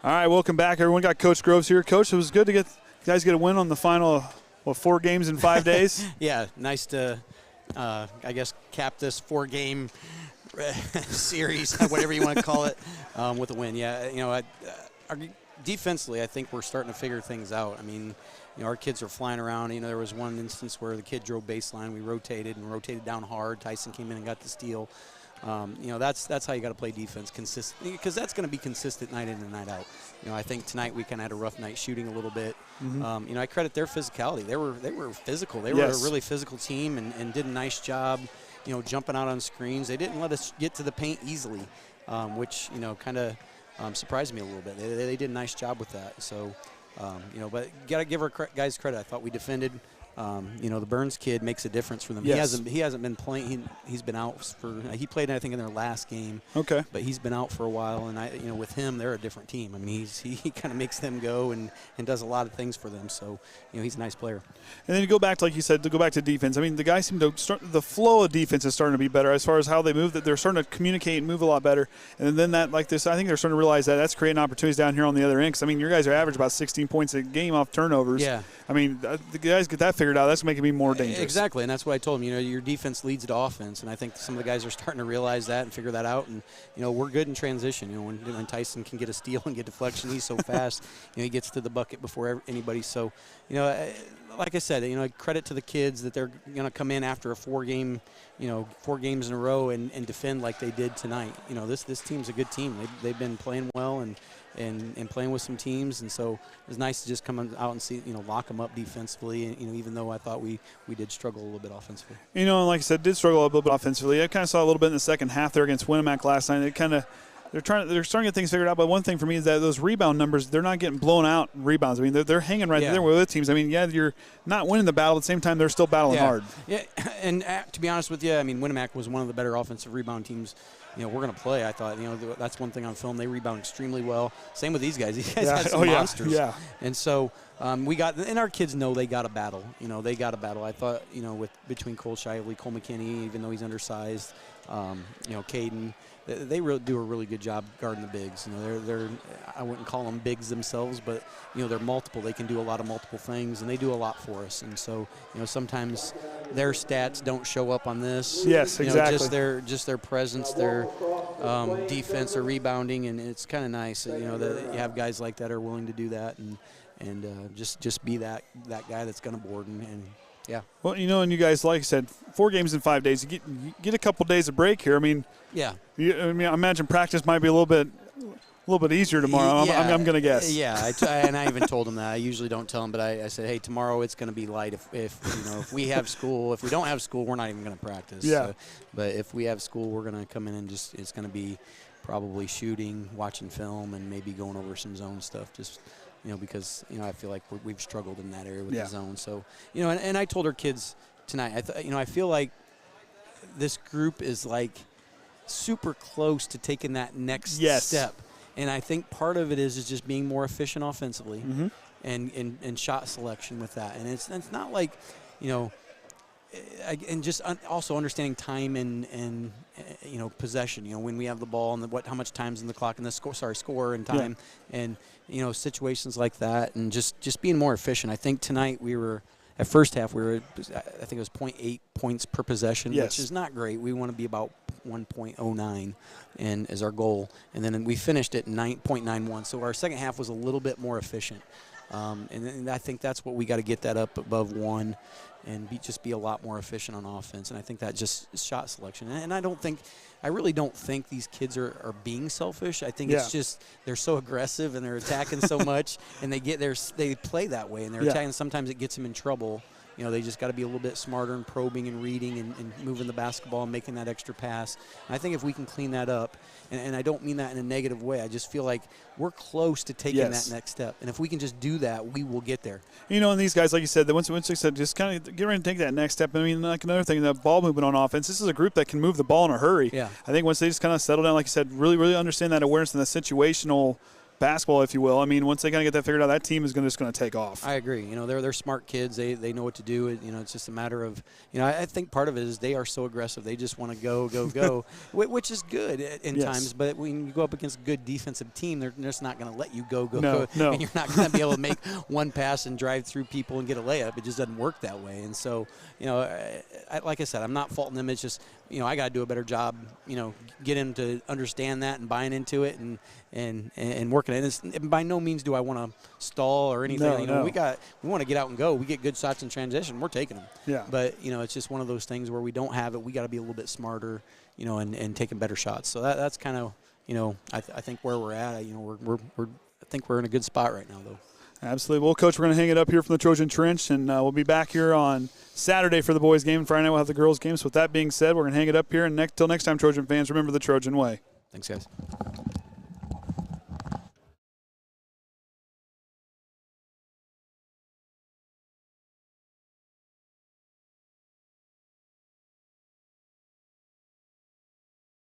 [SPEAKER 20] All right, welcome back, everyone. Got Coach Groves here. Coach, it was good to get you guys get a win on the final, 4 games in 5 days?
[SPEAKER 3] Yeah, nice to I guess, cap this 4-game series, whatever you want to call it, with a win. Yeah, defensively, I think we're starting to figure things out. I mean, our kids are flying around. There was one instance where the kid drove baseline. We rotated down hard. Tyson came in and got the steal. That's how you got to play defense consistently, because that's going to be consistent night in and night out. I think tonight we kind of had a rough night shooting a little bit. I credit their physicality. They were physical. They were a really physical team and did a nice job, jumping out on screens. They didn't let us get to the paint easily, which kind of surprised me a little bit. They did a nice job with that. So, but got to give our guys credit. I thought we defended. The Burns kid makes a difference for them.
[SPEAKER 20] Yes.
[SPEAKER 3] He hasn't been playing. He's been out for. He played, I think, in their last game.
[SPEAKER 20] Okay.
[SPEAKER 3] But he's been out for a while, and with him, they're a different team. I mean, he kind of makes them go and does a lot of things for them. So, he's a nice player.
[SPEAKER 20] And then you go back to, like you said, to go back to defense. I mean, the guys seem to start. The flow of defense is starting to be better as far as how they move. That they're starting to communicate and move a lot better. And then I think they're starting to realize that that's creating opportunities down here on the other end. Because I mean, your guys are average about 16 points a game off turnovers.
[SPEAKER 3] Yeah.
[SPEAKER 20] I mean, the guys get that figured out. That's making me more dangerous.
[SPEAKER 3] Exactly, and that's what I told him. Your defense leads to offense, and I think some of the guys are starting to realize that and figure that out. And we're good in transition. When Tyson can get a steal and get deflection, he's so fast. He gets to the bucket before anybody. So, like I said, credit to the kids that they're going to come in after a 4 games in a row and defend like they did tonight. This team's a good team. They've been playing well and playing with some teams, and so it was nice to just come out and see, lock them up defensively. And, even though I thought we did struggle a little bit offensively.
[SPEAKER 20] And like I said, did struggle a little bit offensively. I kind of saw a little bit in the second half there against Winnemac last night. They're starting to get things figured out. But one thing for me is that those rebound numbers, they're not getting blown out in rebounds. I mean, they're hanging right there with teams. I mean, you're not winning the battle. At the same time, they're still battling hard.
[SPEAKER 3] Yeah, and to be honest with you, I mean, Winnemac was one of the better offensive rebound teams we're going to play. I thought, that's one thing on film. They rebound extremely well. Same with these guys. These guys had some monsters.
[SPEAKER 20] Yeah.
[SPEAKER 3] And so and our kids know they got a battle. They got a battle. I thought, between Cole Shively, Cole McKinney, even though he's undersized, Kaden, they really do a really good job guarding the bigs. They're I wouldn't call them bigs themselves, but they're multiple. They can do a lot of multiple things, and they do a lot for us. And so sometimes their stats don't show up on this.
[SPEAKER 20] Yes, exactly.
[SPEAKER 3] Just their presence, their defense, their rebounding, and it's kind of nice. That you have guys like that are willing to do that and just be that guy that's going to board and yeah.
[SPEAKER 20] Well, and you guys, like I said, 4 games in 5 days. You get a couple days of break here. I mean,
[SPEAKER 3] yeah.
[SPEAKER 20] I imagine practice might be a little bit easier tomorrow.
[SPEAKER 3] Yeah,
[SPEAKER 20] I'm going to guess.
[SPEAKER 3] Yeah, and I even told him that. I usually don't tell him, but I said, hey, tomorrow it's going to be light. If we have school, if we don't have school, we're not even going to practice.
[SPEAKER 20] Yeah.
[SPEAKER 3] But if we have school, we're going to come in and it's going to be probably shooting, watching film, and maybe going over some zone stuff. Just. Because, I feel like we've struggled in that area with the zone. So, and I told our kids tonight, I feel like this group is like super close to taking that next step. And I think part of it is just being more efficient offensively and shot selection with that. And it's not like, and just also understanding time and possession. When we have the ball and how much time's in the clock and the score and time and situations like that, and just being more efficient. I think tonight at first half I think it was 0.8 points per possession, which is not great. We want to be about 1.09 and as our goal, and then we finished at 9.91. So our second half was a little bit more efficient. And I think that's what we got to get that up above 1 and just be a lot more efficient on offense. And I think that just is shot selection. And I really don't think these kids are being selfish. I think it's just they're so aggressive and they're attacking so much, and they play that way, and they're attacking. Sometimes it gets them in trouble. They just got to be a little bit smarter in probing and reading and moving the basketball and making that extra pass. And I think if we can clean that up, and I don't mean that in a negative way, I just feel like we're close to taking that next step. And if we can just do that, we will get there.
[SPEAKER 20] And these guys, like you said, once you said, just kind of get ready and take that next step. I mean, like another thing, the ball movement on offense, this is a group that can move the ball in a hurry.
[SPEAKER 3] Yeah.
[SPEAKER 20] I think once they just kind of settle down, like you said, really, really understand that awareness and the situational basketball, if you will. I mean, once they kind of get that figured out, that team is just going to take off.
[SPEAKER 3] I agree. You know, they're smart kids. They know what to do. You know, it's just a matter of, you know, I think part of it is they are so aggressive. They just want to go, which is good in times. But when you go up against a good defensive team, they're just not going to let you go.
[SPEAKER 20] No.
[SPEAKER 3] And you're not going to be able to make one pass and drive through people and get a layup. It just doesn't work that way. And so, you know, like I said, I'm not faulting them. It's just, you know, I got to do a better job, you know, get him to understand that and buying into it and working it. And by no means do I want to stall or anything.
[SPEAKER 20] No,
[SPEAKER 3] you know,
[SPEAKER 20] no.
[SPEAKER 3] we want to get out and go. We get good shots in transition, we're taking them.
[SPEAKER 20] Yeah.
[SPEAKER 3] But, you know, it's just one of those things where we don't have it. We got to be a little bit smarter, you know, and taking better shots. So that's kind of, you know, I think where we're at. You know, I think we're in a good spot right now, though.
[SPEAKER 20] Absolutely. Well, Coach, we're going to hang it up here from the Trojan Trench, and we'll be back here on Saturday for the boys' game. Friday night we'll have the girls' game. So with that being said, we're going to hang it up here. And till next time, Trojan fans, remember the Trojan way.
[SPEAKER 3] Thanks, guys.